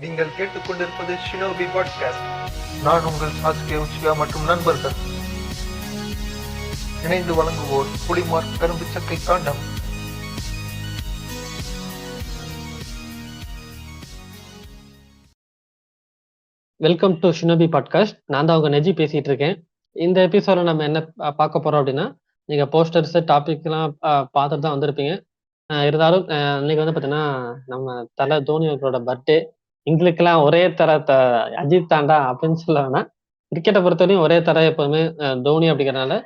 நீங்கள் கேட்டுக்கொண்டிருப்பது shinobi podcast. நான் உங்கள் சாஸ்கே உச்சிகா மற்றும் நண்பர்கள் இணைந்து வழங்குவோர் புலிமார்க் கரும்பு சக்கை காண்டம். Welcome to Shinobi podcast. நான் தான் உங்க நெஜி பேசிட்டு இருக்கேன். இந்த எபிசோட நம்ம என்ன பார்க்க போறோம் அப்படின்னா, நீங்க போஸ்டர்ஸ் டாபிக்லாம் பார்த்துட்டு தான் வந்திருப்பீங்க. இருந்தாலும் இன்னைக்கு வந்து பார்த்தீங்கன்னா, நம்ம தலை தோனி அவர்களோட பர்த்டே. எங்களுக்கெல்லாம் ஒரே தர அஜித் தாண்டா அப்படின்னு சொல்ல வேணாம். கிரிக்கெட்டை பொறுத்தவரையும் ஒரே தர எப்பவுமே தோனி அப்படிங்கறதுனால,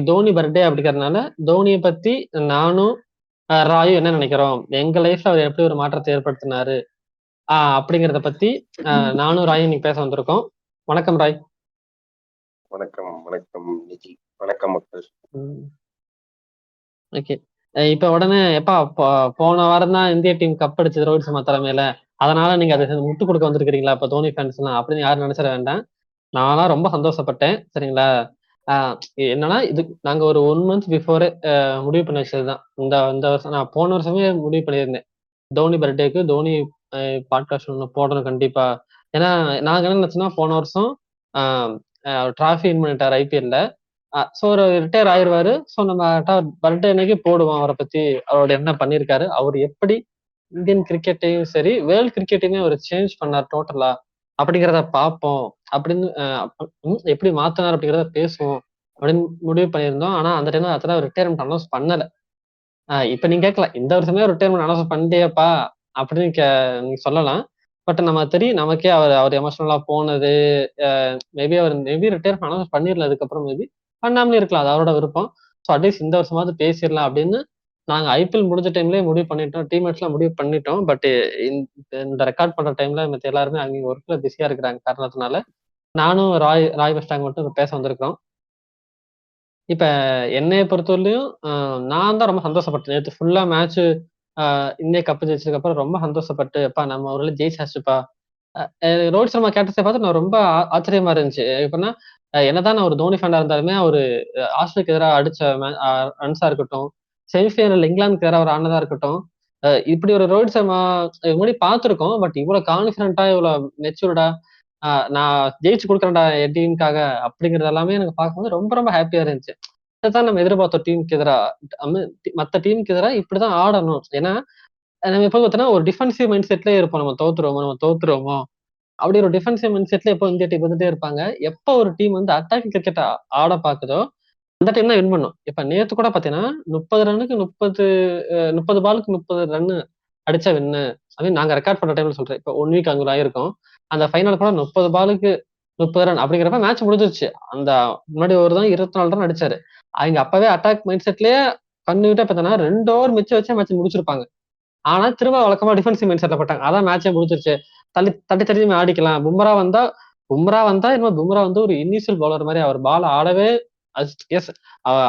தோனி பர்த்டே அப்படிங்கறதுனால தோனியை பத்தி நானும் ராயும் என்ன நினைக்கிறோம், எங்க லைஃப்ல அவர் எப்படி ஒரு மாற்றத்தை ஏற்படுத்தினாரு அப்படிங்கிறத பத்தி நானும் ராயும் இன்னைக்கு பேச வந்திருக்கோம். வணக்கம் ராய். வணக்கம். வணக்கம் நிஜி. வணக்கம் மக்கள். ஓகே, இப்ப உடனே எப்பா போன வாரம் தான் இந்திய டீம் கப் அடிச்சது ரோஹித் சர்மா தலைமையில, அதனால நீங்க அதை முட்டு கொடுக்க வந்திருக்கிறீங்களா இப்ப தோனி ஃபேன்ஸ் எல்லாம் அப்படின்னு யாரும் நினைச்சிட வேண்டாம். நான்லாம் ரொம்ப சந்தோஷப்பட்டேன். சரிங்களா? என்னன்னா, இது நாங்க ஒரு 1 month பிஃபோரே முடிவு பண்ணி வச்சதுதான். இந்த வருஷம் நான் போன வருஷமே முடிவு பண்ணியிருந்தேன், தோனி பர்த்டேக்கு தோனி பாட்காஸ்ட் ஒன்று போடணும் கண்டிப்பா. ஏன்னா நாங்க என்ன நினைச்சோம்னா, போன வருஷம் டிராஃபி வின் பண்ணிட்டார் ஐபிஎல்ல. ஸோ ஒரு ரிட்டையர் ஆயிடுவாரு. ஸோ நம்ம பர்த்டே அன்னைக்கு போடுவோம் அவரை பத்தி, அவரோட என்ன பண்ணியிருக்காரு, அவர் எப்படி இந்தியன் கிரிக்கெட்டையும் சரி வேர்ல்ட் கிரிக்கெட்டையுமே அவர் சேஞ்ச் பண்ணார் டோட்டலா அப்படிங்கிறத பார்ப்போம் அப்படின்னு, எப்படி மாத்தினார் அப்படிங்கிறத பேசுவோம் அப்படின்னு முடிவு பண்ணியிருந்தோம். ஆனா அந்த டைம்ல அத்தனை ரிட்டையர்மெண்ட் அனௌன்ஸ் பண்ணல. இப்ப நீங்க கேட்கலாம், இந்த வருஷமே ரிட்டையர்மெண்ட் அனௌன்ஸ் பண்ணிட்டேப்பா அப்படின்னு நீங்க சொல்லலாம். பட் நம்ம தெரியும், நமக்கே அவர் எமோஷனலா போனது. மேபி ரிட்டையர்மெண்ட் அனௌன்ஸ் பண்ணிடல, அதுக்கப்புறம் மேபி பண்ணாமலே இருக்கலாம், அது அவரோட விருப்பம். ஸோ அட்லீஸ்ட் இந்த வருஷமாவது பேசிடலாம் அப்படின்னு நாங்க ஐபிஎல் முடிஞ்ச டைம்லயே முடிவு பண்ணிட்டோம், டீம்மேட்ஸ் எல்லாம் முடிவு பண்ணிட்டோம். பட் இந்த ரெக்கார்ட் பண்ற டைம்ல மத்த எல்லாருமே அங்க ஒர்க்ல பிஸியா இருக்கிறாங்க காரணத்தினால நானும் ராய் பஸ்டாங் மட்டும் பேச வந்திருக்கோம். இப்ப என்னைய பொறுத்தவரையிலும் நான் தான் ரொம்ப சந்தோஷப்பட்டேன். நேற்று ஃபுல்லா மேட்ச் இந்தியா கப்பு ஜெயிச்சதுக்கு அப்புறம் ரொம்ப சந்தோஷப்பட்டு, எப்பா நம்ம ஒரு ஜெயிச்சாச்சுப்பா. ரோஹித் சர்மா கேப்டன்ஸை பார்த்து நான் ரொம்ப ஆச்சரியமா இருந்துச்சு. எப்படின்னா, என்னதான் நான் ஒரு தோனி ஃபேனா இருந்தாலுமே அவரு ஆஸ்திரேலியாக்கு எதிராக அடிச்ச ரன்ஸா இருக்கட்டும், செமிஃபைனல் இங்கிலாந்துக்கு எதிராக ஒரு ஆனதா இருக்கட்டும், இப்படி ஒரு ரோஹித் சர்மா இதுக்கு முன்னாடி பார்த்திருக்கோம். பட் இவ்வளவு கான்பிடண்டா, இவ்வளவு மெச்சூர்டா, நான் ஜெயிச்சு கொடுக்குறேன்டா என் டீமுக்காக அப்படிங்கிறது எல்லாமே எனக்கு பார்க்கும்போது ரொம்ப ரொம்ப ஹாப்பியா இருந்துச்சு. இதைத்தான் நம்ம எதிர்பார்த்தோம் டீமுக்கு எதிரா. மத்த டீமுக்கு எதிரா இப்படிதான் ஆடணும். ஏன்னா நம்ம எப்போ பார்த்தோன்னா ஒரு டிஃபென்சிவ் மைண்ட் செட்லயே இருப்போம். நம்ம தோத்துருவோமோ அப்படி ஒரு டிஃபென்சிவ் மைண்ட் செட்ல எப்போ இந்தியா டீம் வந்துட்டே இருப்பாங்க. எப்போ ஒரு டீம் வந்து அட்டாக்கிங் கிரிக்கெட் ஆட பாக்குதோ அந்த டீம் தான் வின் பண்ணும். இப்ப நேத்து கூட பாத்தீங்கன்னா 30 ரன்னுக்கு 30 பாலுக்கு 30 ரன்னு அடிச்சா வின்னு அப்படின்னு நாங்க ரெக்கார்ட் பண்ற டைம்ல சொல்றேன். இப்போ 1 வீக் அங்க ஆயிருக்கும். அந்த ஃபைனல் கூட 30 பாலுக்கு 30 ரன் அப்படிங்கிறப்ப மேட்ச் முடிஞ்சிருச்சு. அந்த முன்னாடி ஒரு தான் 24 ரன் அடிச்சாரு. அவங்க அப்பவே அட்டாக் மைண்ட் செட்லயே கன்னியூட்டா பார்த்தோன்னா 2 ஓவர் மிச்சம் வச்சே மேட்ச் முடிச்சிருப்பாங்க. ஆனா திரும்ப வழக்கமா டிஃபென்சிவ் மைண்ட் செட்ல போட்டாங்க. அதான் மேட்சே முடிஞ்சிருச்சு. தட்டி தட்டி ஆடிக்கலாம். பும்ரா வந்தா இன்னும் பும்ரா வந்து ஒரு இன்னிஷியல் பவுலர் மாதிரி அவர் பால் ஆடவே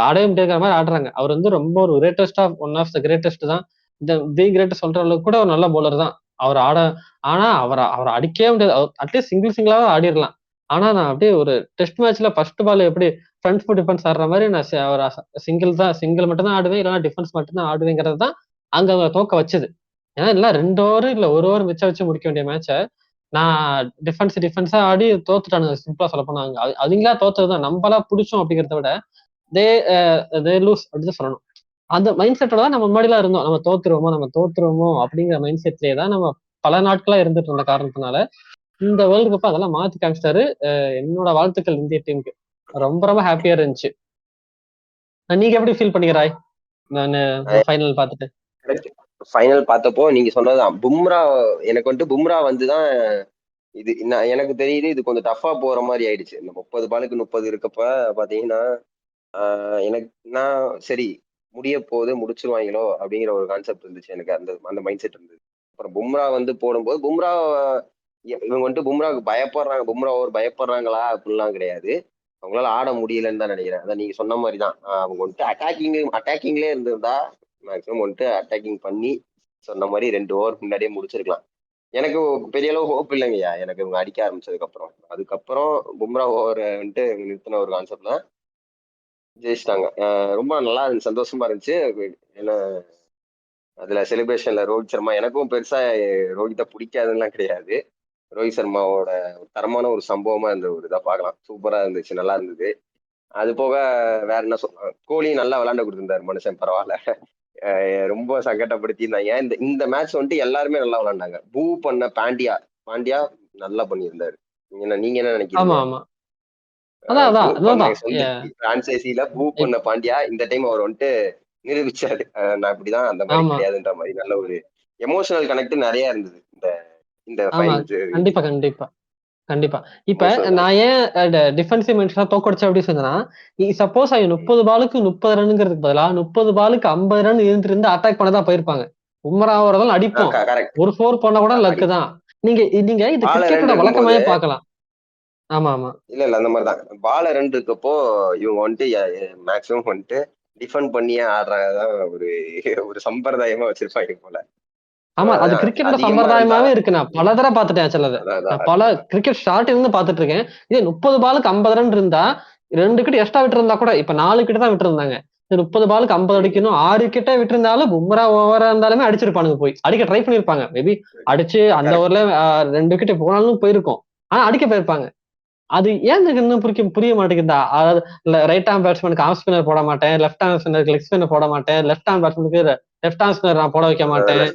ஆடவே முடியாத மாதிரி ஆடுறாங்க. அவர் வந்து ரொம்ப ஒரு greatest of one of the greatest தான். தி கிரேட்டஸ்ட் சொல்ற அளவுக்கு கூட ஒரு நல்ல பவுலர் தான் அவர் ஆனா அவரை அடிக்கவே முடியாது. அட்லீஸ்ட் சிங்கிளாவது ஆடிடலாம். ஆனா நான் அப்படியே ஒரு டெஸ்ட் மேட்ச்ல ஃபர்ஸ்ட் பால் எப்படி ஃப்ரண்ட் ஃபுட் டிஃபென்ஸ் ஆடுற மாதிரி நான் சிங்கிள் மட்டும் தான் ஆடுவேன், இல்லைன்னா டிஃபென்ஸ் மட்டும் தான் ஆடுவேங்கிறது தான் அங்க அவங்க தோக்க வச்சது. ஏன்னா இல்ல 2 ஓவர் இல்ல 1 ஓவர் மிச்சம் வச்சு முடிக்க வேண்டிய மேட்ச நான் டிஃபென்ஸா ஆடி தோத்துட்டானுங்க. சிம்பிளா சொல்ல போனா அதுங்களா தோத்ததுதான். நம்மளா புடிச்சோம் அப்படிங்கிறத விட தே லூஸ் அப்படின்னு சொல்லணும். அந்த மைண்ட் செட்டோட தான் நம்ம முன்னாடிலாம் இருந்தோம். நம்ம தோத்துருவோமோ அப்படிங்கிற மைண்ட் செட்லயே தான் நம்ம பல நாட்களா இருந்துட்டு இருந்த காரணத்தினால இந்த வேர்ல்டு கப் அதெல்லாம் மாத்தி காமிச்சிட்டாரு. என்னோட வாழ்த்துக்கள் இந்திய டீமுக்கு. ரொம்ப ரொம்ப ஹாப்பியா இருந்துச்சு. நீங்க எப்படி ஃபீல் பண்ணிக்கிறாய் நான் ஃபைனல் பார்த்துட்டு? ஃபைனல் பார்த்தப்போ நீங்க சொன்னதுதான், பும்ரா எனக்கு வந்துட்டு பும்ரா வந்துதான் இது எனக்கு தெரியுது, இது கொஞ்சம் டஃபா போற மாதிரி ஆயிடுச்சு. இந்த 30 பாலுக்கு 30 இருக்கப்ப பாத்தீங்கன்னா எனக்கு நான் சரி முடிய போது முடிச்சிருவாங்களோ அப்படிங்கிற ஒரு கான்செப்ட் இருந்துச்சு எனக்கு. அந்த அந்த மைண்ட் செட் இருந்தது. அப்புறம் பும்ரா வந்து போடும்போது இவங்க வந்துட்டு பும்ராவுக்கு பயப்படுறாங்க. பும்ரா பயப்படுறாங்களா அப்படிலாம் கிடையாது. அவங்களால ஆட முடியலன்னு தான் நினைக்கிறேன். அதான் நீங்க சொன்ன மாதிரி தான். அவங்க வந்துட்டு அட்டாக்கிங்லேயே இருந்திருந்தா மேக்ஸிமம் வந்துட்டு அட்டாக்கிங் பண்ணி சொன்ன மாதிரி 2 ஓவர் முன்னாடியே முடிச்சிருக்கலாம். எனக்கு பெரிய அளவு ஹோப் இல்லைங்கய்யா, எனக்கு இவங்க அடிக்க ஆரம்பிச்சதுக்கு அப்புறம். அதுக்கப்புறம் பும்ரா ஓவர் வந்துட்டு நிறுத்தின ஒரு கான்செப்ட் தான் ஜெயிச்சிட்டாங்க. ரொம்ப நல்லா இருந்துச்சு, சந்தோஷமா இருந்துச்சு. ஏன்னா அதுல செலிப்ரேஷன்ல ரோஹித் சர்மா, எனக்கும் பெருசா ரோஹித்தை பிடிக்காதுலாம் கிடையாது. ரோஹித் சர்மாவோட ஒரு தரமான ஒரு சம்பவமா இந்த ஒரு இதை பார்க்கலாம். சூப்பரா இருந்துச்சு, நல்லா இருந்தது. அது போக வேற என்ன சொல்லலாம், கோலி நல்லா விளையாண்டு கொடுத்திருந்தாரு மனுஷன், பரவாயில்ல. ரொம்ப சங்கடப்படுத்தியிருந்தாங்க. இந்த இந்த மேட்ச் வந்துட்டு எல்லாருமே நல்லா விளையாண்டாங்க. பூ பண்ண பாண்டியா, பாண்டியா நல்லா பண்ணியிருந்தாரு. நீங்க என்ன ஆமா நினைக்கிறீங்க? ஆமா அதான் பூ அதான் பண்ண அதுதான் சொந்த பிரான்சைசில பூ பண்ண பாண்டியா இந்த டைம் அவர் வந்துட்டு நிரூபிச்சாரு. நான் இப்படிதான், அந்த மாதிரி ஆமா கிடையாதுன்ற மாதிரி நல்ல ஒரு எமோஷனல் கனெக்ட் நிறைய இருந்தது இந்த இந்த ஆமா ஃபைனல் கண்டிப்பா இதுல. கண்டிப்பா கண்டிப்பா. இப்ப எமோஷனல் கனெக்ட். நான் ஏன் டிஃபென்சிவ் மென்ஷனா தோக்கடிச்சேன் அப்படின்னு சொன்னா, சப்போஸ் அவங்க 30 பாலுக்கு 30 ரன்ங்கிறதுக்கு பதிலா 30 பாலுக்கு 50 ரன் இருந்திருந்து அட்டாக் பண்ண தான் போயிருப்பாங்க. பும்ராவோடதான் அடிப்போம். கரெக்ட். ஒரு 4 போனா கூட லக்கு அடி தான். நீங்க நீங்க இது பால ரன் கிரிக்கெட்டோட இருக்கும்போது, வழக்கமாவே பார்க்கலாம். ஆமா ஆமா இல்ல அந்த மாதிரிதான் பால ரன் இருக்கப்போ இவங்க வந்துட்டு மேக்சிமம் வந்துட்டு டிஃபெண்ட் பண்ணியே ஆடுறதான் ஒரு ஒரு சம்பிரதாயமா வச்சிருப்பாங்க போல. ஆமா அது அதான் கிரிக்கெட்டோட அதிகமா இருந்தா, சம்பிரதாயமாவே இருக்கு. நான் பல தடவை பார்த்துட்டேன் ஆக்சுவலா அதை. அதான் நான் அதான் பல அதுதான். கிரிக்கெட் ஸ்டார்ட் இருந்து பார்த்துட்டு இருக்கேன். இதே 30 பாலுக்கு 50 ரன் இருந்தா 2 விக்கெட் எக்ஸ்ட்ரா விட்டு இருந்தா கூட, இப்ப 4 விக்கெட் தான் விட்டு இருந்தாங்க. 30 பாலுக்கு 50 ம், அடிக்கணும், 6 விக்கெட்டே விட்டு இருந்தாலும் பும்ரா ஓவரா இருந்தாலுமே அடிச்சிருப்பானுங்க, போய் அடிக்க ட்ரை பண்ணிருப்பாங்க. மேபி அடிச்சு அந்த கரெக்ட். ஓவர்ல 2 விக்கெட் போனாலும் போயிருக்கும். ஆனா அடிக்க போயிருப்பாங்க. அது ஏன் எனக்கு இன்னும் புரிய மாட்டேங்குதா? அதாவது ரைட் ஆர்ம் பேட்ஸ்மேனுக்கு ஆஃப் ஸ்பின்னர் போட மாட்டேன், லெஃப்ட் ஆர்ம் ஸ்பின்னருக்கு லெக் ஸ்பின்னர் போட மாட்டேன், லெஃப்ட் ஆர்ம் பேட்ஸ்மேனுக்கு லெஃப்ட் ஆர்ம் ஸ்பின்னர் நான் போட வைக்க மாட்டேன்.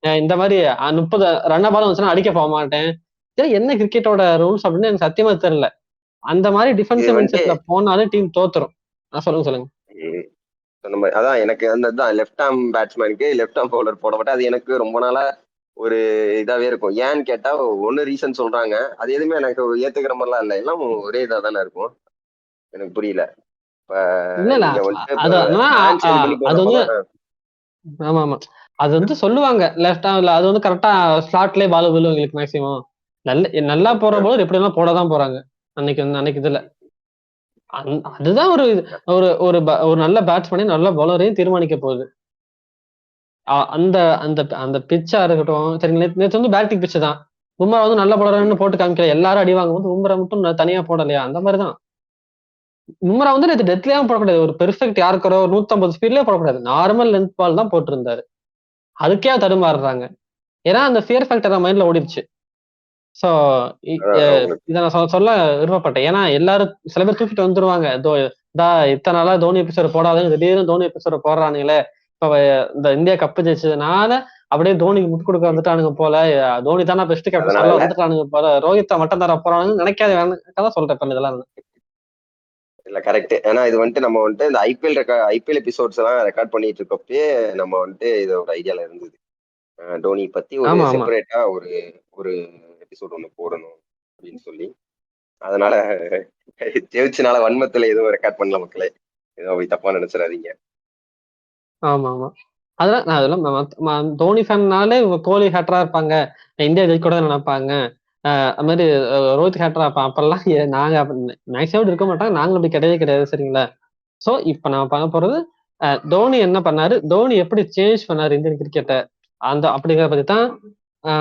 இந்த மாதிரி 30 ரன்ன பால் வந்துச்சுன்னா அடிக்க போக மாட்டேன். இதெல்லாம் என்ன கிரிக்கெட்டோட ரூல்ஸ் அப்படின்னு எனக்கு சத்தியமா தெரியல. அந்த மாதிரி இது டிஃபென்சிவ் மைண்ட் வந்துட்டு செட்ல போனாலே டீம் தோத்துரும். சொல்லுங்க சொல்லுங்க. ம், சொன்ன மாதிரி அதான் எனக்கு அந்த லெஃப்ட் ஆர்ம் பேட்ஸ்மேனுக்கு லெஃப்ட் ஆர்ம் பவுலர் போட மாட்டேன். அது எனக்கு ரொம்ப நாளா ஒரு இதாவே இருக்கும். ஏன்னு கேட்டா ஒண்ணு ரீசன் சொல்றாங்க. அது எதுவுமே எனக்கு ஏத்துக்கிற மாதிரிலாம் இல்லை. எல்லாம் ஒரே இதா தானே இருக்கும். எனக்கு புரியல. இப்ப இல்ல இல்ல நீங்க வந்துட்டு இப்ப அது என்னன்னா, ஹேண்ட் சேஞ்ச் பண்ணி அது வந்து போடுறப்பதான். ஆமா ஆமா அது வந்து சொல்லுவாங்க லெஃப்ட் ஆர்ம்ல அது வந்து கரெக்டா ஸ்லாட்லயே பால் விழும் எங்களுக்கு மேக்ஸிமம். நல்லா போற போது எப்படி எல்லாம் போட தான் போறாங்க அன்னைக்கு இதுல. அதுதான் ஒரு ஒரு ஒரு ஒரு நல்ல பேட்ஸ்மேனே நல்ல பவுலரையும் தீர்மானிக்க போகுது. அந்த அந்த அந்த பிச்சா இருக்கட்டும். சரி, நேத்து வந்து பேட்டிங் பிச்சு தான். பும்ரா வந்து நல்ல பவுலர்னு போட்டு காமிக்கல. எல்லாரும் அடி வாங்கும்போது பும்ரா மட்டும் தனியா போடலையா? அந்த மாதிரிதான். பும்ரா வந்து நேத்து டெத்லயாவும் போடக்கூடாது. ஒரு பெர்ஃபெக்ட் யாருக்கோ 150 ஸ்பீட்லயே போடக்கூடாது. நார்மல் லென்த் பால் தான் போட்டிருந்தாரு. அதுக்கே தடுமாறுறாங்க. ஏன்னா அந்த ஃபியர் ஃபேக்டர் மைண்ட்ல ஓடிடுச்சு. சோ உங்களுக்கு இத நான் சொல்ல விருப்பப்பட்டேன். ஏன்னா எல்லாரும் சில பேர் தூக்கிட்டு வந்துருவாங்க. இத்தனை நாளா தோனி எபிசோட் போடாதன்னு திடீர்னு தோனி எபிசோட் போடுறானுங்களே. இப்ப இந்த இந்தியா கப்பு ஜெயிச்சதுனால அப்படியே தோனிக்கு முட்டு கொடுக்க வந்துட்டானுங்க போல. தோனி தானே பெஸ்ட் கேப்டன் அதனால சொல்ல இல்ல, வந்துட்டானுங்க போல. ரோஹித்தை மட்டும் தர போறானுன்னு நினைக்காத வேணும் சொல்றேன் இப்ப இதெல்லாம் நான். இல்ல கரெக்ட். ஏன்னா இது வந்துட்டு நம்ம வந்துட்டு இந்த ஐபிஎல் எபிசோட்ஸ் எல்லாம் ரெக்கார்ட் பண்ணிட்டு இருக்கப்பயே நம்ம வந்துட்டு இது ஒரு ஐடியால இருந்தது. டோனி பத்தி ஒரு ஆமா ஆமா செப்பரேட்டா ஒரு ஒரு எபிசோட் ஒண்ணு போடணும் அப்படின்னு சொல்லி. அதனால ஜெயிச்சனால வன்மத்துல எதுவும் ரெக்கார்ட் பண்ணல மக்களே. ஏதோ போய் தப்பா நினைச்சிடாதீங்க. ஆமா ஆமா அதெல்லாம் தோனி ஃபேன்னாலே கோலி ஹேட்டரா இருப்பாங்க. இந்தியா ஜெயிக்கூட நினைப்பாங்க. அது மாதிரி ரோஹித் ஹேட்டரா இருப்பான். அப்பெல்லாம் நாங்க மேக்ஸிமம் இருக்க மாட்டாங்க. நாங்களும் அப்படி கிடையவே கிடையாது. சரிங்களா? சோ இப்ப நான் பார்க்க போறது தோனி என்ன பண்ணாரு, தோனி எப்படி சேஞ்ச் பண்ணாரு இந்தியன் கிரிக்கெட்டை, அந்த அப்படிங்கிறத பத்தி தான்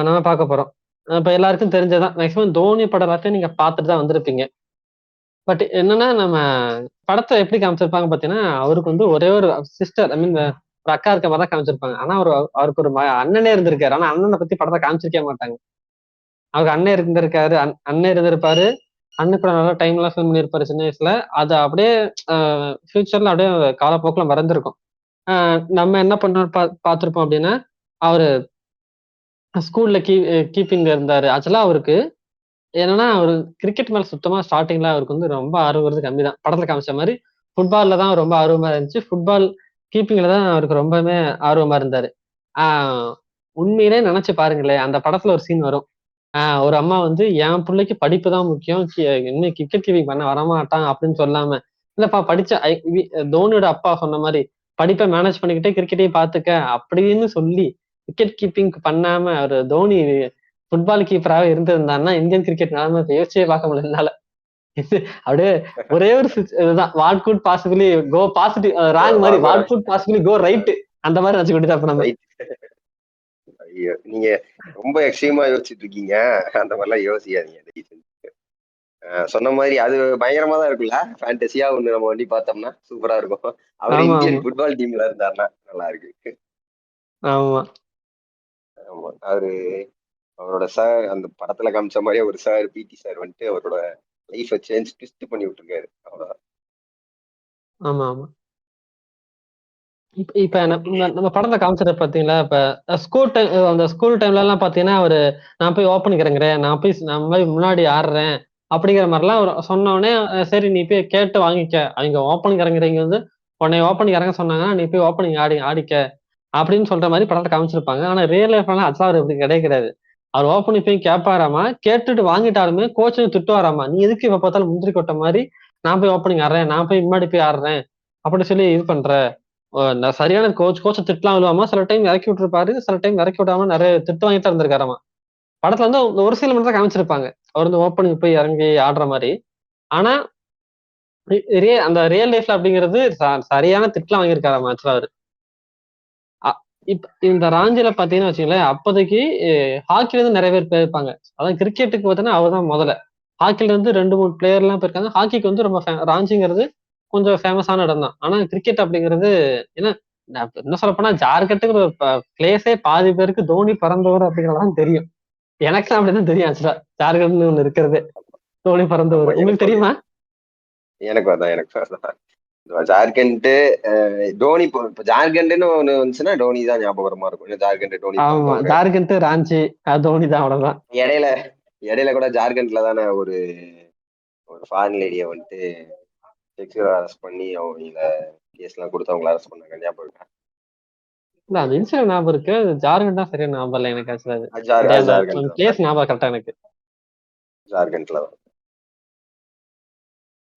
நம்ம பார்க்க போறோம். இப்ப எல்லாருக்கும் தெரிஞ்சதான். மேக்ஸிமம் தோனி படம் எல்லாத்தையும் நீங்க பார்த்துட்டு தான் வந்திருப்பீங்க. பட் என்னன்னா நம்ம படத்தை எப்படி காமிச்சிருப்பாங்க பாத்தீங்கன்னா, அவருக்கு வந்து ஒரே ஒரு சிஸ்டர், ஐ மீன் ஒரு அக்கா இருக்க மாதிரி தான் காமிச்சிருப்பாங்க. ஆனா அவருக்கு ஒரு அண்ணனே இருந்திருக்காரு. ஆனா அண்ணனை பத்தி படத்தை காமிச்சிருக்கவே மாட்டாங்க. அவருக்கு அண்ணன் இருந்திருக்காரு, அண்ணன் இருந்திருப்பாரு. அண்ணன் கூட நல்லா டைம் எல்லாம் ஸ்பெண்ட் பண்ணியிருப்பாரு சின்ன வயசுல. அது அப்படியே ஃபியூச்சர்ல அப்படியே காலப்போக்குல மறந்துருக்கும். நம்ம என்ன பண்ணோம் பார்த்திருப்போம் அப்படின்னா, அவரு ஸ்கூல்ல கீப்பிங்ல இருந்தாரு. ஆக்சுவலா அவருக்கு என்னன்னா, அவரு கிரிக்கெட் மேல சுத்தமா ஸ்டார்டிங்ல அவருக்கு வந்து ரொம்ப ஆர்வம் வருது கம்மி தான். படத்துல காமிச்ச மாரி ஃபுட்பால்ல தான் ரொம்ப ஆர்வமா இருந்துச்சு. ஃபுட்பால் கீப்பிங்ல தான் அவருக்கு ரொம்பவுமே ஆர்வமா இருந்தாரு. ஆ உண்மையிலே நினைச்சு பாருங்களேன், அந்த படத்துல ஒரு சீன் வரும். ஒரு அம்மா வந்து என் புள்ளைக்கு படிப்பு தான் முக்கியம். இனிமே கிரிக்கெட் கீப்பிங் பண்ண வரமாட்டான் அப்படின்னு சொல்லாம, இல்லப்பா படிச்ச தோனியோட அப்பா சொன்ன மாரி, படிப்பை மேனேஜ் பண்ணிக்கிட்டே கிரிக்கெட்டையும் பார்த்துக்க அப்படின்னு சொல்லி, விக்கெட் கீப்பிங் பண்ணாம அவரு தோனி ஃபுட்பால் கீப்பராவே இருந்திருந்தாருன்னா, இந்தியன் கிரிக்கெட் நிலைமை யோசிச்சே பார்க்க முடியல என்னால. இது அப்படியே ஒரே ஒரு இதுதான். What good possibly go positive wrong மாரி, what good possibly go right அந்த மாரி நினைச்சுக்க வேண்டியதா இப்ப நம்ம. ரைட். ஐயோ, நீங்க ரொம்ப எக்ஸ்ட்ரீமா யோசிச்சுட்டு இருக்கீங்க. அந்த மாதிரிலாம் யோசிக்காதீங்க தயவு செஞ்சு. சொன்ன மாதிரி அது பயங்கரமா தான் இருக்குல்ல. ஃபேண்டசியா ஒண்ணு நம்ம வண்டி பார்த்தோம்னா சூப்பரா இருக்கும். அவர் ஆமா, ஆமா, இந்தியன் ஃபுட்பால் டீம்ல இருந்தாருன்னா நல்லா இருக்கு. ஆமா. ஆமா. அவரு அவரோட சார் அந்த படத்துல காமிச்ச மாதிரியே ஒரு சார், பிடி சார் வந்துட்டு அவரோட லைஃபை சேஞ்ச் ட்விஸ்ட் பண்ணி விட்டுருக்காரு. அவ்வளவுதான். ஆமா ஆமா. இப்ப இப்ப நம்ம படத்தை காமிச்சத பாத்தீங்களா? இப்ப ஸ்கூல் டைம், அந்த ஸ்கூல் டைம்ல எல்லாம் பாத்தீங்கன்னா நான் போய் ஓப்பனுக்கு இறங்குறேன், நான் போய் முன்னாடி ஆடுறேன் அப்படிங்கிற மாதிரிலாம் அவர் சொன்ன உடனே சரி நீ போய் கேட்டு வாங்கிக்க, அவங்க ஓப்பனுக்கு இறங்குறீங்க உன்னை ஓப்பனிங் இறங்க சொன்னாங்கன்னா நீ போய் ஓப்பனிங் ஆடிக்க அப்படின்னு சொல்ற மாதிரி படத்தை காமிச்சிருப்பாங்க. ஆனா ரியல் லைஃப்லாம் அச்சா அவர் இப்படி கிடையாது. அவர் ஓப்பனிங் போய் கேட்பாராமா, கேட்டுட்டு வாங்கிட்டாலுமே கோச்சும் திட்டுவாராமா, நீ எதுக்கு இப்ப பார்த்தாலும் முந்திரி கொட்டை மாதிரி நான் போய் ஓப்பனிங் ஆடுறேன், நான் போய் முன்னாடி போய் ஆடுறேன் அப்படின்னு சொல்லி இது பண்ற. நான் சரியான கோச்ச திட்டலாம் விழுவாம, சில டைம் இறக்கி விட்டுருப்பாரு, சில டைம் இறக்கி விடாம நிறைய திட்டு வாங்கிட்டு இருந்திருக்காராமா. படத்துல ஒரு சில மட்டும் தான் காமிச்சிருப்பாங்க அவர் ஓப்பனிங் போய் இறங்கி ஆடுற மாதிரி. ஆனா அந்த ரியல் லைஃப்ல அப்படிங்கிறது சரியான திட்டலாம் வாங்கியிருக்காராமா ஆக்சுவலா அவரு. இப்ப இந்த ராஞ்சில பாத்தீங்கன்னா வச்சுங்களேன், அப்போதைக்கு ஹாக்கில இருந்து நிறைய பேர் போயிருப்பாங்க. அதான் கிரிக்கெட்டுக்கு பார்த்தீங்கன்னா அவர் தான் முதல்ல. ஹாக்கில இருந்து 2, 3 பிளேயர் எல்லாம் போயிருக்காங்க. ஹாக்கிக்கு ரொம்ப ராஞ்சிங்கிறது கொஞ்சம் ஃபேமஸான இடம் தான். ஆனா கிரிக்கெட் அப்படிங்கிறது என்ன, என்ன சொல்ல போனா ஜார்க்கட்டுக்கு பிளேஸே பாதி பேருக்கு தோனி பிறந்தவர் அப்படிங்கிறதான் தெரியும். எனக்கு அப்படிதான் தெரியும் ஆக்சுவலா. ஜார்க்கண்ட்னு ஒண்ணு இருக்கிறது, தோனி பிறந்தவர். உங்களுக்கு தெரியுமா? எனக்கு அதான். ஜார்க்கண்ட் டோனி இப்ப ஜார்க்கண்ட்னு ஒண்ணு வந்துச்சுன்னா டோனி தான் ஞாபகமா இருக்கும். ஜார்க்கண்ட் டோனி ஆமா, ஜார்க்கண்ட் ராஞ்சி தோனி தான், அவ்வளவுதான். இடையில இடையில கூட ஜார்க்கண்ட்ல தானே ஒரு ஃபாரின் லேடிய வந்துட்டு செக்ஷுவல் அரெஸ்ட் பண்ணி அவங்க கேஸ் எல்லாம் கொடுத்து அவங்களை அரெஸ்ட் பண்ணாங்க, ஞாபகம் இருக்கா? இல்ல அது இன்சிடென்ட் ஞாபகம் இருக்கு, ஜார்க்கண்ட் தான் சரியா ஞாபகம் இல்லை எனக்கு ஆக்சுவலா. ஜார்க்கண்ட் பிளேஸ் ஞாபகம் கரெக்டா எனக்கு. ஜார்க்கண்ட்ல தான்,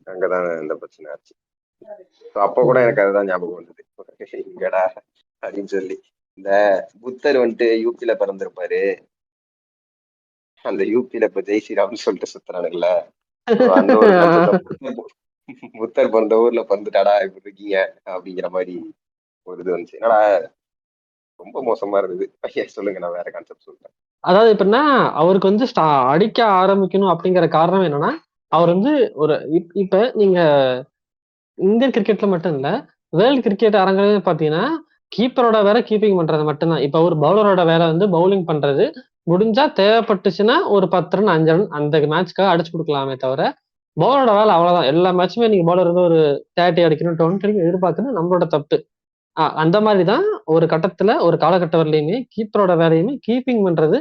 அங்கதான் இந்த பிரச்சனை ஆச்சு. அப்ப கூட எனக்கு அதுதான் ஞாபகம் வந்தது, இங்கடா அப்படின்னு சொல்லி. இந்த புத்தர் வந்துட்டு யூபியில பிறந்திருப்பாரு, அந்த யூபியில இப்ப ஜெய் ஸ்ரீராம்னு சொல்லிட்டு சுத்துறானுங்கள, அந்த ஒரு புத்தர் பிறந்த ஊர்ல பந்துட்டாடா இப்படி இருக்கீங்க அப்படிங்கிற மாதிரி ஒரு இது வந்துச்சு. என்னடா ரொம்ப மோசமா இருந்தது. சொல்லுங்க, நான் வேற கான்செப்ட் சொல்றேன். அதாவது எப்படின்னா அவருக்கு அடிக்க ஆரம்பிக்கணும் அப்படிங்கிற காரணம் என்னன்னா, அவர் ஒரு இப்ப நீங்க இந்தியன் கிரிக்கெட்ல மட்டும் இல்ல, வேர்ல்டு கிரிக்கெட் அரங்கிலே பாத்தீங்கன்னா கீப்பரோட வேலை கீப்பிங் பண்றது மட்டும்தான். இப்ப ஒரு பவுலரோட வேலை பவுலிங் பண்றது. முடிஞ்சா தேவைப்பட்டுச்சுன்னா ஒரு 10 ரன் 5 ரன் அந்த மேட்ச்க்காக அடிச்சு கொடுக்கலாமே தவிர, பவுலரோட வேலை அவ்வளவுதான். எல்லா மேட்சுமே நீங்க பவுலர் ஒரு 30 அடிக்கணும் 20 அடிக்கணும் எதிர்பார்க்கணும் நம்மளோட தப்பு. அந்த மாதிரிதான் ஒரு கட்டத்துல ஒரு காலகட்ட வரலையுமே கீப்பரோட வேலையுமே கீப்பிங் பண்றது.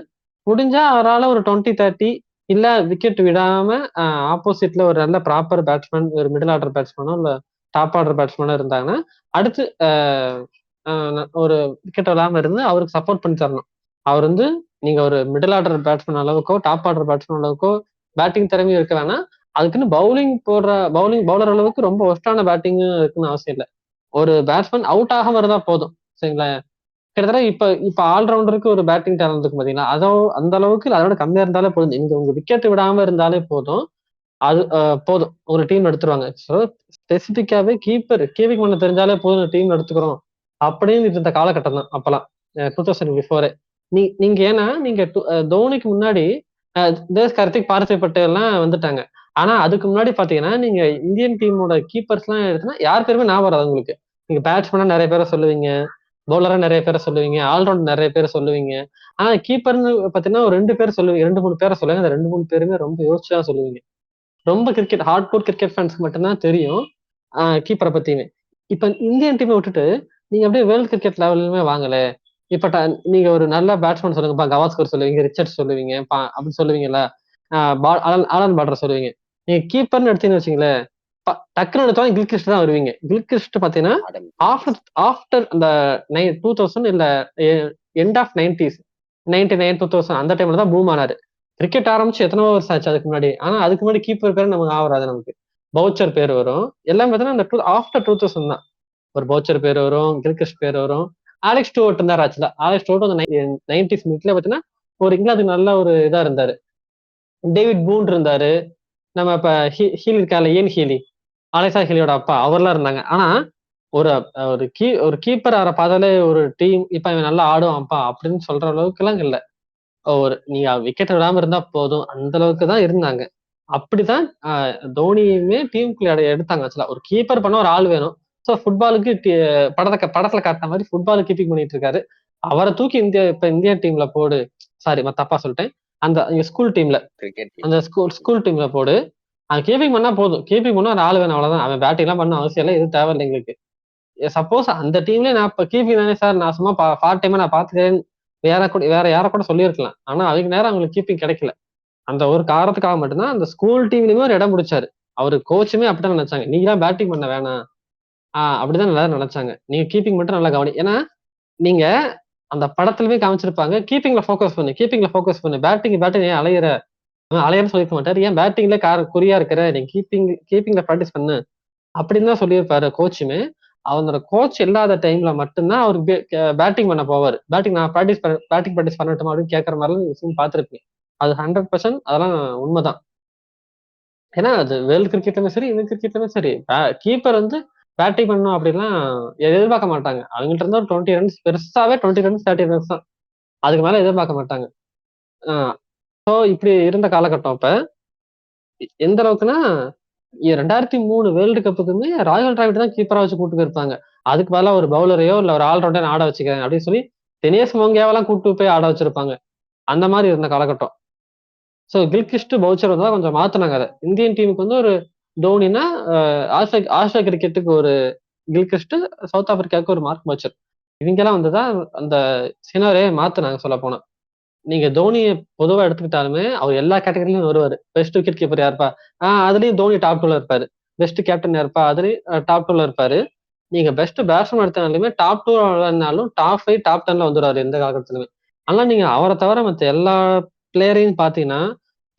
முடிஞ்சா அவரால் ஒரு 20, 30 இல்ல விக்கெட் விடாம ஆப்போசிட்ல ஒரு நல்ல ப்ராப்பர் பேட்ஸ்மேன், ஒரு மிடில் ஆர்டர் பேட்ஸ்மேனோ இல்ல டாப் ஆர்டர் பேட்ஸ்மேனோ இருந்தாங்கன்னா அடுத்து ஒரு விக்கெட் விடாம இருந்து அவருக்கு சப்போர்ட் பண்ணி தரணும். அவர் நீங்க ஒரு மிடில் ஆர்டர் பேட்ஸ்மேன் அளவுக்கோ டாப் ஆர்டர் பேட்ஸ்மேன் அளவுக்கோ பேட்டிங் திறமையும் இருக்க வேணாம். அதுக்குன்னு பவுலர் அளவுக்கு ரொம்ப ஒஸ்டான பேட்டிங் இருக்குன்னு அவசியம் இல்லை. ஒரு பேட்ஸ்மேன் அவுட் ஆகாம இருந்தா போதும், சரிங்களா? கிட்டத்தட்ட இப்ப ஆல்ரவுண்டருக்கு ஒரு பேட்டிங் டேலண்ட் இருக்கு பாத்தீங்களா, அந்த அளவுக்கு அதோட கம்மியா இருந்தாலே போதும். நீங்க உங்க விக்கெட் விடாம இருந்தாலே போதும், அது போதும், ஒரு டீம் எடுத்துருவாங்க. ஸோ ஸ்பெசிபிக்காவே கீப்பிங் பண்ண தெரிஞ்சாலே போதும் டீம் எடுத்துக்கிறோம் அப்படின்னு இருந்த காலகட்டம் தான் அப்பெல்லாம், 2000 பிஃபோரே. நீங்க ஏன்னா நீங்க தோனிக்கு முன்னாடி தேஷ் கார்த்திக், பார்த்திப் பட்டேல் எல்லாம் வந்துட்டாங்க. ஆனா அதுக்கு முன்னாடி பாத்தீங்கன்னா நீங்க இந்தியன் டீமோட கீப்பர்ஸ் எல்லாம் எடுத்தா யார் பேருமே ஞாபகம் வராது உங்களுக்கு. நீங்க பேட்ஸ்மேனா நிறைய பேரை சொல்லுவீங்க, பவுலரா நிறைய பேரை சொல்லுவீங்க, ஆல்ரவுண்ட் நிறைய பேரை சொல்லுவீங்க. ஆனா கீப்பர்னு பாத்தீங்கன்னா ஒரு 2 பேர் சொல்லுவீங்க, 2, 3 பேரை சொல்லுவீங்க. அந்த 2, 3 பேருமே ரொம்ப யோசிச்சுதான் சொல்லுவீங்க. ரொம்ப கிரிக்கெட் ஹார்ட் கோர் கிரிக்கெட் ஃபேன்ஸ்க்கு மட்டும்தான் தெரியும் கீப்பரை பத்தியுமே. இப்ப இந்தியன் டீமை விட்டுட்டு நீங்க அப்படியே வேர்ல்டு கிரிக்கெட் லெவலுமே வாங்கல. இப்ப நீங்க ஒரு நல்ல பேட்ஸ்மேன் சொல்லுங்கப்பா, கவாஸ்கர் சொல்லுவீங்க, ரிச்சர்ட் சொல்லுவீங்க, அப்படின்னு சொல்லுவீங்கல்ல, ஆலன் பார்டர் சொல்லுவீங்க. நீங்க கீப்பர்னு எடுத்தீங்கன்னு வச்சுங்களேன், டக்குனு எடுத்தாலும் கில்கிறிஸ்ட் தான் வருவீங்க. கில்கிறிஸ்ட் பாத்தீங்கன்னா ஆஃப்டர் அந்த 2000 இல்ல எண்ட் ஆஃப் 90s 99 2000 அந்த டைம்ல தான் பூம் ஆனாரு. கிரிக்கெட் ஆரம்பிச்சு எத்தனை வருஷம் ஆச்சு அதுக்கு முன்னாடி. ஆனா அதுக்கு முன்னாடி கீப்பர் பேர் நமக்கு ஆவராது. நமக்கு பவுச்சர் பேர் வரும், எல்லாம் பாத்தீங்கன்னா ஆஃப்டர் 2000 தான். ஒரு பவுச்சர் பேர் வரும், கில்கிறிஸ்ட் பேர் வரும். ஆலெக்ஸ் ஸ்டூவர்ட் இருந்தார் ஆக்சுவலா. ஆலெக்ஸ் ஸ்டூவர்ட் அந்த 90s மிட்ல பாத்தீங்கன்னா ஒரு இங்கிலாந்துக்கு நல்ல ஒரு இதா இருந்தாரு. டேவிட் பூன் இருந்தாரு. நம்ம இப்ப ஹீல் இருக்கால, ஏன் ஹீலி, அலெக்சா ஹீலியோட அப்பா, அவர்லாம் இருந்தாங்க. ஆனா ஒரு ஒரு கீப்பர் அவரை பார்த்தாலே ஒரு டீம் இப்ப இவன் நல்லா ஆடுவான்ப்பா அப்படின்னு சொல்ற அளவுக்கு எல்லாம் இல்ல. நீங்க விக்கெட் விடாம இருந்தா போதும் அந்த அளவுக்கு தான் இருந்தாங்க. அப்படிதான் தோனியுமே டீமுக்குள்ள எடுத்தாங்க ஆக்சுவலா. ஒரு கீப்பர் பண்ண ஒரு ஆள் வேணும். ஸோ ஃபுட்பாலுக்கு படத்துல காட்டின மாதிரி ஃபுட்பால் கீப்பிங் பண்ணிட்டு இருக்காரு. அவரை தூக்கி இந்தியா டீம்ல போடு. சாரி, தப்பா சொல்லிட்டேன். அந்த ஸ்கூல் டீம்ல கிரிக்கெட் அந்த ஸ்கூல் டீம்ல போடு. கீப்பிங் பண்ணா போதும். கீப்பிங் பண்ணா ஒரு ஆள் வேணும், அவ்வளவுதான். அவன் பேட்டிங் எல்லாம் பண்ண அவசியம் இல்லை, எதுவும் தேவையில்லை எங்களுக்கு. சப்போஸ் அந்த டீம்ல நான் இப்ப கீப்பிங் தானே சார், நான் சும்மா பார்ட் டைமா நான் பாத்துக்கிறேன், வேற யார கூட சொல்லியிருக்கலாம். ஆனா அதுக்கு நேரம் அவங்களுக்கு கீப்பிங் கிடைக்கல. அந்த ஒரு காரணத்துக்காக மட்டும்தான் அந்த ஸ்கூல் டீம்லயுமே ஒரு இடம் பிடிச்சாரு. அவரு கோச்சுமே அப்படிதான் நினைச்சாங்க. நீங்க தான் பேட்டிங் பண்ண வேணாம், அப்படிதான் எல்லாரும் நினைச்சாங்க. நீங்க கீப்பிங் மட்டும் நல்லா கவனி. ஏன்னா நீங்க அந்த படத்துலவே காமிச்சிருப்பாங்க, கீப்பிங்ல ஃபோக்கஸ் பண்ணு, பேட்டிங் ஏன் அலையிற, அலையன்னு சொல்லிருக்க மாட்டாரு. ஏன் பேட்டிங்ல குறியா இருக்கிற, நீ கீப்பிங்ல ப்ராக்டிஸ் பண்ணு அப்படின்னு தான் சொல்லியிருப்பாரு கோச்சுமே. அவனோட கோச் இல்லாத டைம்ல மட்டும்தான் அவர் பேட்டிங் பண்ண போவாரு. நான் பேட்டிங் ப்ராக்டிஸ் பண்ணட்டுமா அப்படின்னு கேட்கற மாதிரிலாம் நீங்க சீன் பார்த்திருப்பீங்க. அது 100% அதெல்லாம் உண்மைதான். ஏன்னா அது வேர்ல்டு கிரிக்கெட்லயுமே சரி, இந்த கிரிக்கெட்லயுமே சரி, கீப்பர் வந்து பேட்டிங் பண்ணணும் அப்படிலாம் எதிர்பார்க்க மாட்டாங்க. அவங்கள்ட்ட இருந்து ஒரு 20 ரன்ஸ், பெருசாவே 20 ரன்ஸ் 30 ரன்ஸ் தான், அதுக்கு மேல எதிர்பார்க்க மாட்டாங்க. ஸோ இப்படி இருந்த காலகட்டம் அப்ப. எந்த அளவுக்குன்னா 2003 வேர்ல்டு கப்புக்குமே ராகுல் டிராவிட் தான் கீப்பரா வச்சு கூட்டு போயிருப்பாங்க. அதுக்கு பதிலா ஒரு பவுலரையோ இல்ல ஒரு ஆல்ரவுண்டர் ஆட வச்சுக்கிறேன் அப்படின்னு சொல்லி தினேஷ் மோங்கியாவெல்லாம் கூட்டு போய் ஆட வச்சிருப்பாங்க. அந்த மாதிரி இருந்த காலகட்டம். ஸோ கில்கிறிஸ்ட் பவுச்சர் வந்து கொஞ்சம் மாத்தினாங்க அதை. இந்தியன் டீமுக்கு வந்து ஒரு தோனினா, ஆஸ்திரேலியா கிரிக்கெட்டுக்கு ஒரு கில்கிறிஸ்ட், சவுத் ஆப்பிரிக்காவுக்கு ஒரு மார்க் பவுச்சர். இவங்கெல்லாம் வந்துதான் அந்த சினாரே மாத்தினாங்க சொல்ல போனா. நீங்க தோனியை பொதுவா எடுத்துக்கிட்டாலுமே அவர் எல்லா கேட்டகரியிலும் வருவாரு. பெஸ்ட் விக்கெட் கீப்பர் யாருப்பா, அதுலயும் தோனி டாப் 2ல இருப்பாரு. பெஸ்ட் கேப்டன் யாருப்பா, அதுலயும் டாப் 2ல இருப்பாரு. நீங்க பெஸ்ட் பேட்ஸ்மேன் எடுத்தாலுமே டாப் 2 இருந்தாலும் டாப் 5 டாப் 10ல வந்துருவாரு எந்த காலகட்டத்திலுமே. ஆனா நீங்க அவரை தவிர மத்த எல்லா பிளேயரையும் பாத்தீங்கன்னா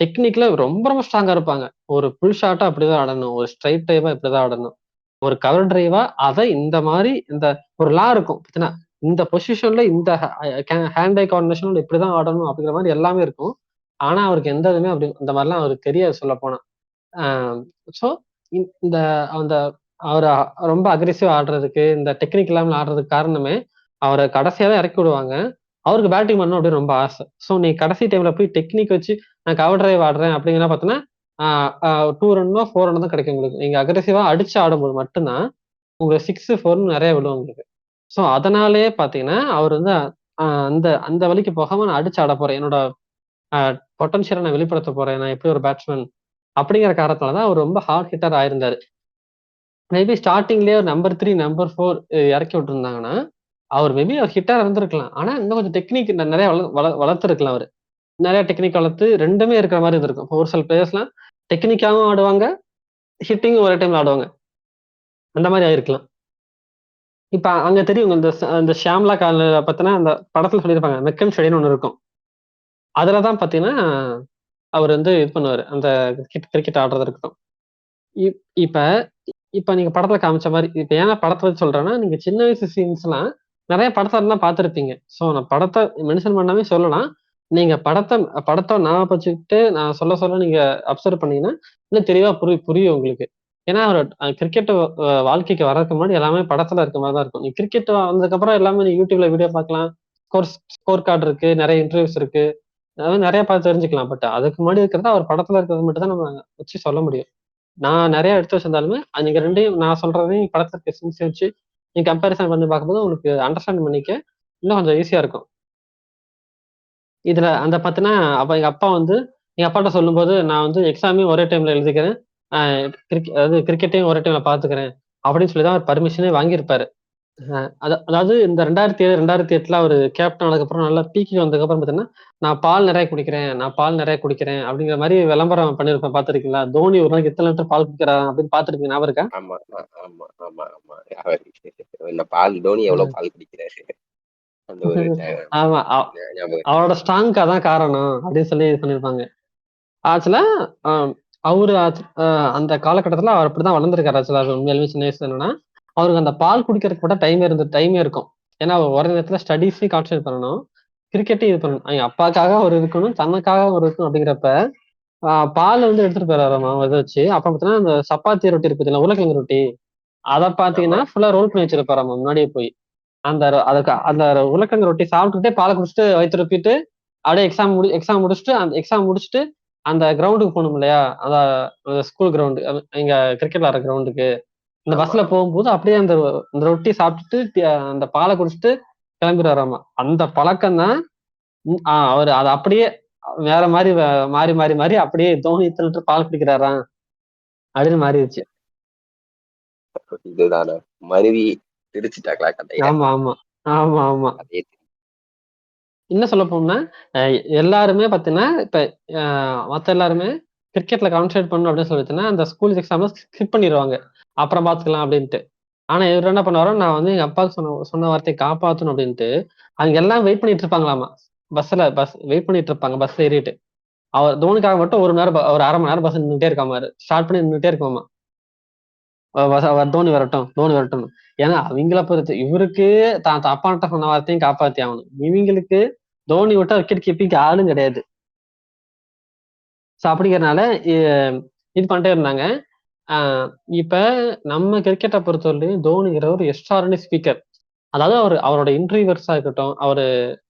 டெக்னிக்ல ரொம்ப ரொம்ப ஸ்ட்ராங்கா இருப்பாங்க. ஒரு புல் ஷாட்டா அப்படிதான் ஆடணும், ஒரு ஸ்ட்ரைட் டிரைவா இப்படிதான் ஆடணும், ஒரு கவர் டிரைவா அதை இந்த மாதிரி இந்த ஒரு லா இருக்கும் பார்த்தீங்கன்னா, இந்த பொசிஷன்ல இந்த ஹேண்ட் ஐ கார்டினேஷன் இப்படிதான் ஆடணும் அப்படிங்கிற மாதிரி எல்லாமே இருக்கும். ஆனா அவருக்கு எந்த இதுவுமே அப்படி இந்த மாதிரிலாம் அவருக்கு தெரியாது சொல்ல போனா. ஸோ இந்த அந்த அவர் ரொம்ப அக்ரெசிவ் ஆடுறதுக்கு, இந்த டெக்னிக் இல்லாமல் ஆடுறதுக்கு காரணமே அவரை கடைசியா தான் இறக்கி விடுவாங்க. அவருக்கு பேட்டிங் பண்ணணும் அப்படின்னு ரொம்ப ஆசை. ஸோ நீ கடைசி டைம்ல போய் டெக்னிக் வச்சு நான் கவர் டிரைவ் ஆடுறேன் அப்படிங்கிற பார்த்தோன்னா 2 ரன்னோ 4 ரன்னோ தான் கிடைக்கும் உங்களுக்கு. நீங்க அக்ரெசிவா அடிச்சு ஆடும்போது மட்டும்தான் உங்களுக்கு 6 4 நிறைய விழும் உங்களுக்கு. ஸோ அதனாலேயே பார்த்தீங்கன்னா அவர் வந்து அந்த அந்த வழிக்கு போகாம நான் அடிச்சு ஆட போறேன், என்னோட பொட்டன்ஷியலை நான் வெளிப்படுத்த போறேன், நான் எப்படி ஒரு பேட்ஸ்மேன் அப்படிங்கிற காரணத்தால தான் அவர் ரொம்ப ஹார்ட் ஹிட்டர் ஆயிருந்தாரு. மேபி ஸ்டார்டிங்லயே ஒரு நம்பர் 3 நம்பர் 4 இறக்கி விட்டுருந்தாங்கன்னா அவர் மேபி அவர் ஹிட்டரா இருந்திருக்கலாம். ஆனா இன்னும் கொஞ்சம் டெக்னிக் நிறைய வளர்த்துருக்கலாம் அவரு. நிறைய டெக்னிக் வளர்த்து 2மே இருக்கிற மாதிரி இருந்திருக்கும். இப்போ ஒரு சில பிளேயர்ஸ்லாம் டெக்னிக்காவும் ஆடுவாங்க, ஹிட்டிங்கும் ஒரே டைம்ல ஆடுவாங்க. அந்த மாதிரி ஆயிருக்கலாம். இப்ப அங்க தெரியும் இந்த ஷாம்லா கால பாத்தீங்கன்னா அந்த படத்துல சொல்லியிருப்பாங்க, மெக்கன் ஸ்டடின்னு ஒண்ணு இருக்கும். அதுலதான் பாத்தீங்கன்னா அவர் வந்து இது பண்ணுவாரு, அந்த கிரிக்கெட் ஆடுறது இருக்கட்டும். இப்ப இப்ப நீங்க படத்துல காமிச்ச மாதிரி, இப்ப ஏன் படத்தை வச்சு சொல்றேன்னா, நீங்க சின்ன வயசு சீன்ஸ் எல்லாம் நிறைய படத்துல எல்லாம் பார்த்திருப்பீங்க. சோ நான் படத்தை மென்ஷன் பண்ணாமே சொல்லலாம். நீங்க படத்தை ஞாபகப்படுத்திக்கிட்டு நான் சொல்ல சொல்ல நீங்க அப்சர்வ் பண்ணீங்கன்னா இன்னும் தெளிவா புரியும் உங்களுக்கு. ஏன்னா அவர் கிரிக்கெட் வாழ்க்கைக்கு வர்றதுக்கு முன்னாடி எல்லாமே படத்துல இருக்க மாதிரி தான் இருக்கும். நீ கிரிக்கெட் வந்ததுக்கு அப்புறம் எல்லாமே நீ யூடியூப்ல வீடியோ பார்க்கலாம், ஸ்கோர் கார்டு இருக்கு, நிறைய இன்டர்வியூஸ் இருக்கு, அதாவது நிறைய பார்த்து தெரிஞ்சுக்கலாம். பட் அதுக்கு முன்னாடி இருக்கிறது அவர் படத்துல இருக்கிறது மட்டும் தான் நம்ம வச்சு சொல்ல முடியும். நான் நிறைய எடுத்து வச்சிருந்தாலுமே நீங்க 2யும் நான் சொல்றதையும் படத்துல இருக்க சீன்ஸ் வச்சு நீங்க கம்பேரிசன் பண்ணி பார்க்கும்போது உங்களுக்கு அண்டர்ஸ்டாண்ட் பண்ணிக்க இன்னும் கொஞ்சம் ஈஸியா இருக்கும். இதுல அந்த பாத்தீங்கன்னா அப்ப எங்க அப்பா வந்து எங்க அப்பாட்ட சொல்லும்போது, நான் வந்து எக்ஸாமையும் ஒரே டைம்ல எழுதிக்கிறேன், அதாவது கிரிக்கெட்டையும் ஒரே டைம்ல பாத்துக்கிறேன் அப்படின்னு சொல்லிதான் அவர் பர்மிஷனே வாங்கியிருப்பாரு. அதாவது இந்த 2007 2008ல அவரு கேப்டன் ஆனதுக்கப்புறம் நல்லா பீக்கு வந்ததுக்கப்புறம் பாத்தீங்கன்னா, நான் பால் நிறைய குடிக்கிறேன் அப்படிங்கிற மாதிரி விளம்பரம் பண்ணிருப்பேன், பாத்திருக்கீங்களா? தோனி ஒரு நாளைக்கு எத்தனை லிட்டர் பால் குடிக்கிறான் அப்படின்னு பாத்துருக்கீங்க, ஞாபகம் இருக்கா? ஆமா ஆமா ஆமா ஆமா. இந்த பால் தோனி எவ்வளவு பால் குடிக்கிறாரு அந்த ஒரு ஆமா, ஞாபகம். அவரோட ஸ்ட்ராங்க்கு அதான் காரணம் அப்படின்னு சொல்லி இது பண்ணிருப்பாங்க. ஆக்சுவலா அவரு அந்த காலகட்டத்துல அவர் அப்படிதான் வளர்ந்துருக்காரு. ஆக்சுவலா உண்மையாலுமே சின்ன வயசுல என்னன்னா அவருக்கு அந்த பால் குடிக்கிறதுக்கு கூட டைமே இருக்கும். ஏன்னா அவர் ஒரே நேரத்துல ஸ்டடீஸையும் கான்சன்ட்ரேட் பண்ணணும், கிரிக்கெட்டையும் இது பண்ணணும். அவங்க அப்பாக்காக ஒரு இருக்கணும், தனக்காக ஒரு இருக்கணும். அப்படிங்கிறப்ப பால் வந்து எடுத்துட்டு போயிடாராமா இதை வச்சு. அப்ப பாத்தீங்கன்னா அந்த சப்பாத்தி ரொட்டி இருக்கு பார்த்தீங்களா, உருளைக்கிழங்கு ரொட்டி, அதை பாத்தீங்கன்னா ஃபுல்லா ரோல் பண்ணி வச்சிருப்பாராமா முன்னாடியே போய். அதுக்கு அந்த உருளைக்கிழங்கு ரொட்டி சாப்பிட்டுட்டே பாலை குடிச்சிட்டு வயிற்று ரொப்பிட்டு அப்படியே எக்ஸாம் முடிச்சுட்டு அந்த கிரவுண்டுக்கு போகணும் இல்லையா, அந்த ஸ்கூல் கிரவுண்டு, இங்க கிரிக்கெட் விளாடுற கிரவுண்டுக்கு, இந்த பஸ்ல போகும்போது அப்படியே அந்த அந்த ரொட்டி சாப்பிட்டுட்டு அந்த பாலை குடிச்சிட்டு கிளம்பிடுவாராமா. அந்த பழக்கம் தான் அவர் அதை அப்படியே வேற மாதிரி மாறி மாறி மாறி அப்படியே தோனி இத்தனை லிட்டர் பால் குடிக்கிறாராம் அப்படின்னு மாறிடுச்சு. இதுதானே மருவி பிரிச்சுட்டாங்களா கதைய? ஆமா ஆமா ஆமா ஆமா. அதே இன்னும் சொல்ல போனா எல்லாருமே பாத்தீங்கன்னா இப்ப மத்த எல்லாருமே கிரிக்கெட்ல கான்சென்ட்ரேட் பண்ணணும் அப்படின்னு சொல்லிட்டுன்னா அந்த ஸ்கூல் எக்ஸாம்ல ஸ்கிப் பண்ணிடுவாங்க, அப்புறம் பாத்துக்கலாம் அப்படின்ட்டு. ஆனா இவர் என்ன பண்ணுவாரோ, நான் வந்து எங்க அப்பாவுக்கு சொன்ன வார்த்தையை காப்பாத்தணும் அப்படின்ட்டு அவங்க எல்லாம் வெயிட் பண்ணிட்டு இருப்பாங்களாமா. பஸ் வெயிட் பண்ணிட்டு இருப்பாங்க பஸ் ஏறிட்டு. அவர் தோனிக்காக மட்டும் ஒரு மணி நேரம் ஒரு அரை மணி நேரம் பஸ் நின்றுட்டே இருக்காம, ஸ்டார்ட் பண்ணி நின்றுட்டே இருக்குமாமா. தோனி வரட்டும் தோனி வரட்டும். ஏன்னா அவங்கள பொறுத்து இவருக்கு தான் அப்பான்ட்ட சொன்ன வார்த்தையும் காப்பாத்தி ஆகணும். இவங்களுக்கு தோனி விட்டா விக்கெட் கீப்பிங் ஆளும் கிடையாது. ஸோ அப்படிங்கிறனால இது பண்ணிட்டே இருந்தாங்க. இப்ப நம்ம கிரிக்கெட்டை பொறுத்தவரையிலும் தோனிங்கிற ஒரு எக்ஸ்ட்ராடினரி ஸ்பீக்கர். அதாவது அவரோட இன்டர்வியூவர்ஸா இருக்கட்டும், அவரு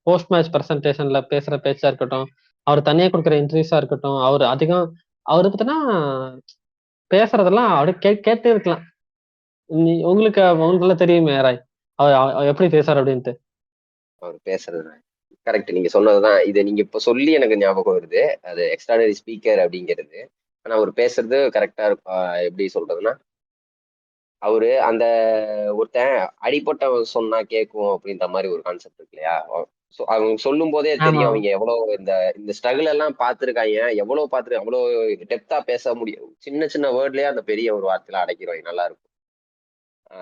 போஸ்ட் மேட்ச் பிரசன்டேஷன்ல பேசுற பேச்சா இருக்கட்டும், அவர் தனியா கொடுக்குற இன்டர்வியூஸா இருக்கட்டும், அவர் அதிகம் அவரு பார்த்தீங்கன்னா பேசுறதெல்லாம் அப்படியே கேட்டே இருக்கலாம். உங்களுக்கு எல்லாம் தெரியுமே ராய், அவர் எப்படி பேசுறாரு அப்படின்ட்டு. அவர் பேசுறது கரெக்ட். நீங்க சொன்னதுதான். இதை நீங்க இப்ப சொல்லி எனக்கு ஞாபகம் வருது. அது எக்ஸ்ட்ராடனரி ஸ்பீக்கர் அப்படிங்கிறது. ஆனா அவர் பேசுறது கரெக்டா இருக்கும். எப்படி சொல்றதுன்னா, அவரு அந்த ஒருத்தன் அடிப்பட்டவன் சொன்னா கேட்கும் அப்படின்ற மாதிரி ஒரு கான்செப்ட் இருக்கு இல்லையா? அவங்க சொல்லும் போதே ஆமா தெரியும் அவங்க எவ்வளவு இந்த இந்த ஸ்ட்ரகிள் எல்லாம் பார்த்திருக்காங்க, எவ்வளவு பார்த்து அவ்வளவு டெப்தா பேச முடியும். சின்ன சின்ன வேர்ட்லயே அந்த பெரிய ஒரு வார்த்தையில அடைக்கிறோம். நல்லா இருக்கும்.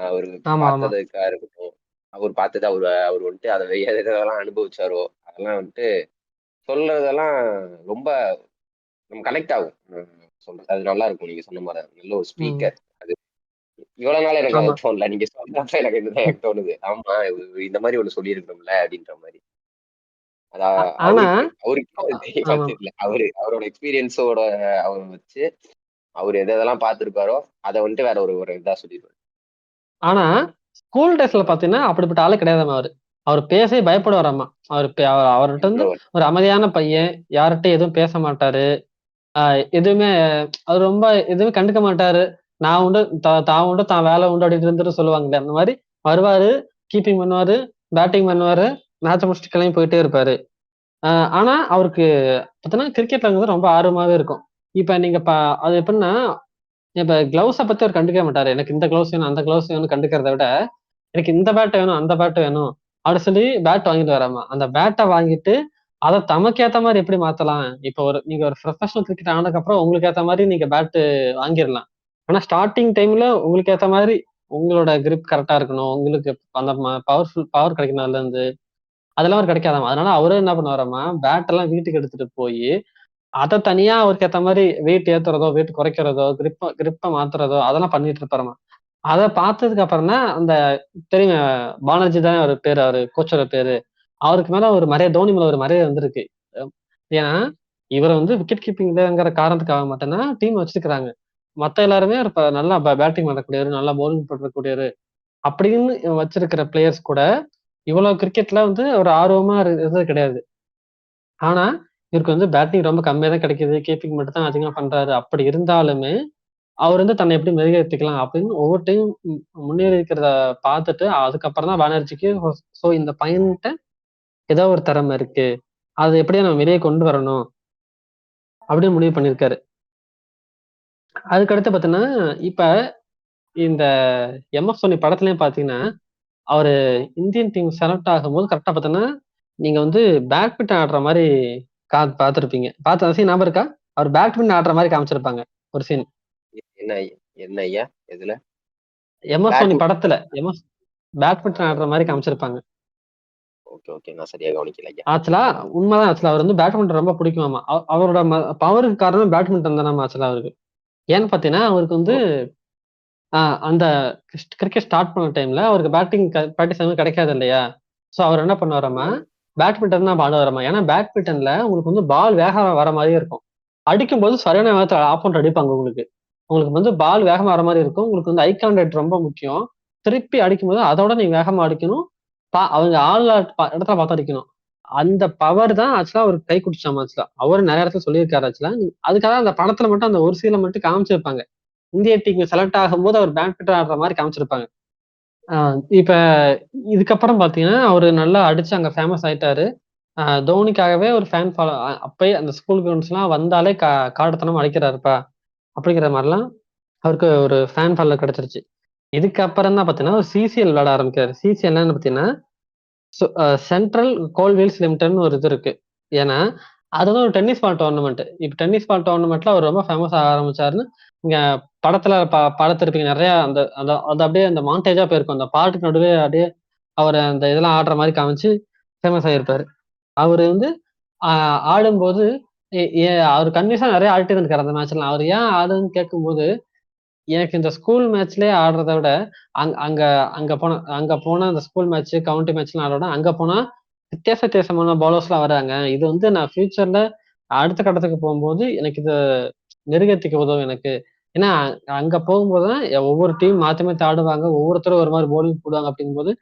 அவரு ஆமா ஆமா பார்த்ததுக்கா இருக்கட்டும், அவர் பார்த்தது அவர் வந்துட்டு அதை எதெல்லாம் அனுபவிச்சாரோ அதெல்லாம் வந்துட்டு சொல்றதெல்லாம் ரொம்ப நம்ம கனெக்ட் ஆகும். சொல்றது அது நல்லா இருக்கும். நீங்க சொன்ன மாதிரி நல்ல ஒரு ம் ஸ்பீக்கர். அது இவ்வளவு நாள் எனக்கு ஆமா. அது தோணல. நீங்க சொல்றப்ப எனக்கு தோணுது. ஆமா, இந்த மாதிரி ஒண்ணு சொல்லியிருக்கணும்ல அப்படின்ற மாதிரி. ஆனா அவருக்கு அது ஆமா. தெரியாது இல்ல. அவரோட எக்ஸ்பீரியன்ஸோட அவர் வச்சு அவர் எதெல்லாம் பார்த்திருக்காரோ அதை வந்துட்டு வேற ஒரு ஒரு இதா சொல்லிடுவாரு. ஆனா ஸ்கூல் டேஸ்ல பாத்தீங்கன்னா அப்படிப்பட்ட ஆளு கிடையாதாம்மா அவரு. அவர் பேசவே பயப்படுவாராம்மா. அவர்கிட்ட இருந்து ஒரு அமைதியான பையன், யார்கிட்ட எதுவும் பேச மாட்டாரு. எதுவுமே அவர் ரொம்ப எதுவுமே கண்டுக்க மாட்டாரு. நான் உண்டு தான் உண்டு தான் வேலை உண்டு அப்படின்னு இருந்துட்டு சொல்லுவாங்கல்ல, அந்த மாதிரி வருவாரு, கீப்பிங் பண்ணுவாரு, பேட்டிங் பண்ணுவாரு, மேட்சை முடிச்சுட்டு கிளம்பி போயிட்டே இருப்பாரு. ஆனா அவருக்கு பாத்தீங்கன்னா கிரிக்கெட்ல வந்து ரொம்ப ஆர்வமாவே இருக்கும். இப்ப நீங்க அது எப்படின்னா, இப்ப கிளவுஸ பத்தி அவர் கண்டுக்கவே மாட்டாரு. எனக்கு இந்த கிளவுஸ் வேணும், அந்த கிளவுஸ் வேணும்னு கண்டுக்கிறத விட, எனக்கு இந்த பேட் வேணும், அந்த பேட் வேணும் அப்படி சொல்லி பேட் வாங்கிட்டு வராம, அந்த பேட்டை வாங்கிட்டு அதை தமக்கு ஏத்த மாதிரி எப்படி மாத்தலாம். இப்ப நீங்க ஒரு ப்ரொஃபஷனல் கிரிக்கெட் ஆனதுக்கு அப்புறம் உங்களுக்கு ஏத்த மாதிரி நீங்க பேட் வாங்கிடலாம். ஆனா ஸ்டார்டிங் டைம்ல உங்களுக்கு ஏத்த மாதிரி உங்களோட கிரிப் கரெக்டா இருக்கணும். உங்களுக்கு அந்த பவர் கிடைக்கணும் அதுல இருந்து. அதெல்லாம் அவர் கிடைக்காதாமா. அதனால அவரே என்ன பண்ணுவாராமா, பேட் எல்லாம் வீட்டுக்கு எடுத்துட்டு போய் அதை தனியா அவருக்கு ஏத்த மாதிரி வெயிட் ஏத்துறதோ, வெயிட் குறைக்கிறதோ, கிரிப்ப மாத்துறதோ அதெல்லாம் பண்ணிட்டு இருப்பாராமா. அதை பார்த்ததுக்கு அப்புறம் தான் அந்த தெரியுங்க, பானர்ஜி தானே அவர் பேரு, அவரு கோச்சோட பேரு. அவருக்கு மேல ஒரு மரியாதை, தோனி மேல ஒரு மரியாதை வந்திருக்கு. ஏன்னா இவரை வந்து விக்கெட் கீப்பிங்லங்கிற காரணத்துக்காக மட்டும்தான் டீம் வச்சிருக்கிறாங்க. மத்த எல்லாருமே நல்லா பேட்டிங் பண்ணக்கூடியவர், நல்லா பவுலிங் பண்ணக்கூடியவர் அப்படின்னு வச்சிருக்கிற பிளேயர்ஸ் கூட இவ்வளவு கிரிக்கெட்ல வந்து ஒரு ஆர்வமா இருந்தது கிடையாது. ஆனா இவருக்கு வந்து பேட்டிங் ரொம்ப கம்மியா தான் கிடைக்குது, கீப்பிங் மட்டும் தான் அதிகமா பண்றாரு. அப்படி இருந்தாலுமே அவர் வந்து தன்னை எப்படி மெருகேற்றிக்கலாம் அப்படின்னு ஒவ்வொரு டைம் முன்னேறி இருக்கிறத பார்த்துட்டு அதுக்கப்புறம் தான் பானர்ஜிக்கு சோ இந்த பையன்கிட்ட ஏதோ ஒரு திறமை இருக்கு, அதை எப்படியா நம்ம வெளியே கொண்டு வரணும் அப்படின்னு முடிவு பண்ணியிருக்காரு. அதுக்கடுத்து பாத்தீங்கன்னா, இப்ப இந்த எம்.எஸ். தோனி படத்துலயும் பாத்தீங்கன்னா, அவரு இந்தியன் டீம் செலக்ட் ஆகும்போது கரெக்டா பாத்தீங்கன்னா, நீங்க வந்து பேட்மிண்டன் ஆடுற மாதிரி பார்த்திருப்பீங்க. பார்த்த சீன் ஞாபகம் இருக்கா? அவர் பேட்மிண்டன் ஆடுற மாதிரி காமிச்சிருப்பாங்க ஒரு சீன். என்ன என்ன ஐயா இதுல எம்.எஸ். தோனி பேட்? படத்துல பேட்மிண்டன் ஆடுற மாதிரி காமிச்சிருப்பாங்க. ஓகே ஓகே, நான் சரியா கவனிக்கல ஐயா. ஆக்சுவலா உண்மைதான். ஆக்சுவலா அவர் வந்து பேட்மிண்டன் ரொம்ப பிடிக்குமாமா. அவரோட பவருக்கு காரணம் பேட்மிண்டன் தானே ஆக்சுவலா அவருக்கு. ஏன்னு பாத்தீங்கன்னா அவருக்கு வந்து ஓ, அந்த கிரிக்கெட் ஸ்டார்ட் பண்ண டைம்ல அவருக்கு பேட்டிங் பிராக்டிஸ் எதுவும் கிடைக்காது இல்லையா? சோ அவர் என்ன பண்ணுவாராமா, ஆமா. பேட்மிண்டன் தான் ஆடுவாராமா. ஏன்னா பேட்மிண்டன்ல உங்களுக்கு வந்து பால் வேகமா வர மாதிரியே இருக்கும். அடிக்கும்போது சரியான வேகத்துல ஆப்போனன்ட் அடிப்பாங்க உங்களுக்கு. உங்களுக்கு வந்து பால் வேகமா வர மாதிரி இருக்கும். உங்களுக்கு வந்து ஐ கான்டாக்ட் ரொம்ப முக்கியம். திருப்பி அடிக்கும்போது அதோட நீங்க வேகமா அடிக்கணும். அவங்க இடத்துல பார்த்து அடிக்கணும். அந்த பவர் தான் ஆக்சுவலா அவருக்கு கை குடுத்துச்சாமா ஆக்சுவலா. அவரு நிறைய இடத்துல சொல்லியிருக்காரு ஆக்சுவலா. அதுக்காக அந்த படத்துல மட்டும் அந்த ஒரு சீனை மட்டும் காமிச்சிருப்பாங்க. இந்திய டீம் செலக்ட் ஆகும்போது அவர் பேட்மிண்டன் ஆடுற மாதிரி காமிச்சிருப்பாங்க. இப்ப இதுக்கப்புறம் பார்த்தீங்கன்னா, அவரு நல்லா அடிச்சு அங்க ஃபேமஸ் ஆயிட்டாரு. தோனிக்காகவே ஒரு ஃபேன் ஃபாலோ அப்பயே அந்த ஸ்கூல் கிரவுண்ட்ஸ்லாம் வந்தாலே காடத்தனமா அடிக்கிறாருப்பா! அப்படிங்கிற மாரிலாம் அவருக்கு ஒரு ஃபேன் ஃபாலோ கிடைச்சிருச்சு. இதுக்கப்புறம் தான் பார்த்தீங்கன்னா, ஒரு சிசிஎல் விளையாட ஆரம்பிக்கிறாரு. சிசிஎல் என்னன்னு பார்த்தீங்கன்னா, சென்ட்ரல் கோல்ட்வீல்ஸ் லிமிடெட்ன்னு ஒரு இது இருக்கு. ஏன்னா, அது வந்து ஒரு டென்னிஸ் பால் டோர்னமெண்ட். இப்ப டென்னிஸ் பால் டோர்னமெண்ட்ல அவர் ரொம்ப ஃபேமஸ் ஆக ஆரம்பிச்சாருன்னு, நீங்க படத்துல பார்த்திருப்பீங்க. நெறைய அந்த அந்த அது அப்படியே அந்த மான்டேஜா போயிருக்கும். அந்த பாட்டுக்கு நடுவே அப்படியே அவரு அந்த இதெல்லாம் ஆடுற மாரி காமிச்சு ஃபேமஸ் ஆகியிருப்பாரு. அவரு வந்து ஆ ஆடும்போது எ எ அவரு கன்டினியூஸா நெறைய ஆடிட்டே இருந்திருக்காரு அந்த மேட்ச்லாம். அவரு ஏன் ஆடுன்னு கேட்கும்போது, எனக்கு இந்த ஸ்கூல் மேட்ச்லயே ஆடுறத விட, அங்க அங்க போனா அந்த ஸ்கூல் மேட்ச், கவுன்டி மேட்ச்லாம் ஆடுறத விட, அங்க போனா வித்தியாசமான பவுலர்ஸ்லாம் வராங்க. இது வந்து நான் ஃபியூச்சர்ல அடுத்த கட்டத்துக்கு போம்போது, எனக்கு இது மெருகேத்திக்க உதவும் எனக்கு. ஏன்னா, அங்க போகும்போது தான் ஒவ்வொரு டீம் மாத்தி மாத்தி ஆடுவாங்க. ஒவ்வொருத்தரும் ஒரு மாரி பவுலிங் போடுவாங்க அப்படிங்கும்போது,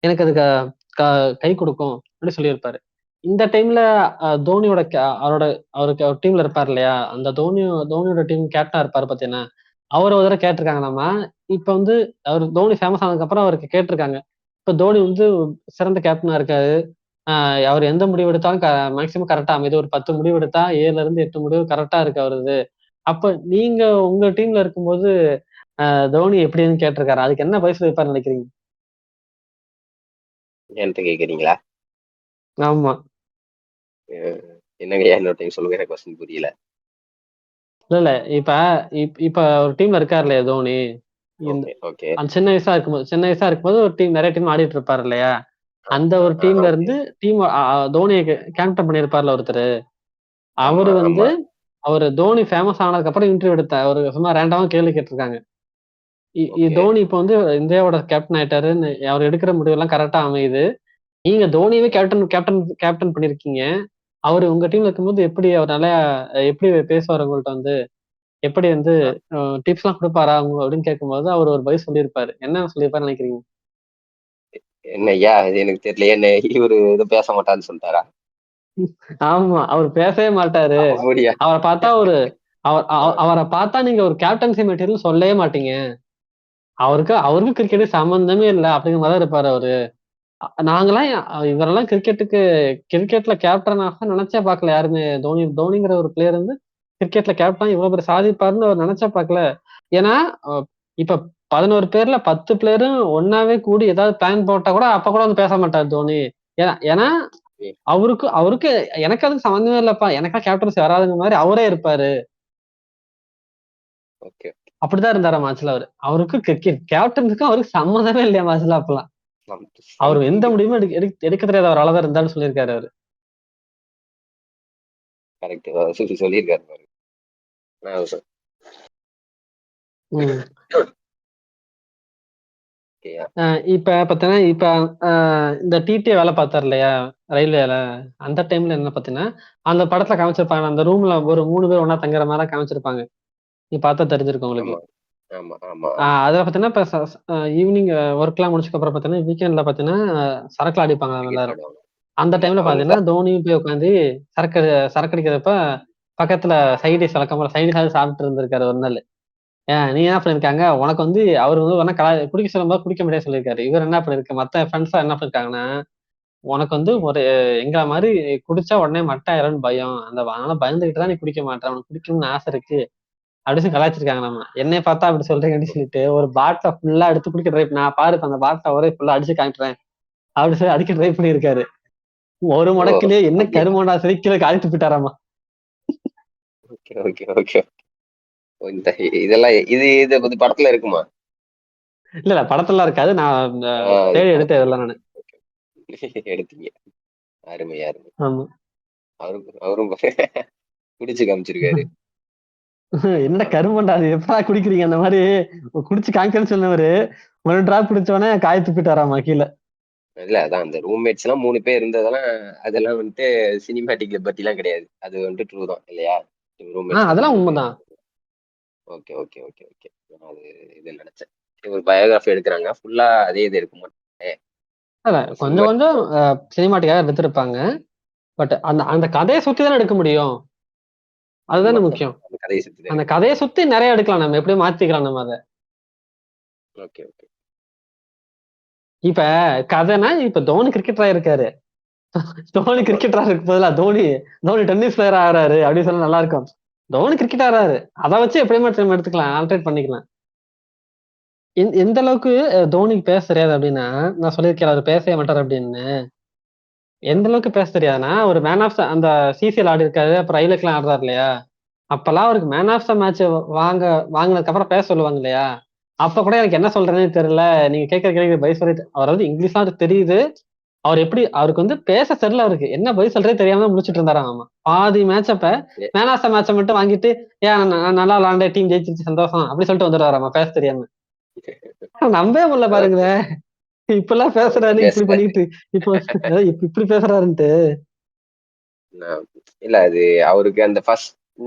எனக்கு அது க க கை குடுக்கும் அப்படின்னு சொல்லியிருப்பாரு. இந்த டைம்ல தோனியோட அவருக்கு அவர் டீம்ல இருப்பார் இல்லையா? அந்த தோனியோட டீம் கேப்டனா இருப்பாரு பார்த்தீங்கன்னா, அவர ஒரு தடவ கேட்டுருக்காங்களாமா. இப்ப வந்து தோனி ஃபேமஸ் ஆனதுக்கப்புறம் அவருக்கு கேட்டுருக்காங்க. இப்ப தோனி வந்து சிறந்த கேப்டனா இருக்காரு. அ அவர் எந்த முடிவு எடுத்தாலும் மேக்ஸிமம் கரெக்ட்டா அமையுது. ஒரு 10 முடிவு எடுத்தா 7ல இருந்து 8 முடிவு கரெக்ட்டா இருக்கு அவரது. அப்ப நீங்க உங்க டீம்ல இருக்கும்போது, தோனி எப்படின்னு கேட்டிருக்காரு. அதுக்கு என்ன பதில் சொல்லியிருப்பாருன்னு நினைக்கிறீங்க? என்கிட்ட கேட்குறீங்களா? ஆமா. அ என்னங்கய்யா இன்னொரு டைம் சொல்லுங்க. எனக்கு கொஸ்டின் புரியல. இல்ல. இப்ப இப்ப ஒரு டீம்ல இருக்காரு இல்லையா தோனி. இந்த ஓகே, ஓகே. அந்த சின்ன வயசா இருக்கும்போது ஒரு நெறைய டீம் ஆடிட்டு இருப்பாரு இல்லையா? அந்த ஒரு டீம்ல ஓகே. இருந்து டீம் தோனிய கேப்டன் பண்ணியிருப்பார்ல ஒருத்தரு. ஆமா, அவரு வந்து ஆமா. தோனி ஃபேமஸ் ஆனதுக்கப்புறம் இன்டர்வியூ எடுத்தாரு. சும்மா ரேண்டமா கேள்வி கேட்டுருக்காங்க. ஓகே. தோனி இப்ப வந்து இந்தியாவோட கேப்டன் ஆயிட்டாருன்னு அவர் எடுக்கிற முடிவெல்லாம் கரெக்ட்டா அமையுது. நீங்க தோனியவே கேப்டன் கேப்டன் கேப்டன் பண்ணியிருக்கீங்க. அவரு உங்க டீம்ல இருக்கும்போது எப்படி பேசுவாரு உங்கள்ட்ட வந்து? எப்படி வந்து அ டிப்ஸ்லாம் குடுப்பாரா? அப்படின்னு கேட்கும்போது அவரு ஒரு பதில் சொல்லியிருப்பாரு. என்ன சொல்லியிருப்பாருன்னு நெனைக்கிறீங்க? என்னய்யா இது எனக்கு தெரியலையே. என்ன இவரு எதுவும் பேச மாட்டாருன்னு சொல்ட்டாரா? ஆமா. அவரு பேசவே மாட்டாரு. அப்படியா? அவர பார்த்தா ஒரு அவர் ஆ. அவர பார்த்தா நீங்க ஒரு கேப்டன்சி மெட்டீரியல்னு சொல்லவே மாட்டீங்க. அவருக்கும் கிரிக்கெட்டுக்கும் சம்மந்தமே இல்ல. அப்படிங்கிற மாரி தான் இருப்பாரு அவரு. நாங்கலாம் இவரெல்லாம் கிரிக்கெட்ல கேப்டன் ஆக நெனச்சே பார்க்கல யாருமே. தோனிங்கிற ஒரு பிளேயர் வந்து கிரிக்கெட்ல கேப்டனா இவ்வளோ பெரிய சாதிப்பாருன்னு அவர் நெனச்சே பார்க்கல. ஏன்னா, அ இப்ப 11 பேர்ல 10 பேரும் ஒண்ணாவே கூடி ஏதாவது பிளான் போட்டா கூட அப்ப கூட வந்து பேச மாட்டாரு தோனி. ஏன்னா ஏன்னா ம். அவருக்கு அவருக்கு எனக்கு அதுக்கு சம்மந்தமே இல்லப்பா. எனக்கெல்லாம் கேப்டன்சி வராதுங்கிற மாரி அவரே இருப்பாரு. ஓகே. அப்படிதான் இருந்தாராம் மேட்ச்ல அவரு. அவருக்கு கேப்டன்ஸுக்கும் அவருக்கு சம்மந்தமே இல்லையா மேட்ச்ல அப்பலாம். அவரு எந்த சம்திங் முடிவுமே எடுக்க தெரியாத ஒரு ஆளா தான் இருந்தாருன்னு சொல்லியிருக்காரு அவரு. கரெக்ட். சொல்லியிருக்காரு பாருங்க. நான் சொ ம். ஓகேயா. அ இப்ப பார்த்தீங்கன்னா, இப்ப அ இந்த டிடிஏ வேல பார்த்தாரு இல்லையா? ரயில்வேல. அந்த டைம்ல என்ன பார்த்தீங்கன்னா, அந்த படத்துல காமிச்சிருப்பாங்க. அந்த ரூம்ல ஒரு 3 பேர் ஒண்ணா தங்குற மாரிலாம் காமிச்சிருப்பாங்க. நீங்க பார்த்தா தெரிஞ்சிருக்கும் உங்களுக்கு. ஆமா, ஆமா, ஆமா, ஆமா. அதுல பார்த்தீங்கன்னா, இப்ப ச ஸ் ஈவினிங் ஒர்க்லாம் முடிச்சதுக்கப்புறம் பார்த்தீங்கன்னா, வீக்கெண்ட்ல பார்த்தீங்கன்னா, சரக்குலாம் அடிப்பாங்க கிரிக்கெட் எல்லாரும். ஆடுவாங்க. அந்த ஆமா. டைம்ல அவங்க பார்த்தீங்கன்னா, தோனியும் போய் உட்காந்து சரக்கு சரக்கு அடிக்கிறப்ப, பக்கத்துல வழக்கம் போல சைட் டிஷ்ஷாவது சாப்பிட்டு இருந்திருக்காரு ஒரு நாளு. நீ என்ன பண்ணியிருக்காங்க, உனக்கு வந்து அவரு வந்து வேணா குடிக்க சொல்லும்போது குடிக்க முடியாதுன்னு சொல்லியிருக்காரு. இவரு என்ன பண்ணிருக்கு மத்த ஃபிரெண்ட்ஸ்லாம் என்ன பண்ணிருக்காங்கன்னா, உனக்கு வந்து ம். ஒரு எங்கள மாரி குடிச்சா உடனே மட்டையாயிரும்னு பயம். அதனால பயந்துகிட்டு தான் நீ குடிக்க மாட்ற. உனக்கு குடிக்கணும்னு ஆசை இருக்கு. அப்படின்னு சொல்லி கலாய்ச்சிருக்காங்க நம்ம. என்னைய பார்த்தா அப்படி சொல்றீங்க அப்படின்னு சொல்லிட்டு, ஒரு பாட்டில ஃபுல்லா எடுத்து குடிக்க நான் பாரு இப்ப அந்த பாட்டில ஒரே ஃபுல்லா அடிச்சு காமிக்கிறேன். அப்படி சொல்லி அடிக்க ட்ரை பண்ணியிருக்காரு. ஒரு ஓ! முடக்கிலேயே என்ன அப்படியா? கருமம்டா சொல்லி கீழ கழட்டி போயிட்டாராமா. Okay, okay, okay. இந்த இதெல்லாம் இது வந்து படத்துல இருக்குமா? இல்ல படத்துலலாம் இருக்காது. நான் இது தேடி எடுத்தேன் படத்துல இதெல்லாம் இருக்கு. நானு. ஓகே. எடுத்தீங்க. அருமை, அருமை. ஆமா. அவரும் அவரும் குடிச்சு காமிச்சிருக்காரு. என்னடா கருமம்டா அது எப்படா குடிக்கிறீங்க? அந்த மாரி குடிச்சு காமிக்கிறேன்னு சொன்னவரு, ஒரு டிராப் குடிச்ச உடனே காய துப்பிட்டாராமா கீழ. இல்ல அதான் அந்த ரூம்மேட்ஸ்லாம் 3 பேர் இருந்ததெல்லாம் அதெல்லாம் வந்துட்டு சினிமேட்டிக் லிபர்ட்டிலாம் கிடையாது. அது வந்துட்டு ட்ரூ தான் இல்லையா? ரூம்மேட்ஸ் வந்து அதெல்லாம் 3 பேர். உண்மதான். Okay, okay, okay, okay. நான் அது இது நெனச்சேன். ஒரு பயோகிராஃபி எடுக்குறாங்க. ஃபுல்லா அதே இது எடுக்க மாட்டாங்களே! இல்ல கொஞ்சம் சினிமாட்டிக் கொஞ்சம் சினிமாட்டிக்காக எடுத்திருப்பாங்க. பட் அந்த அந்த கதைய சுத்தி தானே எடுக்க முடியும். அதுதானே உண்ம. முக்கியம். அந்த கதைய சுத்தி தான் அந்த எடுக்க கதைய முடியும். சுத்தி நெறைய எடுக்கலாம் நம்ம. எப்படியும் மாத்திக்கலாம் நம்ம அத. Okay, okay. இப்ப கதைனா இப்ப தோனி கிரிக்கெட்டரா இருக்காரு. தோனி ஆமா. கிரிக்கெட்டரா இருக்கு பதிலா தோனி தோனி டென்னிஸ் பிளேயர் ஆகிறாரு அப்படின்னு சொன்னா நல்லா இருக்கும். தோனி கிரிக்கெட் ஆறாரு, அதை வச்சு எப்படியுமே நம்ம எடுத்துக்கலாம், ஆல்டர்னேட் பண்ணிக்கலாம். எந்த அளவுக்கு தோனிக்கு பேச தெரியாது அப்படின்னா, நான் சொல்லியிருக்கேன் அவர் பேசவே மாட்டார் அப்படின்னு. எந்த அளவுக்கு பேச தெரியாதுன்னா, ஒரு மேன் ஆஃப் அந்த சிசிஎல் ஆடி இருக்காரு, அப்புறம் ஐலக்லாம் ஆடுறாரு இல்லையா, அப்பெல்லாம் அவருக்கு மேன் ஆஃப் த மேட்ச் வாங்கினதுக்கு அப்புறம் பேச சொல்லுவாங்க இல்லையா, அப்ப கூட எனக்கு என்ன சொல்றேனே தெரியல, நீங்க கேட்கிற கேள்வி பதில் சொல்லி அவர் வந்து இங்கிலீஷ்லாம் அவருக்கு தெரியுது, அவர் எப்படி அவருக்கு வந்து பேச தெரியல, அவருக்கு என்ன பதில் சொல்றதே தெரியாம தான் முடிச்சிட்டு இருந்தாராம். ஆமா, பாதி மேட்ச் அப்ப எ மேன் ஆஃப் த மேட்சை மட்டும் வாங்கிட்டு, ஏன் நான் நல்லா விளாண்ட டீம் ஜெயிச்சிருச்சு சந்தோஷம் அப்படி சொல்லிட்டு வந்துடுவாராமா பேச தெரியாம. நம்பவே முடியல அதான் பாருங்களேன், இப்பெல்லாம் அவருக்கு பேசுறாரு இப்படி பேச பண்ணிட்டு, இப்போ இப்படி பேசுறாருன்ட்டு. நான் இல்ல அது அவருக்கு அந்த ஃபர்ஸ்ட்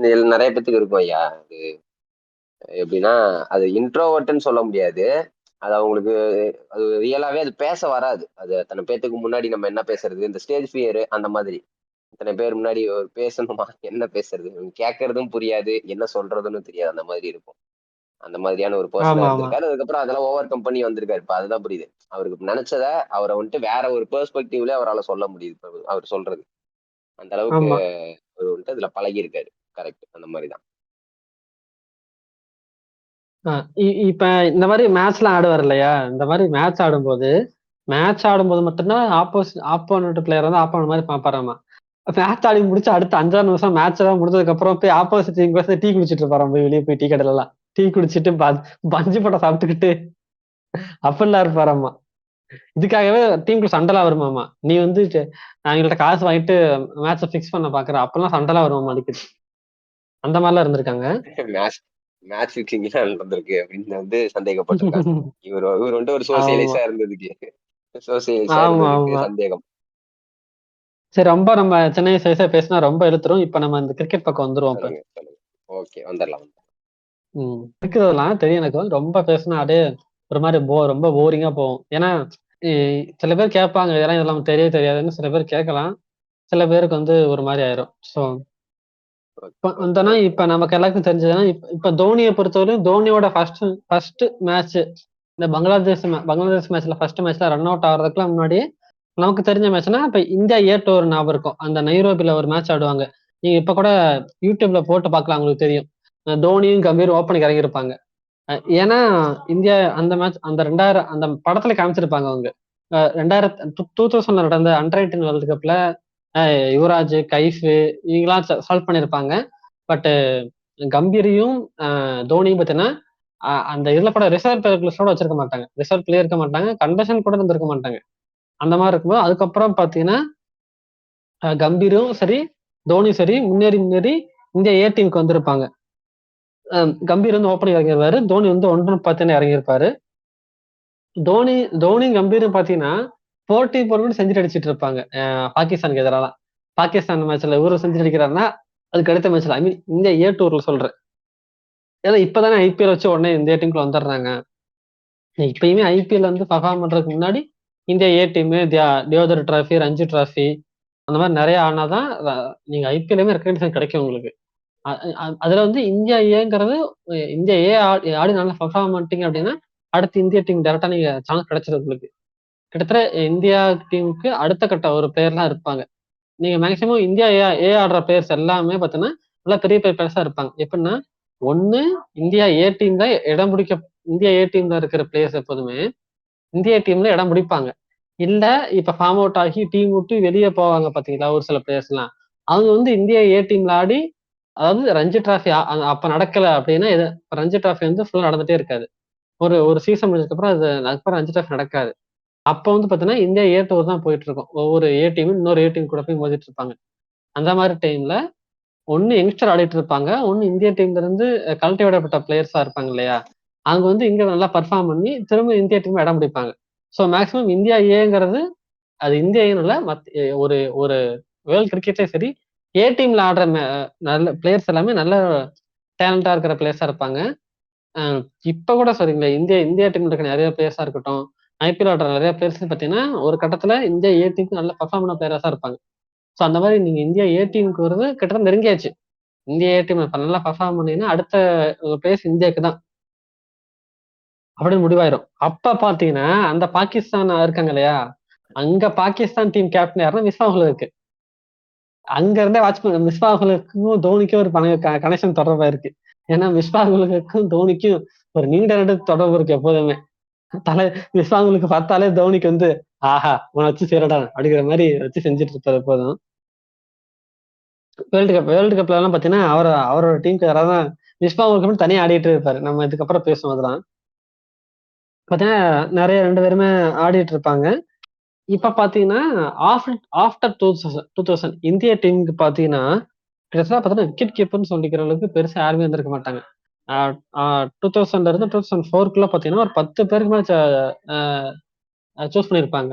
நெறைய பேத்துக்கு இருக்கும் ஐயா. அது எப்படின்னா, அது இன்ட்ரோவர்ட்ன்னு சொல்ல முடியாது. அது அவங்களுக்கு அது ரியலாவே அது பேச வராது. அது அத்தன பேத்துக்கு முன்னாடி நம்ம என்ன பேசுறது? இந்த ஸ்டேஜ் ஃபியர் அந்த மாதிரி. இத்தன பேர் முன்னாடி பேசணுமா? என்ன பேசுறது? கேட்கறதும் புரியாது. என்ன சொல்றதுன்னு தெரியாது. அந்த மாதிரி இருக்கும். அந்த மாதிரியான ஒரு பெர்சனா ஆமா ஆமா இருந்திருக்காரு. அதுக்கப்புறம் அதெல்லாம் ஓவர் கம் பண்ணி வந்திருக்காரு. இப்ப அதுதான் புரியுது. அவருக்கு நெனச்சத அவர வந்துட்டு வேற ஒரு பெர்ஸ்பெக்டிவ்ல அவரால சொல்ல முடியுது. இப்ப அவர் சொல்றது. அந்த அளவுக்கு ஆமா. அவரு வந்துட்டு அதுல பழகியிருக்காரு. கரெக்ட். அந்த மாரி தான். ஆ, இப்ப இந்த மாதிரி மேட்ச்லாம் ஆடுவார் இல்லையா, இந்த மாதிரி மேட்ச் ஆடும்போது மட்டும்தான் ஆப்போனன்ட் பிளேயர் வந்து ஆப்போனன்ட் மாதிரி பாப்பாராமா. மேட்ச் ஆடி முடிச்சு அடுத்த 5ஆவது நிமிஷம் மேட்ச் எல்லாம் முடிஞ்சதுக்கு அப்புறம் போய் ஆப்போசிட் டீம் டீ குடிச்சிட்டு இருப்பாராம், போய் வெளியே போய் டீ கடையில எல்லாம் டீ குடிச்சிட்டு பஞ்சு படம் சாப்பிட்டுக்கிட்டு அப்படிலாம் இருப்பாராமா. இதுக்காகவே டீமுக்கு சண்டைலாம் வருமாமா, நீ வந்து எங்கள்கிட்ட காசு வாங்கிட்டு மேட்சை பிக்ஸ் பண்ண பாக்குற அப்பெல்லாம் சண்டைலாம் வருமாமா அடிக்கடி. அந்த மாதிரிலாம் இருந்திருக்காங்க. மேட்ச் மேட்ச் ஃபிக்சிங்லாம் நடந்திருக்கு அப்படின்னு வந்து சந்தேகப்பட்டிருக்காங்க. இவர் வந்துட்டு ஒரு ஆமா சோசியலிஸ்டா இருந்ததுக்கு சோசியலிஸ்டா ஆமா இருந்ததுக்கு ஆமா. சந்தேகம். சரி, ரொம்ப நம்ம சென்னை சைஸா பேசினா ரொம்ப இழுத்துரும். இப்ப நம்ம இந்த கிரிக்கெட் பக்கம் வந்துருவோம் இப்ப. சொல்லுங்க, சொல்லுங்க. ஓகே வந்துரலாம். இருக்கிறதெல்லாம் தெரியும் எனக்கு. ரொம்ப பேசினா அப்படியே ஒரு மாதிரி ரொம்ப போரிங்கா போகும். ஏன்னா சில பேர் கேட்பாங்க, இதெல்லாம் தெரியாதுன்னு சில பேர் கேட்கலாம். சில பேருக்கு வந்து ஒரு மாதிரி ஆயிரும். ஸோ ஓகே, ஓகே, வந்தோன்னா ஓகே. இப்ப நமக்கு எல்லாருக்கும் தெரிஞ்சதுன்னா, இப்ப தோனியை பொறுத்தவரையும் தோனியோட ஃபர்ஸ்ட் மேட்ச் இந்த பங்களாதேஷ் மேட்ச்ல ஃபர்ஸ்ட் மேட்ச்ல ரன் அவுட் ஆகிறதுக்குலாம் முன்னாடி நமக்கு தெரிஞ்ச மேட்ச்னா இப்ப இந்தியா ஏ டூர் ஞாபகம் இருக்கும். அந்த நைரோபில ஒரு மேட்ச் ஆடுவாங்க. நீங்க இப்ப கூட யூடியூப்ல போட்டு பார்க்கலாம், உங்களுக்கு தெரியும். தோனியும் கம்பீர் ஓப்பனுக்கு இறங்கியிருப்பாங்க. ஏன்னா இந்தியா அந்த மேட்ச் அந்த 2000 அந்த படத்துல காமிச்சிருப்பாங்க அவங்க. 2000 நடந்த அண்டர் 18 வேர்ல்டு கப்ல யுவராஜ், கைஃப் இவங்கெல்லாம் சால்வ் பண்ணியிருப்பாங்க. பட் கம்பீரையும் தோனியும் பார்த்தீங்கன்னா அந்த இதுல கூட ரிசர்வ் பிளேயர் வச்சிருக்க மாட்டாங்க, ரிசர்வ் பிளேயர் இருக்க மாட்டாங்க, கண்டிஷன் கூட இருந்திருக்க மாட்டாங்க. அந்த மாதிரி இருக்கும்போது அதுக்கப்புறம் பாத்தீங்கன்னா கம்பீரும் சரி தோனியும் சரி முன்னேறி முன்னேறி இந்தியா ஏ டீமுக்கு வந்திருப்பாங்க. கம்பீர் வந்து ஓப்பனிங் இறங்கிடுவாரு, தோனி வந்து 1 இறங்கியிருப்பாரு. தோனி தோனி கம்பீரும் பாத்தீங்கன்னா 40 செஞ்சுரி அடிச்சிட்டு இருப்பாங்க பாகிஸ்தானுக்கு எதிராக. பாகிஸ்தான் மேட்ச்ல இவரு செஞ்சுரி அடிக்கிறாருன்னா அதுக்கு அடுத்த மேட்ச்ல ஐ மீன் இந்தியா ஏ டூர்ல சொல்றேன். ஏன்னா இப்பதானே ஐபிஎல் வச்சு உடனே இந்தியா டீமுக்குள்ள வந்துடுறாங்க. இப்பயுமே ஐபிஎல் வந்து பர்ஃபார்ம் பண்றதுக்கு முன்னாடி India A team, Deodhar trophy, Ranji trophy அந்த மாதிரி நிறைய ஆனாதான் நீங்க ஐபிஎல்லுமே ரெக்கக்னிஷன் கிடைக்கும் உங்களுக்கு. அதுல வந்து இந்தியா ஏங்கிறது இந்தியா ஏ ஆடி நல்லா பர்ஃபார்ம் பண்ணிட்டீங்க அப்படின்னா அடுத்து இந்தியா டீம் டேரக்டா நீங்க சான்ஸ் கிடைச்சிடும் உங்களுக்கு. கிட்டத்தட்ட இந்தியா டீமுக்கு அடுத்த கட்ட ஒரு பிளேயர்லாம் இருப்பாங்க. நீங்க மேக்சிமம் இந்தியா ஏ ஆடுற பிளேயர்ஸ் எல்லாமே பாத்தீங்கன்னா நல்லா பெரிய பெரிய பிளேயர்ஸா இருப்பாங்க. எப்படின்னா ஒண்ணு இந்தியா ஏ டீம் தான் இடம் பிடிக்க, இந்தியா ஏ டீம்ல இருக்கிற பிளேயர்ஸ் எப்போதுமே இந்தியா டீம்ல இடம் பிடிப்பாங்க. இல்ல இப்ப ஃபார்ம் அவுட் ஆகி டீம் விட்டு வெளியே போவாங்க பாத்தீங்களா ஒரு சில பிளேயர்ஸ் எல்லாம், அவங்க வந்து இந்தியா ஏ டீம்ல ஆடி, அதாவது ரஞ்சி டிராஃபி அப்ப நடக்கல அப்படின்னா ரஞ்சி டிராஃபி வந்து ஃபுல்லா நடந்துட்டே இருக்காது. ஒரு ஒரு சீசன் முடிஞ்சதுக்கு அப்புறம் அதுக்கப்புறம் ரஞ்சி டிராஃபி நடக்காது. அப்ப வந்து பாத்தீங்கன்னா இந்தியா ஏ டூர் தான் போயிட்டு இருக்கும். ஒவ்வொரு ஏ டீம் இன்னொரு ஏ டீம் கூட போய் மோதிட்டு இருப்பாங்க. அந்த மாதிரி டைம்ல ஒண்ணு யங்ஸ்டர் ஆடிட்டு இருப்பாங்க, ஒண்ணு இந்திய டீம்ல இருந்து கழட்டி விடப்பட்ட பிளேயர்ஸா இருப்பாங்க இல்லையா, அவங்க வந்து இங்க நல்லா பர்ஃபார்ம் பண்ணி திரும்ப இந்திய டீம் இடம் பிடிப்பாங்க. ஸோ மேக்சிமம் இந்தியா ஏங்கிறது அது இந்திய ஏன்னு இல்ல, ஒரு ஒரு வேர்ல்ட் கிரிக்கெட்லயும் சரி ஏ டீம்ல ஆடுற நல்ல பிளேயர்ஸ் எல்லாமே நல்ல டேலண்டா இருக்கிற பிளேயர்ஸா இருப்பாங்க. இப்ப கூட சரிங்களா, இந்தியா டீம்ல இருக்க நிறைய பிளேயர்ஸா இருக்கட்டும், ஐபிஎல் ஆடுற நிறைய பிளேயர்ஸ் பாத்தீங்கன்னா ஒரு கட்டத்துல இந்தியா ஏ டீமுக்கு நல்ல பர்ஃபார்ம் பண்ண பிளேயர்ஸா இருப்பாங்க. ஸோ அந்த மாதிரி நீங்க இந்தியா ஏ டீமுக்கு வருது கிட்டத்தட்ட நெருங்கியாச்சு. இந்தியா ஏ டீம் இப்ப நல்லா பர்ஃபார்ம் பண்ணீங்கன்னா அடுத்த பிளேஸ் இந்தியாவுக்கு தான். அப்படின்னு முடிவாயிரும். அப்ப பாத்தீங்கன்னா அந்த பாகிஸ்தான் இருக்காங்க இல்லையா, அங்க பாகிஸ்தான் டீம் கேப்டன் யாருன்னா மிஸ்பாஹுல் இருக்கு. அங்க இருந்தே வாட்ச் மிஸ்பாஹுலுக்கும் தோனிக்கும் ஒரு கனெக்ஷன் தொடர்பாயிருக்கு. ஏன்னா மிஸ்பாஹுலுக்கும் தோனிக்கும் ஒரு நீண்ட நெடு தொடர்பு இருக்கு எப்போதுமே. தலை மிஸ்பாஹுலுக்கு பார்த்தாலே தோனிக்கு வந்து ஆஹா உன வச்சு சேரடா அப்படிங்கிற மாதிரி வச்சு செஞ்சுட்டு இருப்பாரு எப்போதும். வேர்ல்டு கப்ல எல்லாம் பாத்தீங்கன்னா அவரோட டீமுக்கு யாராவது மிஸ்பாஹுலுக்கு மட்டும் தனியா ஆடிட்டு இருப்பாரு. நம்ம இதுக்கப்புறம் பேசுவோம் அதெல்லாம். பாத்தீங்கன்னா நிறைய 2 பேருமே ஆடிட்டு இருப்பாங்க. இப்ப பாத்தீங்கன்னா ஆஃப்டர் 2000 இந்திய டீமுக்கு பாத்தீங்கன்னா கிட்டத்தட்ட பாத்தீங்கன்னா விக்கெட் கீப்பர்னு சொல்லிக்கிற அளவுக்கு பெருசா யாருமே இருந்திருக்க மாட்டாங்க. 2000 இருந்து 2004 பாத்தீங்கன்னா ஒரு 10 பேருக்கு மேல சூஸ் பண்ணிருப்பாங்க.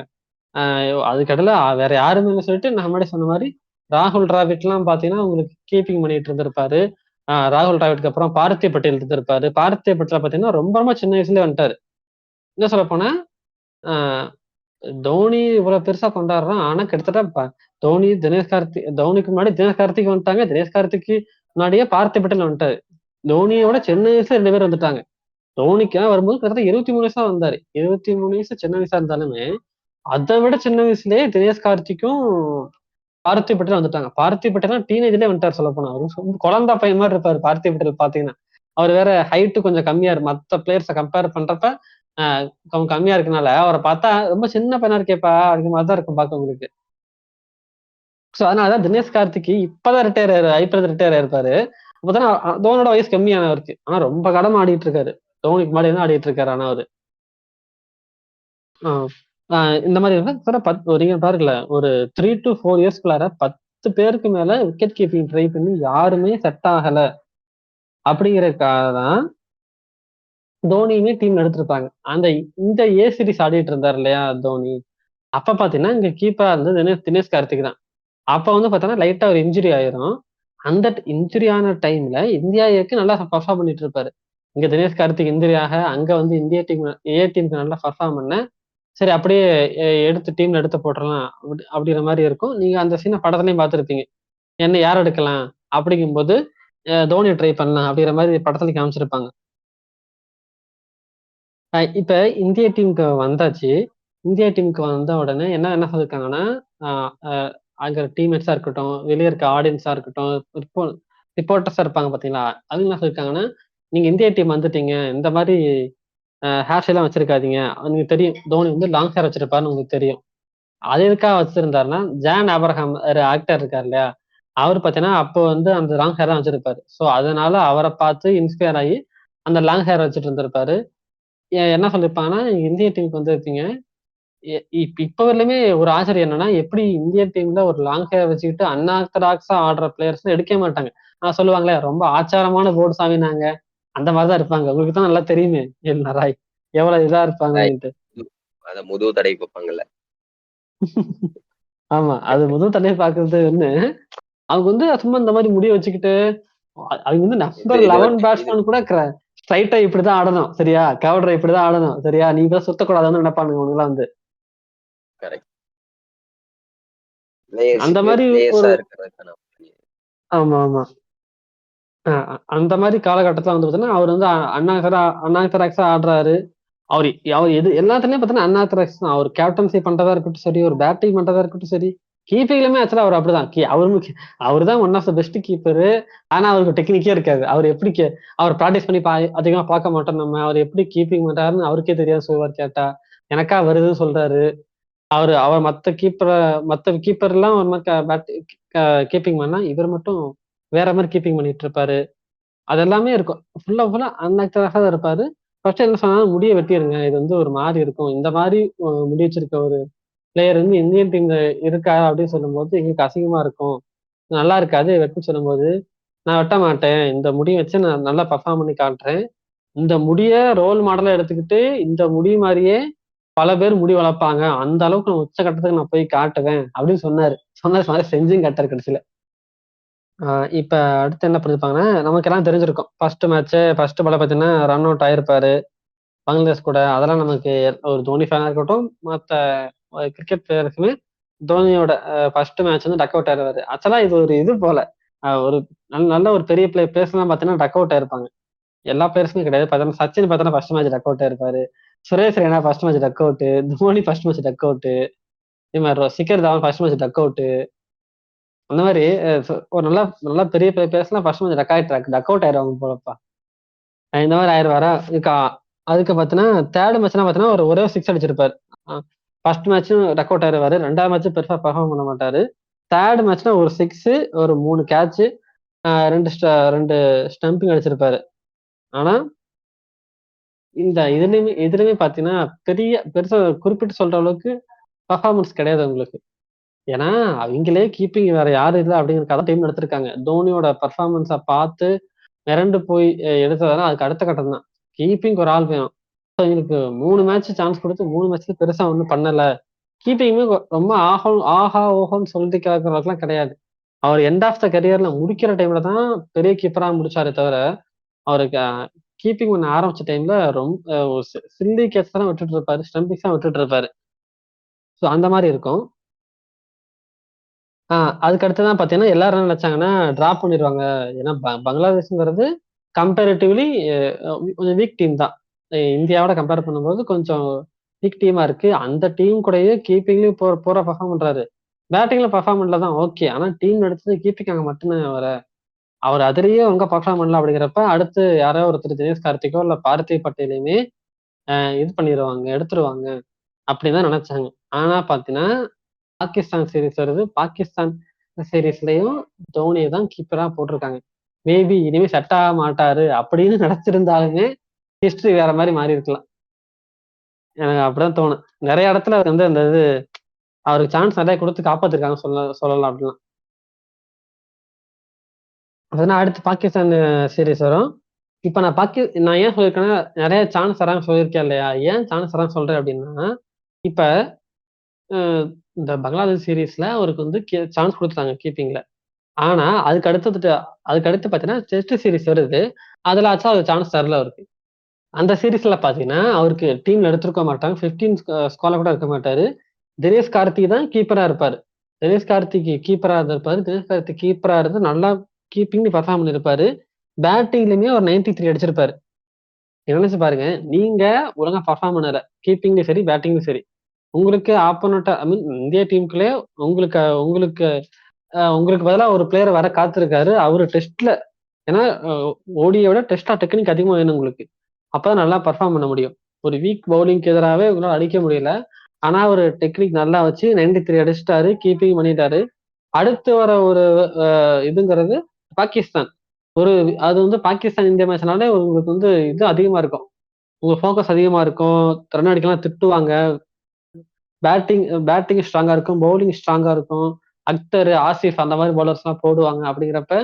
அதுக்கடையில வேற யாருமே இல்லை சொல்லிட்டு நான் முன்னாடி சொன்ன மாதிரி ராகுல் டிராவிட் எல்லாம் பாத்தீங்கன்னா உங்களுக்கு கீப்பிங் பண்ணிட்டு இருந்திருப்பாரு. ராகுல் டிராவிட்க்கு அப்புறம் பார்த்திவ் பட்டேல் இருந்திருப்பாரு. பார்த்திவ் பட்டேல் பாத்தீங்கன்னா ரொம்ப ரொம்ப சின்ன வயசுலயே வந்துட்டாரு. என்ன சொல்ல போனா தோனி இவ்வளவு பெருசா கொண்டாடுறான். ஆனா கிட்டத்தட்ட தோனிக்கு முன்னாடி தினேஷ் கார்த்திக் வந்துட்டாங்க. தினேஷ் கார்த்திக்கு முன்னாடியே பார்த்திவ் பட்டேல் வந்துட்டாரு. தோனியோட சின்ன வயசுல 2 பேர் வந்துட்டாங்க. தோனிக்கு வரும்போது கிட்டத்தட்ட 23 வயசா வந்தாரு. 23 வயசு சின்ன வயசா இருந்தாலுமே அதை விட சின்ன வயசுலயே தினேஷ் கார்த்திக்கும் பார்த்திவ் பட்டேல் வந்துட்டாங்க. பார்த்திவ் பட்டேல் டீனேஜ்லயே வந்துட்டாரு. சொல்ல போனா குழந்தை பையன் மாதிரி இருப்பாரு பார்த்திவ் பட்டேல் பாத்தீங்கன்னா. அவர் வேற ஹைட்டு கொஞ்சம் கம்மியா இருக்கு. மத்த பிளேயர்ஸை கம்பேர் பண்றப்ப கொஞ்சம் கம்மியா இருக்கனால அவரை பார்த்தா ரொம்ப சின்ன பையனா இருக்கேப்பா அப்படிங்கிற மாதிரி தான் இருக்கும் பார்க்க உங்களுக்கு. ஸோ அதனாலதான் தினேஷ் கார்த்திக் இப்பதான் ஐபிஎல் ரிட்டையர் ஆயிருப்பாரு. அப்பதான் தோனியோட வயசு கம்மியானவருக்கு. ஆனா ரொம்ப கடமை ஆடிட்டு இருக்காரு. தோனிக்கு முன்னாடி தான் ஆடிட்டு இருக்காரு. ஆனா அவரு இந்த மாதிரி நீங்க பாருங்கள ஒரு 3 to 4 இயர்ஸ்க்குள்ளார 10 பேருக்கு மேல விக்கெட் கீப்பிங் ட்ரை பண்ணி யாருமே செட் ஆகல அப்படிங்கறதுக்காக தான் தோனியுமே டீம் எடுத்திருப்பாங்க. இந்த ஏ சீரிஸ் ஆடிட்டு இருந்தாரு இல்லையா தோனி, அப்ப பாத்தீங்கன்னா இங்க கீப்பரா இருந்தது தினேஷ் கார்த்திக் தான். அப்ப வந்து பாத்தீங்கன்னா லைட்டா ஒரு இன்ஜுரி ஆயிரும். அந்த இன்ஜுரி ஆன டைம்ல இந்தியா ஏக்கு நல்லா பர்ஃபார்ம் பண்ணிட்டு இருப்பாரு. இங்க தினேஷ் கார்த்திக் இன்ஜுரி ஆக அங்க வந்து இந்திய டீமுக்கு நல்லா பர்ஃபார்ம் பண்ண சரி அப்படியே எடுத்து டீம்ல எடுத்து போட்டுறலாம் அப்படிங்கிற மாதிரி இருக்கும். நீங்க அந்த சீனை படத்துலயும் பார்த்திருப்பீங்க. என்ன யார் எடுக்கலாம் அப்படிங்கும்போது தோனி ட்ரை பண்ணலாம் அப்படிங்கிற மாதிரி படத்துல காமிச்சிருப்பாங்க. இப்ப இந்திய டீமுக்கு வந்தாச்சு. இந்தியா டீமுக்கு வந்த உடனே என்ன சொல்லிருக்காங்கன்னா அங்க டீம்மேட்ஸா இருக்கட்டும், வெளியே இருக்க ஆடியன்ஸா இருக்கட்டும், ரிப்போர்ட்டர்ஸா இருப்பாங்க பாத்தீங்களா, அது என்ன சொல்லிருக்காங்கன்னா நீங்க இந்திய டீம் வந்துட்டீங்க, இந்த மாதிரி ஹேர் ஸ்டைலாம் வச்சிருக்காதீங்க. உங்களுக்கு தெரியும் தோனி வந்து லாங் ஹேர் வச்சிருப்பாருன்னு உங்களுக்கு தெரியும். அது எதுக்காக வச்சிருந்தாருன்னா ஜான் ஆப்ரஹாம் ஒரு ஆக்டர் இருக்காரு இல்லையா, அவர் பாத்தீங்கன்னா அப்போ வந்து அந்த லாங் ஹேர் தான் வச்சிருப்பாரு. ஸோ அதனால அவரை பார்த்து இன்ஸ்பயர் ஆகி அந்த லாங் ஹேர் வச்சுட்டு இருந்திருப்பாரு. என்ன சொல்லிருப்பாங்கன்னா இந்திய டீமுக்கு வந்து இருப்பீங்க. இப்ப வரலுமே ஒரு ஆச்சரியம் என்னன்னா எப்படி இந்திய டீம்ல ஒரு லாங் ஹேர் வச்சுக்கிட்டு அன்ஆர்த்தடாக்ஸா ஆடுற பிளேயர்ஸ் எடுக்கவே மாட்டாங்க. சொல்லுவாங்களே ரொம்ப ஆச்சாரமான போர்டு சாமினாங்க. அந்த மாதிரிதான் இருப்பாங்க. உங்களுக்கு தான் நல்லா தெரியுமே ராய் எவ்வளவு இதா இருப்பாங்கன்ட்டு. அத முதுகு தடவி பார்ப்பாங்கல்ல. ஆமா அது முதல் தடவை பாக்குறது வந்து அவங்க வந்து சும்மா இந்த மாதிரி முடிய வச்சுக்கிட்டு அவங்க வந்து நம்பர் 11 பேட்ஸ்மேன் கூட ஸ்ட்ரைட்டா இப்படிதான் ஆடணும் சரியா, கவர்டர் இப்படிதான் ஆடணும் சரியா, நீ தான் சுத்தக்கூடாதுன்னு நினைப்பானுங்க அவனுங்களாம் வந்து. அந்த மாதிரி ஒரு ஆமா ஆமா அந்த மாதிரி காலகட்டத்துல வந்து பாத்தீங்கன்னா அவர் வந்து அன்ஆர்த்தடாக்ஸா ஆடுறாரு. அவர் எது எல்லாத்துலயும் பாத்தீங்கன்னா அன்ஆர்த்தடாக்ஸ் தான். அவர் கேப்டன்சி பண்றதா இருக்கட்டும் சரி, ஒரு பேட்டிங் பண்றதா இருக்கட்டும் சரி, கீப்பிங்லுமே ஆக்சுவலா அவர் அப்படிதான். அவரு தான் one of the best keeper. ஆனா அவருக்கு டெக்னிக்கே இருக்காது. அவர் எப்படி அவர் ப்ராக்டிஸ் பண்ணி அதிகமா பார்க்க மாட்டோம் நம்ம. அவர் எப்படி கீப்பிங் பண்றாருன்னு அவருக்கே தெரியாது. சொல்வார் கேட்டா எனக்கா வருதுன்னு சொல்றாரு. அவர் மத்த கீப்பர் எல்லாம் ஒரு மாதிரி கீப்பிங் பண்ணா இவர் மட்டும் வேற மாதிரி கீப்பிங் பண்ணிட்டு இருப்பாரு. அது எல்லாமே இருக்கும். ஃபுல்லா அன்ஆக்டராக தான் இருப்பாரு. ஃபர்ஸ்ட் என்ன சொன்னாலும் முடிய வெட்டிருங்க, இது வந்து ஒரு மாதிரி இருக்கும். இந்த மாதிரி முடி வச்சிருக்க ஒரு பிளேயர் வந்து இந்தியன் டீம்ல இருக்கா அப்படின்னு சொல்லும்போது எங்களுக்கு அசிங்கமா இருக்கும், நல்லா இருக்காது வெட்டுன்னு சொல்லும்போது நான் வெட்ட மாட்டேன், இந்த முடியை வச்சு நான் நல்லா பர்ஃபார்ம் பண்ணி காட்டுறேன். இந்த முடிய ரோல் மாடலா எடுத்துக்கிட்டு இந்த முடி மாதிரியே பல பேர் முடி வளர்ப்பாங்க, அந்த அளவுக்கு நான் உச்சகட்டத்துக்கு நான் போய் காட்டுவேன் அப்படின்னு சொன்னாரு. செஞ்சும் காட்டாரு கடைசியில. இப்ப அடுத்து என்ன பண்ணிருப்பாங்கன்னா நமக்கு எல்லாம் தெரிஞ்சிருக்கும். ஃபர்ஸ்ட் பால பாத்தீங்கன்னா ரன் அவுட் ஆயிருப்பாரு பங்களாதேஷ் கூட. அதெல்லாம் நமக்கு ஒரு தோனி ஃபேனா இருக்கட்டும் மத்த கிரிக்கெட் பிளேயருக்குமே தோனியோட ஃபர்ஸ்ட் மேட்ச் வந்து டக் அவுட் ஆயிருவாரு. ஆக்சுவலா இது ஒரு இது போல ஒரு நல்ல ஒரு பெரிய பிளேயர்ஸ் எல்லாம் பாத்தீங்கன்னா டக் அவுட் ஆயிருப்பாங்க. எல்லா பிளேயர்ஸுமே கிடையாது. பார்த்தோன்னா சச்சின் பார்த்தோன்னா ஃபர்ஸ்ட் மேட்ச் டக் அவுட் ஆயிருப்பாரு. Suresh Raina first match duck out. Dhoni first match duck out. இதே மாதிரி Shikhar Dhawan first match duck out. அந்த மாதிரி ஒரு நல்லா நல்லா பெரிய பெரிய பிளேயர்ஸ்லாம் ஃபர்ஸ்ட் மேட்ச் டக் அவுட் ஆயிருவாங்க போலப்பா. இந்த மாதிரி ஆயிடுவாரா அதுக்கு பார்த்தீங்கன்னா தேர்ட் மேட்ச்லாம் பார்த்தீங்கன்னா ஒரே சிக்ஸ் அடிச்சிருப்பாரு. ஃபர்ஸ்ட் மேட்சும் டக் அவுட் ஆயிருவாரு. ரெண்டாவது மேட்ச் பெருசா பெர்ஃபார்ம் பண்ண மாட்டாரு. தேர்ட் மேட்ச்ல ஒரு சிக்ஸ், ஒரு 3 கேட்ச், ரெண்டு ஸ்டம்பிங் அடிச்சிருப்பாரு. ஆனா இந்த இதுலயுமே பாத்தீங்கன்னா பெருசா குறிப்பிட்டு சொல்ற அளவுக்கு பர்ஃபார்மன்ஸ் கிடையாது உங்களுக்கு. ஏன்னா அவங்களே கீப்பிங் வேற யாரும் இல்லை அப்படிங்கிற டீம் எடுத்திருக்காங்க. தோனியோட பர்ஃபார்மன்ஸை பார்த்து மிரண்டு போய் எடுத்ததால அதுக்கு அடுத்த கட்டம் தான். கீப்பிங் ஒரு ஆள் வேணும். இவங்களுக்கு 3 மேட்ச் சான்ஸ் கொடுத்து 3 மேட்ச்ல பெருசா ஒன்றும் பண்ணல. கீப்பிங்குமே ரொம்ப ஆஹா ஓஹோன்னு சொல்லிட்டு கேட்கறதுலாம் கிடையாது. அவர் எண்ட் ஆஃப் த கரியர்ல முடிக்கிற டைம்ல தான் பெரிய கீப்பரா முடிச்சாரே தவிர, அவருக்கு கீப்பிங் பண்ண ஆரம்பிச்ச டைம்ல ரொம்ப சில்லி கேட்ச் தான் விட்டுட்டு இருப்பாரு, ஸ்டம்பிங்ஸ் தான் விட்டுட்டு இருப்பாரு. ஸோ அந்த மாதிரி இருக்கும். அதுக்கு அடுத்துதான் பாத்தீங்கன்னா எல்லாரும் என்ன நினைச்சாங்கன்னா டிராப் பண்ணிடுவாங்க. ஏன்னா பங்களாதேஷ்ங்கிறது கம்பேரிட்டிவ்லி கொஞ்சம் வீக் டீம் தான். இந்தியாவோட கம்பேர் பண்ணும்போது கொஞ்சம் வீக் டீமா இருக்கு. அந்த டீம் கூடயே கீப்பிங்லயும் போற பர்ஃபார்ம் பண்றாரு. பேட்டிங்ல பர்ஃபார்ம் பண்ணல தான் ஓகே. ஆனா டீம் எடுத்தது கீப்பிங் அங்க மட்டும்தான் அவர் அதுலயே அவங்க பர்ஃபார்ம் பண்ணல அப்படிங்கிறப்ப அடுத்து யாரோ ஒருத்தர் தினேஷ் கார்த்திகோ இல்ல பார்த்திவ் பட்டேலையுமே இது பண்ணிடுவாங்க, எடுத்துருவாங்க அப்படின்னு நினைச்சாங்க. ஆனா பாத்தீங்கன்னா பாகிஸ்தான் சீரீஸ் வருது. பாகிஸ்தான் சீரீஸ்லயும் தோனியை தான் கீப்பரா போட்டிருக்காங்க. மேபி இனிமே செட் ஆக மாட்டாரு அப்படின்னு நினைச்சிருந்தாலுமே ஹிஸ்டரி வேற மாதிரி மாறி இருக்கலாம். எனக்கு அப்படிதான் தோணும். நிறைய இடத்துல வந்து அந்த இது அவருக்கு சான்ஸ் நிறைய கொடுத்து காப்பாத்திருக்காங்க சொல்லலாம் அப்படிலாம். அதனால அடுத்து பாகிஸ்தான் சீரீஸ் வரும். இப்ப நான் ஏன் சொல்லியிருக்கேன்னா நிறைய சான்ஸ் தரான்னு சொல்லியிருக்கேன் இல்லையா? ஏன் சான்ஸ் தரான்னு சொல்றேன் அப்படின்னா, இப்ப இந்த பங்களாதேஷ் சீரீஸ்ல அவருக்கு வந்து சான்ஸ் கொடுத்துட்டாங்க கீப்பிங்ல. ஆனா அதுக்கு அடுத்து பாத்தீங்கன்னா டெஸ்ட் சீரீஸ் வருது. அதுல ஆச்சா அவர் சான்ஸ் தரல அவருக்கு. அந்த சீரீஸ்ல பாத்தீங்கன்னா அவருக்கு டீம்ல எடுத்திருக்க மாட்டாங்க. 15 ஸ்குவாட்ல கூட இருக்க மாட்டாரு. தினேஷ் கார்த்திக் தான் கீப்பரா இருப்பாரு. தினேஷ் கார்த்திக் கீப்பரா இருந்திருப்பாரு. தினேஷ் கார்த்திக் கீப்பரா இருந்து நல்லா கீப்பிங் பர்ஃபார்ம் பண்ணிருப்பாரு. பேட்டிங்லயுமே ஒரு 93 அடிச்சிருப்பாரு. நினைச்சு பாருங்க, நீங்க ஒழுங்கா பர்ஃபார்ம் பண்ணல. கீப்பிங்லயும் சரி, பேட்டிங்லயும் சரி. உங்களுக்கு ஆப்போனண்டா ஐ மீன் இந்திய டீமுக்குள்ளே உங்களுக்கு உங்களுக்கு உங்களுக்கு பதிலா ஒரு பிளேயர் வர காத்திருக்காரு. அவரு டெஸ்ட்ல ஏன்னா ஓடியை விட டெஸ்டா டெக்னிக் அதிகமா வேணும் உங்களுக்கு. அப்பதான் நல்லா பர்ஃபார்ம் பண்ண முடியும். ஒரு வீக் பவுலிங்க்கு எதிராகவே உங்களால் அடிக்க முடியல. ஆனா ஒரு டெக்னிக் நல்லா வச்சு 93 அடிச்சிட்டாரு, கீப்பிங் பண்ணிட்டாரு. அடுத்து வர ஒரு இதுங்கிறது பாகிஸ்தான். அது வந்து பாகிஸ்தான் இந்தியா மேட்ச்னாலே உங்களுக்கு வந்து இது அதிகமா இருக்கும். உங்க ஃபோக்கஸ் அதிகமா இருக்கும். ரன் அடிக்கலாம் திட்டுவாங்க. பேட்டிங் ஸ்ட்ராங்கா இருக்கும், பவுலிங் ஸ்ட்ராங்கா இருக்கும். அக்தர், ஆசிஃப் அந்த மாதிரி பவுலர்ஸ் எல்லாம் போடுவாங்க. அப்படிங்கிறப்ப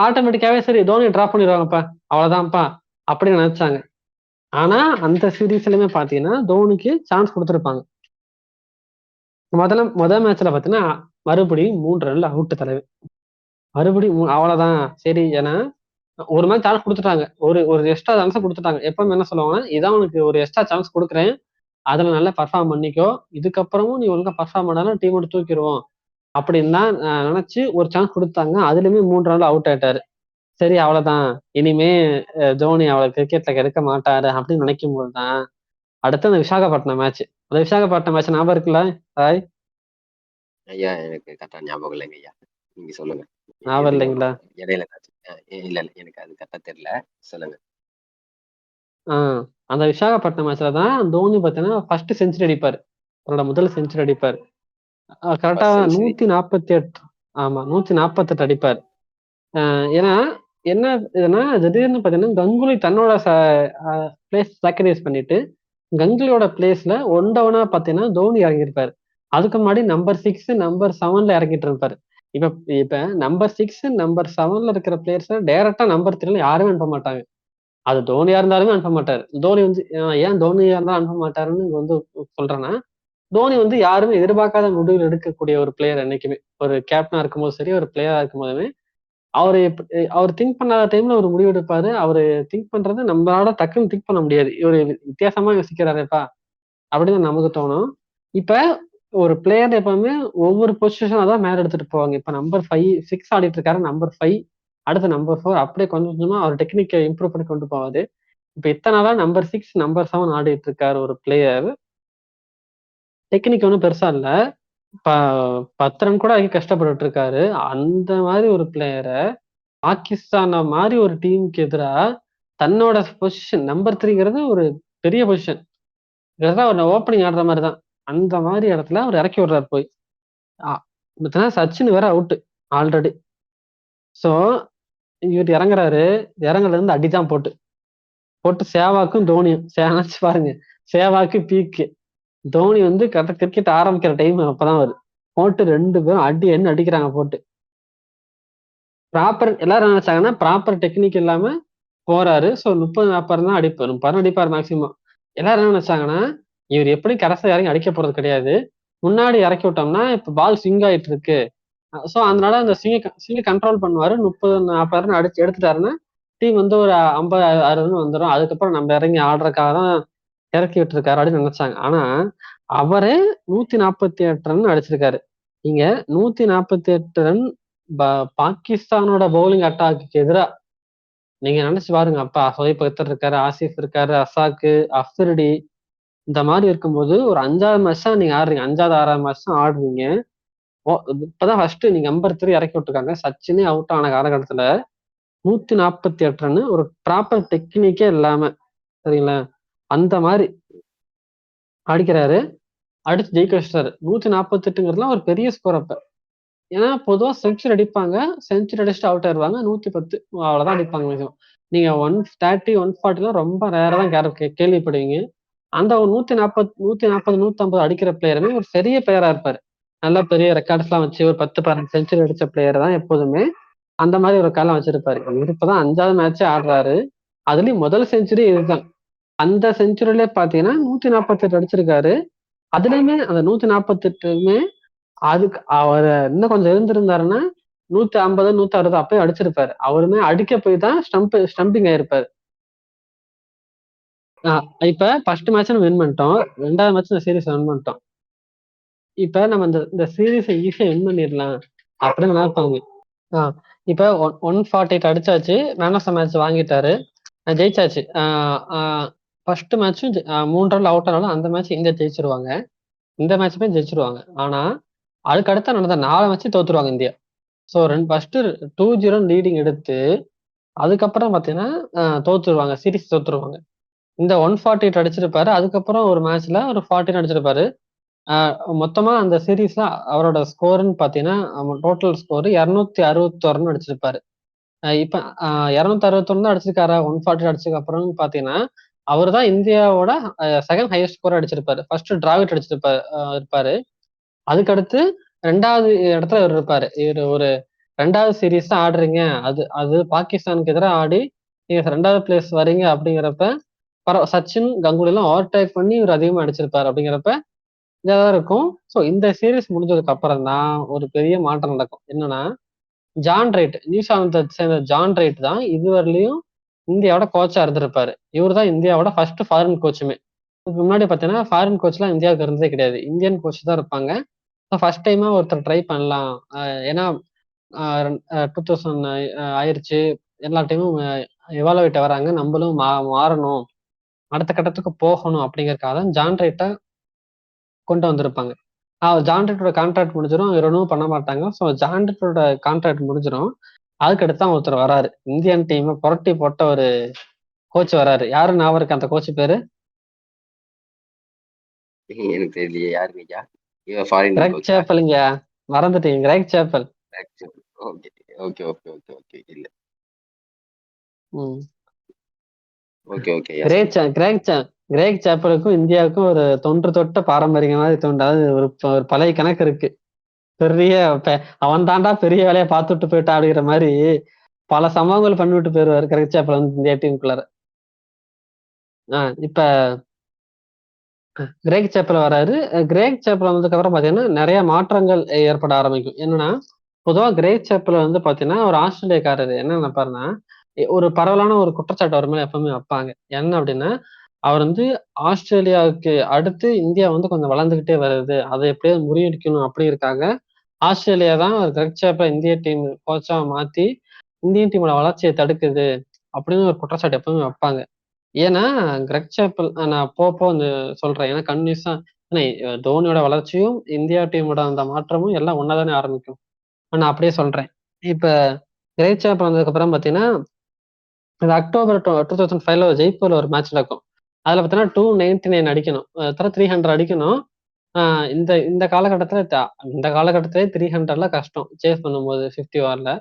ஆட்டோமேட்டிக்காவே சரி தோனி டிராப் பண்ணிடுவாங்கப்பா, அவ்வளவுதான்ப்பா அப்படின்னு நினைச்சாங்க. ஆனா அந்த சீரீஸ்லயுமே பாத்தீங்கன்னா தோனிக்கு சான்ஸ் கொடுத்துருப்பாங்க. முதல் மேட்ச்ல பாத்தீங்கன்னா மறுபடியும் 3 ரன்ல அவுட் தலைவர். மறுபடியும் அவ்வளவுதான் சரி. ஏன்னா ஒரு மேட்ச் சான்ஸ் கொடுத்துட்டாங்க. ஒரு எக்ஸ்ட்ரா சான்ஸ் கொடுத்துட்டாங்க. எப்பவுமே என்ன சொல்லுவாங்கன்னா, இதான் உனக்கு ஒரு எக்ஸ்ட்ரா சான்ஸ் கொடுக்குறேன், அதுல நல்லா பர்ஃபார்ம் பண்ணிக்கோ. இதுக்கப்புறமும் நீ ஒழுங்கா பர்ஃபார்ம் பண்ணாலும் டீம் விட்டு தூக்கிடுவோம் அப்படின்னு தான் நினைச்சு ஒரு சான்ஸ் கொடுத்தாங்க. அதுலயுமே 3 ரன்ல அவுட் ஆயிட்டாரு. சரி அவ்வளவுதான், இனிமே தோனி அவ்வளவு கிரிக்கெட்ல கிடைக்க மாட்டாரு அப்படின்னு நினைக்கும் போதுதான் அடுத்து அந்த விசாகப்பட்டினம் மேட்ச். அந்த விசாகப்பட்டினம் மேட்ச் ஞாபகம் இருக்குல்ல ராய்? ஐயா எனக்கு கரெக்டா ஞாபகம் இல்லைங்க ஐயா, நீங்க சொல்லுங்க. ஞாபகம் இல்லைங்களா? இடையில இல்ல எனக்கு அது கரெக்டா தெரியல, சொல்லுங்க. அந்த விசாகப்பட்டினம் மேட்ச்ல தான் தோனி பார்த்தீங்கன்னா ஃபர்ஸ்ட் செஞ்சுரி அடிப்பாரு. அவரோட முதல் செஞ்சுரி அடிப்பாரு. கரெக்டா 148. ஆமா 148 அடிப்பாரு. ஏன்னா என்ன இதுன்னா திடீர்னு பாத்தீங்கன்னா கங்குலி தன்னோட பிளேஸ் சாக்ரிஃபைஸ் பண்ணிட்டு கங்குலியோட பிளேஸ்ல ஒன்டவனா பாத்தீங்கன்னா தோனி இறங்கியிருப்பாரு. அதுக்கு முன்னாடி நம்பர் 6 நம்பர் 7ல இறங்கிட்டு இருப்பாரு. இப்ப நம்பர் 6 நம்பர் 7ல இருக்கிற பிளேயர்ஸ் டைரக்டா நம்பர் 3ல யாருமே அனுப்ப மாட்டாங்க. அது தோனியா இருந்தாலுமே அனுப்ப மாட்டாரு. தோனி வந்து ஏன் தோனியா இருந்தாலும் அனுப்ப மாட்டாருன்னு வந்து சொல்றேன்னா, தோனி வந்து யாருமே எதிர்பார்க்காத முடிவுகள் எடுக்கக்கூடிய ஒரு பிளேயர் என்னைக்குமே. ஒரு கேப்டனா இருக்கும்போது சரி, ஒரு பிளேயரா இருக்கும் போதுமே அவர் திங்க் பண்ணாத டைம்ல ஒரு முடிவு எடுப்பாரு. அவரு திங்க் பண்றது நம்மளால டக்குன்னு திங்க் பண்ண முடியாது. இவரு வித்தியாசமா யோசிக்கிறாரேப்பா அப்படின்னு நமக்கு தோணும். இப்ப ஒரு பிளேயர் எப்பவுமே ஒவ்வொரு பொசிஷனா தான் மேல எடுத்துட்டு போவாங்க. இப்ப நம்பர் 5 6 ஆடிட்டு இருக்காரு. நம்பர் 5 அடுத்து நம்பர் 4 அப்படியே கொஞ்சம் கொஞ்சமா அவர் டெக்னிக்கை இம்ப்ரூவ் பண்ணி கொண்டு போவாரு. இப்ப இத்தனை நாளா நம்பர் 6, நம்பர் 7 ஆடிட்டு இருக்காரு ஒரு பிளேயர். டெக்னிக் ஒன்றும் பெருசா இல்ல. 10 ரன் கூட அடிக்க கஷ்டப்பட்டுட்டு இருக்காரு. அந்த மாதிரி ஒரு பிளேயரை பாகிஸ்தான மாதிரி ஒரு டீமுக்கு எதிரா தன்னோட பொசிஷன் நம்பர் 3ங்கிறது ஒரு பெரிய பொசிஷன். ஒரு ஓப்பனிங் ஆடுற மாதிரி தான். அந்த மாதிரி இடத்துல அவர் இறக்கி விடுறாரு போய். சச்சின் வேற அவுட் ஆல்ரெடி. ஸோ இவர் இறங்குறாரு. இறங்குல இருந்து அடிதான் போட்டு சேவாக்கும் தோனியும் நினைச்சு பாருங்க. சேவாக்கு பீக்கு, தோனி வந்து கரெக்டா கிரிக்கெட் ஆரம்பிக்கிற டைம் அப்பதான் வருது. போட்டு 2 பேரும் என்ன அடிக்கிறாங்க போட்டு. ப்ராப்பர் எல்லாரும் நினைச்சாங்கன்னா ப்ராப்பர் டெக்னிக் இல்லாம போறாரு. ஸோ 30-40 தான் அடிப்பார். 30 அடிப்பார் மேக்சிமம். எல்லாரும் என்ன நினைச்சாங்கன்னா இவர் எப்படி கரசை இறங்கி அடிக்க போறது கிடையாது. முன்னாடி இறக்கி விட்டோம்னா இப்ப பால் ஸ்விங் ஆயிட்டு இருக்கு. ஸோ அதனால அந்த ஸ்விங்கை கண்ட்ரோல் பண்ணுவாரு. 30-40 ரன் அடிச்சு எடுத்துட்டாருன்னா டீம் வந்து ஒரு 50-60 ரன் வந்துடும். அதுக்கப்புறம் நம்ம இறங்கி ஆடுறதுக்காக தான் இறக்கி விட்டுருக்காரு அப்படின்னு நினைச்சாங்க. ஆனா அவரே 148 ரன் அடிச்சிருக்காரு. நீங்க 148 ரன் பாகிஸ்தானோட பவுலிங் அட்டாக்கு எதிரா நீங்க நினைச்சு பாருங்க. அப்பா சோயிப் அக்தர் இருக்காரு, ஆசிஃப் இருக்காரு, அசாக்கு, அஃப்ரிடி, இந்த மாதிரி இருக்கும்போது ஒரு 5வது மேட்ச் தான் நீங்க ஆடுறீங்க. 5வது 6வது மேட்ச் தான் ஆடுறீங்க. இப்பதான் ஃபர்ஸ்ட் நீங்க நம்பர் 3 இறக்கி விட்டுருக்காங்க. சச்சினே அவுட் ஆன காலகட்டத்துல 148 ரன் ஒரு ப்ராப்பர் டெக்னிக்கே இல்லாம, சரிங்களா, அந்த மாதிரி அடிக்கிறாரு. அடிச்சு ஜெயிக்க வச்சிட்டாரு. 148ங்கிறதுலாம் ஒரு பெரிய ஸ்கோர் அப்ப. ஏன்னா பொதுவா செஞ்சுரி அடிப்பாங்க, செஞ்சுரி அடிச்சுட்டு அவுட் ஆயிடுவாங்க. 110 அவ்வளவுதான் அடிப்பாங்க மேக்ஸிமம். நீங்க 130, 140 ரொம்ப ரேரா தான் கேள்விப்படுவீங்க. அந்த ஒரு 140, 150 அடிக்கிற பிளேயருமே ஒரு பெரிய பிளேயரா இருப்பாரு. நல்ல பெரிய ரெக்கார்ட்ஸ் எல்லாம் வச்சு ஒரு 10-12 செஞ்சுரி அடிச்ச பிளேயர் தான் எப்போதுமே அந்த மாதிரி ஒரு காலம் வச்சிருப்பாரு. இவர் இப்பதான் 5வது மேட்சே ஆடுறாரு. அதுலயும் முதல் செஞ்சுரி இதுதான். அந்த செஞ்சுரியிலே பாத்தீங்கன்னா 148 அடிச்சிருக்காரு. அதுலயுமே அந்த 148மே அதுக்கு அவர் இன்னும் கொஞ்சம் இருந்திருந்தாருன்னா 150, 160 அப்பயே அடிச்சிருப்பாரு. அவருமே அடிக்க போய் தான் ஸ்டம்பிங் ஆயிருப்பாரு. இப்ப ஃபர்ஸ்ட் மேட்ச் நம்ம வின் பண்ணிட்டோம். 2வது மேட்ச் இந்த சீரீஸ் வின் பண்ணிட்டோம். இப்ப நம்ம இந்த சீரீஸை ஈஸியா வின் பண்ணிடலாம் அப்படின்னு நினைப்பாங்க. இப்ப 148 அடிச்சாச்சு. மேன் ஆஃப் த மேட்ச் வாங்கிட்டாரு. ஜெயிச்சாச்சு. ஃபர்ஸ்ட் மேட்சும் 3 ரன்ல அவுட் ஆனாலும் அந்த மேட்ச் இந்தியா ஜெயிச்சிருவாங்க. இந்த மேட்சுமே ஜெயிச்சிருவாங்க. ஆனா அதுக்கு அடுத்த நடந்த 4 மேட்ச் தோத்துருவாங்க இந்தியா. ஸோ ஃபர்ஸ்ட் 2-0 லீடிங் எடுத்து அதுக்கப்புறம் பாத்தீங்கன்னா தோத்துருவாங்க, சீரீஸ் தோத்துருவாங்க. இந்த 148 அடிச்சிருப்பாரு. அதுக்கப்புறம் ஒரு மேட்ச்ல ஒரு 40 அடிச்சிருப்பாரு. மொத்தமா அந்த சீரீஸ்ல அவரோட ஸ்கோர்ன்னு பாத்தீங்கன்னா டோட்டல் ஸ்கோர் 261 ரன் அடிச்சிருப்பாரு. இப்ப 261 தான் அடிச்சிருக்காரா 140 அடிச்சதுக்கு அப்புறம் பாத்தீங்கன்னா அவர் தான் இந்தியாவோட செகண்ட் ஹையஸ்ட் ஸ்கோர் அடிச்சிருப்பாரு. ஃபர்ஸ்ட் டிராவிட் இருப்பாரு. அதுக்கடுத்து 2வது இடத்துல இவர் இருப்பாரு. இவர் ஒரு 2வது சீரீஸ் தான் ஆடுறீங்க, அது பாகிஸ்தானுக்கு எதிராக ஆடி நீங்க 2வது பிளேஸ் வரீங்க அப்படிங்கிறப்ப சச்சின், கங்குலி எல்லாம் ஓவர்டேக் பண்ணி இவர் அதிகமா அடிச்சிருப்பாரு. அப்படிங்கிறப்ப இதாதான் இருக்கும். ஸோ இந்த சீரீஸ் முடிஞ்சதுக்கு அப்புறம் தான் ஒரு பெரிய மாற்றம் நடக்கும். என்னன்னா ஜான் ரைட், நியூசிலாந்தை சேர்ந்த ஜான் ரைட் தான் இதுவரையிலையும் இந்தியாவோட கோச்சா இருந்திருப்பாரு. இவர் தான் இந்தியாவோட ஃபர்ஸ்ட் ஃபாரின் கோச்சுமே. இதுக்கு முன்னாடி பாத்தீங்கன்னா ஃபாரின் கோச்லாம் இந்தியாவுக்கு இருந்ததே கிடையாது. இந்தியன் கோச் தான் இருப்பாங்க. ஃபர்ஸ்ட் டைமா ஒருத்தர் ட்ரை பண்ணலாம். ஏன்னா 2000 ஆயிருச்சு. எல்லா டைமும் எவாலுவேட் வராங்க. நம்மளும் மாறணும், அடுத்த கட்டத்துக்கு போகணும் அப்படிங்கறதுக்காக தான் ஜான் ரைட்டை கொண்டு வந்திருப்பாங்க. ஜான் ரைட்டோட கான்ட்ராக்ட் முடிஞ்சிடும். ரெனூவ் பண்ண மாட்டாங்க. ஸோ ஜான் ரைட்டோட கான்ட்ராக்ட் முடிஞ்சிடும். அதுக்கு அடுத்து தான் ஒருத்தர் வராரு. இந்தியன் டீமை புரட்டி போட்ட ஒரு கோச் வராரு. யாரு ஞாபகம் இருக்கு அந்த கோச் பேரு? எனக்கு தெரியலையே யாருங்க. கிரெக் சேப்பல்ங்க. மறந்துட்டீங்க, Greg Chappell. Okay okay okay okay இல்ல. ம். Okay okay. கிரேக் சேப்பலுக்கும் இந்தியாவுக்கும் ஒரு தொன்று தொட்ட பாரம்பரியமாக தோன்றாது. ஒரு பழைய கணக்கு இருக்கு. பெரிய அவன் தாண்டா பெரிய வேலையை பார்த்துட்டு போயிட்டா அப்படிங்கிற மாதிரி பல சம்பவங்கள் பண்ணிவிட்டு போயிருவாரு கிரெக் சேப்பல் வந்து இந்தியா டீமுக்குள்ளார. இப்ப கிரேக் சேப்பல் வராரு. கிரேக் சேப்பல் வந்ததுக்கு அப்புறம் பாத்தீங்கன்னா நிறைய மாற்றங்கள் ஏற்பட ஆரம்பிக்கும். என்னன்னா பொதுவா கிரேக் சேப்பல் வந்து பாத்தீங்கன்னா ஒரு ஆஸ்திரேலியக்காரர் என்ன நினைப்பாருன்னா, ஒரு பரவலான ஒரு குற்றச்சாட்டு அவர் மேல எப்பவுமே வைப்பாங்க. என்ன அப்படின்னா அவர் வந்து ஆஸ்திரேலியாவுக்கு அடுத்து இந்தியா வந்து கொஞ்சம் வளர்ந்துகிட்டே வருது, அதை எப்படியாவது முறியடிக்கணும் அப்படிங்கிறதுக்காக ஆஸ்திரேலியா தான் கிரெக் சேப்பல் இந்திய டீம் கோச்சா மாத்தி இந்தியன் டீமோட வளர்ச்சியை தடுக்குது அப்படின்னு ஒரு குற்றச்சாட்டு எப்பவுமே வைப்பாங்க. ஏன்னா கிரெக் சாப்பல் நான் போக வந்து சொல்றேன். ஏன்னா கன்யூஸா தோனியோட வளர்ச்சியும் இந்தியா டீமோட அந்த மாற்றமும் எல்லாம் ஒன்னாதானே ஆரம்பிக்கும். நான் அப்படியே சொல்றேன். இப்ப கிரெக் சாப்பல் வந்ததுக்கு அப்புறம் பாத்தீங்கன்னா இந்த அக்டோபர் 2005 ஜெய்ப்பூர்ல ஒரு மேட்ச் நடக்கும். அதுல பாத்தீங்கன்னா 299 அடிக்கணும். 300 அடிக்கணும். இந்த இந்த காலகட்டத்துல இந்த காலகட்டத்திலே 300ல கஷ்டம் சேஸ் பண்ணும்போது 50 ஓவர்ல.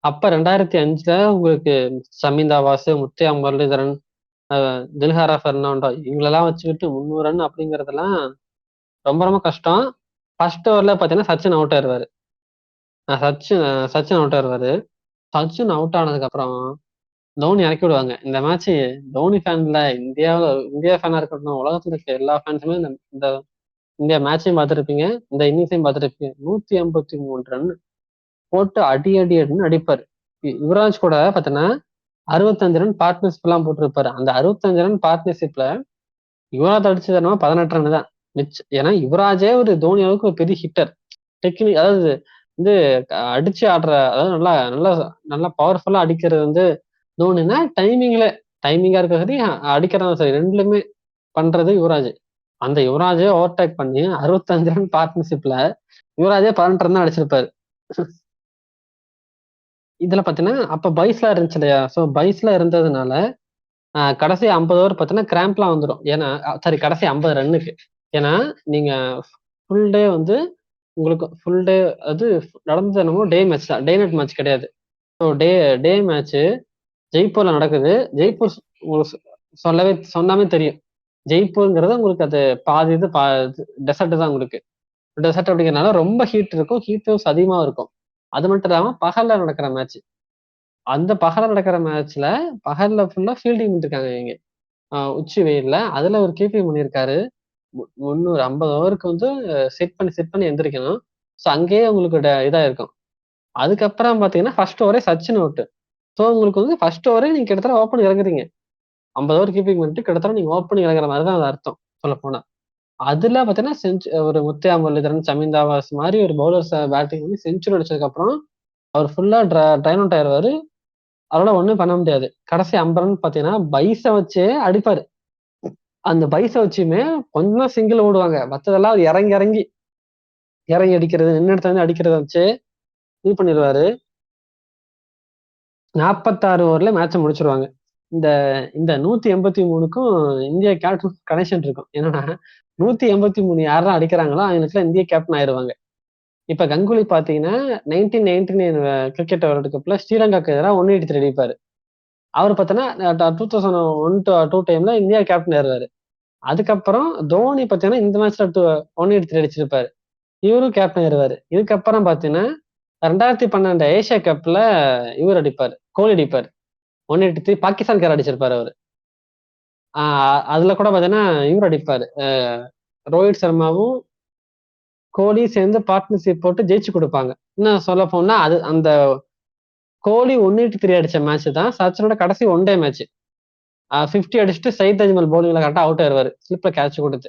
அப்ப 2005ல உங்களுக்கு ஷமீன் தாவாஸ், முத்தையா முரளிதரன், தில்ஹாரா பெர்னாண்டோ இவங்களெல்லாம் வச்சுக்கிட்டு 300 ரன் அப்படிங்கறதெல்லாம் ரொம்ப ரொம்ப கஷ்டம். ஃபர்ஸ்ட் ஓவர்ல பாத்தீங்கன்னா சச்சின் அவுட் ஆயிருவாரு. சச்சின் அவுட் ஆயிருவாரு. சச்சின் அவுட் ஆனதுக்கு அப்புறம் தோனி இறக்கி விடுவாங்க. இந்த மேட்ச் தோனி ஃபேன்ல இந்தியா ஃபேனா இருக்கட்டும், உலகத்துல இருக்க எல்லா ஃபேன்ஸுமே இந்த இந்த இந்தியா மேட்சையும் பார்த்திருப்பீங்க. இந்த இன்னிங்ஸையும் பார்த்திருப்பீங்க. 183 ரன் போட்டு அடி அடி அடின்னு அடிப்பாரு. யுவராஜ் கூட பாத்தீங்கன்னா 65 ரன் பார்ட்னர்ஷிப் எல்லாம் போட்டிருப்பாரு. அந்த 65 ரன் பார்ட்னர்ஷிப்ல யுவராஜ் அடிச்சது என்னமோ 18 ரன் தான். ஏன்னா யுவராஜே ஒரு தோனி அளவுக்கு ஒரு பெரிய ஹிட்டர். அதாவது வந்து அடிச்சு ஆடுற, அதாவது நல்லா நல்லா நல்லா பவர்ஃபுல்லா அடிக்கிறது வந்து தோனின்னா டைமிங்கா இருக்க சரி, அடிக்கிறதா சரி, ரெண்டுலுமே பண்றது யுவராஜ். அந்த யுவராஜே ஓவர்டேக் பண்ணி 65 ரன் பார்ட்னர்ஷிப்ல யுவராஜே 18 ரன் தான் அடிச்சிருப்பாரு. இதுல பாத்தீங்கன்னா அப்ப பைஸ்ல இருந்துச்சு இல்லையா? சோ பைஸ்ல இருந்ததுனால கடைசி 50 ஓவர் பாத்தீங்கன்னா கிராம்ப்லாம் வந்துடும். ஏன்னா சாரி, கடைசி 50 ரன்னுக்கு. ஏன்னா நீங்க ஃபுல் டே வந்து உங்களுக்கு ஃபுல் டே அது நடந்தது என்னமோ டே மேட்ச் தான், டே நைட் மேட்ச் கிடையாது. ஸோ டே மேட்ச் ஜெய்ப்பூர்ல நடக்குது. ஜெய்ப்பூர் உங்களுக்கு சொன்னாமே தெரியும். ஜெய்ப்பூர்ங்கிறது உங்களுக்கு அது பாதி இது டெசர்ட் தான் உங்களுக்கு. டெசர்ட் அப்படிங்கிறனால ரொம்ப ஹீட் இருக்கும், ஹீட் வேவ்ஸ் அதிகமா இருக்கும். அது மட்டும் இல்லாம பகல்ல நடக்கிற மேட்ச். அந்த பகல்ல நடக்கிற மேட்ச்ல பகல்ல ஃபுல்லா ஃபீல்டிங் பண்ணிருக்காங்க இவங்க. உச்சி வெயில்ல அதுல ஒரு கீப்பிங் பண்ணியிருக்காரு. 350 ஓவருக்கு வந்து செட் பண்ணி எந்திரிக்கணும். ஸோ அங்கேயே உங்களுக்கு இதா இருக்கும். அதுக்கப்புறம் பாத்தீங்கன்னா ஃபர்ஸ்ட் ஓவரே சச்சின் அவுட். ஸோ உங்களுக்கு வந்து ஃபர்ஸ்ட் ஓவரே நீங்க கிட்டத்தட்ட ஓப்பன் இறங்குறீங்க. 50 ஓவர் கீப்பிங் பண்ணிட்டு கிட்டத்தட்ட நீங்க ஓப்பன் இறங்குற மாதிரி தான் அது அர்த்தம் சொல்ல போனா. அதுல பாத்தீங்கன்னா ஒரு முத்தையா முரளிதரன், ஷமீன் தாவாஸ் மாதிரி ஒரு பவுலர்ஸ் பேட்டிங் பண்ணி செஞ்சுரி அடிச்சதுக்கு அப்புறம் அவர் ஃபுல்லா ட்ரைன் அவுட் ஆயிருவாரு. அவரால் ஒண்ணும் பண்ண முடியாது. கடைசி 50 ரன் பாத்தீங்கன்னா பைஸை வச்சே அடிப்பாரு. அந்த பைஸை வச்சுமே கொஞ்சம் சிங்கிள் ஓடுவாங்க. மத்ததெல்லாம் அவர் இறங்கி இறங்கி இறங்கி அடிக்கிறது, நின்று இடத்துல இருந்து அடிக்கிறத வச்சு இது பண்ணிடுவாரு. 46 ஓவர்ல மேட்சை முடிச்சிருவாங்க. இந்த இந்த 183க்கும் இந்தியா கேப்டன் கனெக்ஷன் இருக்கும். என்னன்னா 183 யாரெல்லாம் அடிக்கிறாங்களோ அவங்களுக்குலாம் இந்திய கேப்டன் ஆயிருவாங்க. இப்ப கங்குலி பாத்தீங்கன்னா 1999 கிரிக்கெட் வேர்ல்டு கப்ல ஸ்ரீலங்காக்கு எதிராக 183 அடிப்பாரு. அவர் பார்த்தீங்கன்னா 2001 to 2 டைம்ல இந்தியா கேப்டன் ஆயிருவாரு. அதுக்கப்புறம் தோனி பாத்தீங்கன்னா இந்த மேட்ச்ல 183 அடிச்சிருப்பாரு. இவரும் கேப்டன் ஆயிருவாரு. இதுக்கப்புறம் பாத்தீங்கன்னா 2012 ஏசியா கப்ல இவர் அடிப்பாரு, கோலி அடிப்பாரு. 183 பாகிஸ்தான்காரர் அடிச்சிருப்பாரு அவரு. அதுல கூட பாத்தீங்கன்னா இவர் அடிப்பாரு, ரோஹித் சர்மாவும் கோலி சேர்ந்து பார்ட்னர்ஷிப் போட்டு ஜெயிச்சு கொடுப்பாங்க. இன்னும் சொல்ல போனா அது அந்த கோலி 183 அடிச்ச மேட்ச் தான் சச்சினோட கடைசி ஒன் டே மேட்ச். 50 அடிச்சுட்டு சயித் அஜ்மல் பவுலிங்ல கரெக்டா அவுட் ஆயிருவாரு, ஸ்லிப்ல கேட்ச் கொடுத்து.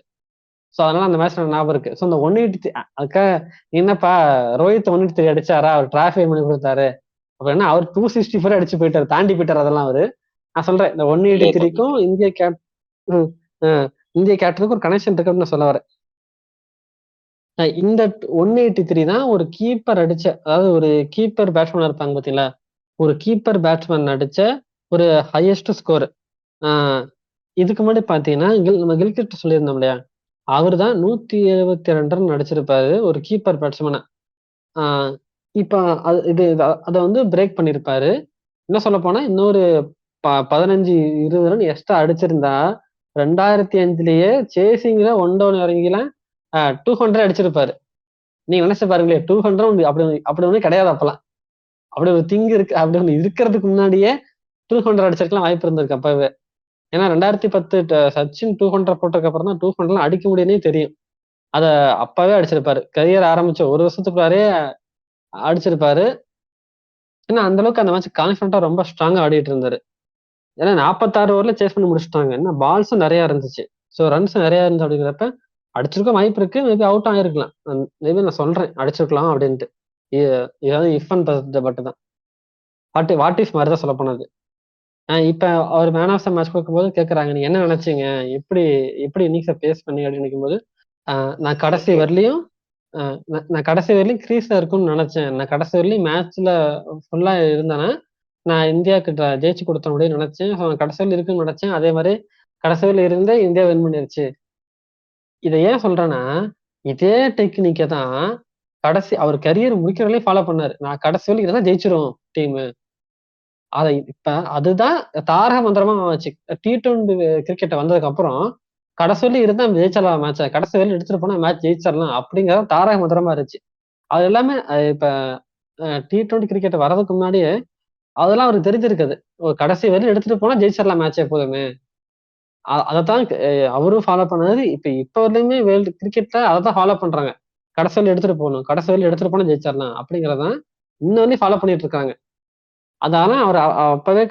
ஸோ அதனால அந்த மேட்ச் எனக்கு ஞாபகம் இருக்கு. ஸோ இந்த 183 அதுக்காக என்னப்பா ரோஹித் 183 அடிச்சாரா, அவர் டிராஃபி பண்ணி கொடுத்தாரு அப்படின்னா அவர் 264 அடிச்சு போயிட்டாரு, தாண்டி போயிட்டாரு. அதெல்லாம் அவரு. நான் சொல்றேன் இந்த 183க்கும் இந்திய கேப்டனுக்கும் ஒரு கனெக்ஷன் இருக்கு அப்படின்னு நான் சொல்ல வரேன். இந்த 183 தான் ஒரு கீப்பர் அடிச்ச, அதாவது ஒரு கீப்பர் பேட்ஸ்மேன் இருப்பாங்க பாத்தீங்களா, ஒரு கீப்பர் பேட்ஸ்மேன் அடிச்ச ஒரு ஹையஸ்ட் ஸ்கோர். இதுக்கு முன்னாடி பாத்தீங்கன்னா நம்ம கில்கிரிட் சொல்லியிருந்தோம் இல்லையா, அவர் தான் 172 ரன் அடிச்சிருப்பாரு ஒரு கீப்பர் பேட்ஸ்மேனா. இப்ப அதை வந்து பிரேக் பண்ணிருப்பாரு. என்ன சொல்ல போனா இன்னொரு 15-20 ரன் எக்ஸ்ட்ரா அடிச்சிருந்தா 2005லயே சேசிங்ல ஒன் டவுன் இறங்கிலாம் 200 அடிச்சிருப்பாரு. நீங்க நினைச்சு பாருங்களே, 200 அப்படி ஒண்ணு கிடையாது அப்பெல்லாம். அப்படி ஒரு திங் இருக்கு, அப்படி ஒண்ணு இருக்கிறதுக்கு முன்னாடியே 200 அடிச்சிருக்கலாம் வாய்ப்பு இருந்திருக்கு அப்பவே. ஏன்னா 2010 சச்சின் 200 போட்டதுக்கு அப்புறம் தான் 200 அடிக்க முடியும்னே தெரியும். அத அப்பவே அடிச்சிருப்பாரு. கரியர் ஆரம்பிச்ச ஒரு வருஷத்துக்குள்ளாரே அடிச்சிருப்பாரு. ஏன்னா அந்த அளவுக்கு அந்த மேட்ச் கான்பிடண்டா ரொம்ப ஸ்ட்ராங்கா ஆடிட்டு இருந்தாரு. ஏன்னா 46 ஓவர்ல சேஸ் பண்ணி முடிச்சுட்டாங்க. ஏன்னா பால்ஸும் நிறைய இருந்துச்சு. ஸோ ரன்ஸ் நிறைய இருந்துச்சு. அப்படிங்கிறப்ப அடிச்சிருக்க வாய்ப்பு இருக்கு, மேபி அவுட் ஆயிருக்கலாம். மேபி நான் சொல்றேன் அடிச்சிருக்கலாம் அப்படின்ட்டு. ஏதாவது இஃப் அண்ட் பட் தான். வாட் இஸ் மாதிரி தான் சொல்ல போனது. இப்ப அவர் மேன் ஆஃப் த மேட்ச் கொடுக்கும்போது கேட்கறாங்க, நீங்க என்ன நினைச்சீங்க, எப்படி எப்படி இன்னிங்ஸை பேஸ் பண்ணி அப்படின்னு நினைக்கும்போது, நான் கடைசி ஓகே. வரலையும் நான் கடைசி வரலையும் கிரீஸ்ல இருக்கும்னு நினைச்சேன். நான் கடைசி வரலையும் மேட்ச்ல ஃபுல்லா இருந்தேன்னா நான் இந்தியாவுக்கு ஜெயிச்சு கொடுத்த முடியும்னு நினைச்சேன். நான் கடைசி வரலும் இருக்குன்னு நினைச்சேன். அதே மாதிரி கடைசி வரல இருந்தே இந்தியா வின் பண்ணிருச்சு. இதை ஏன் சொல்றேன்னா, இதே டெக்னிக்கை தான் கடைசி அவர் கரியர் முடிக்கிற வரையும் ஃபாலோ பண்ணாரு. நான் கடைசி வரைக்கும் இதான் ஜெயிச்சிரும் டீம். அதை இப்ப அதுதான் தாரக மந்திரமா ஆச்சு. T20 கிரிக்கெட் வந்ததுக்கு அப்புறம் கடைசி வரையும் இருந்தா ஜெயிச்சிடலாம் மேட்ச, கடைசி வரையும் எடுத்துட்டு போனா மேட்ச் ஜெயிச்சிடலாம் அப்படிங்கறது தாரக மந்திரமா இருந்துச்சு. அது எல்லாமே இப்ப T20 கிரிக்கெட் வர்றதுக்கு முன்னாடியே அதெல்லாம் அவருக்கு தெரிஞ்சிருக்குது. ஒரு கடைசி வரையும் எடுத்துட்டு போனா ஜெயிச்சிடலாம் மேட்ச் எப்போதுமே. அதத்தான் அவரும் ஃபாலோ பண்ணாரு. இப்ப வரலையுமே வேர்ல்டு கிரிக்கெட்ல அதத்தான் ஃபாலோ பண்றாங்க. கடைசி வரையும் எடுத்துட்டு போகணும், கடைசி வரையும் எடுத்துட்டு போனா ஜெயிச்சிடலாம் அப்படிங்கறதான் இன்ன வரையும் ஃபாலோ பண்ணிட்டு இருக்காங்க. அதனால அவர் அப்பவே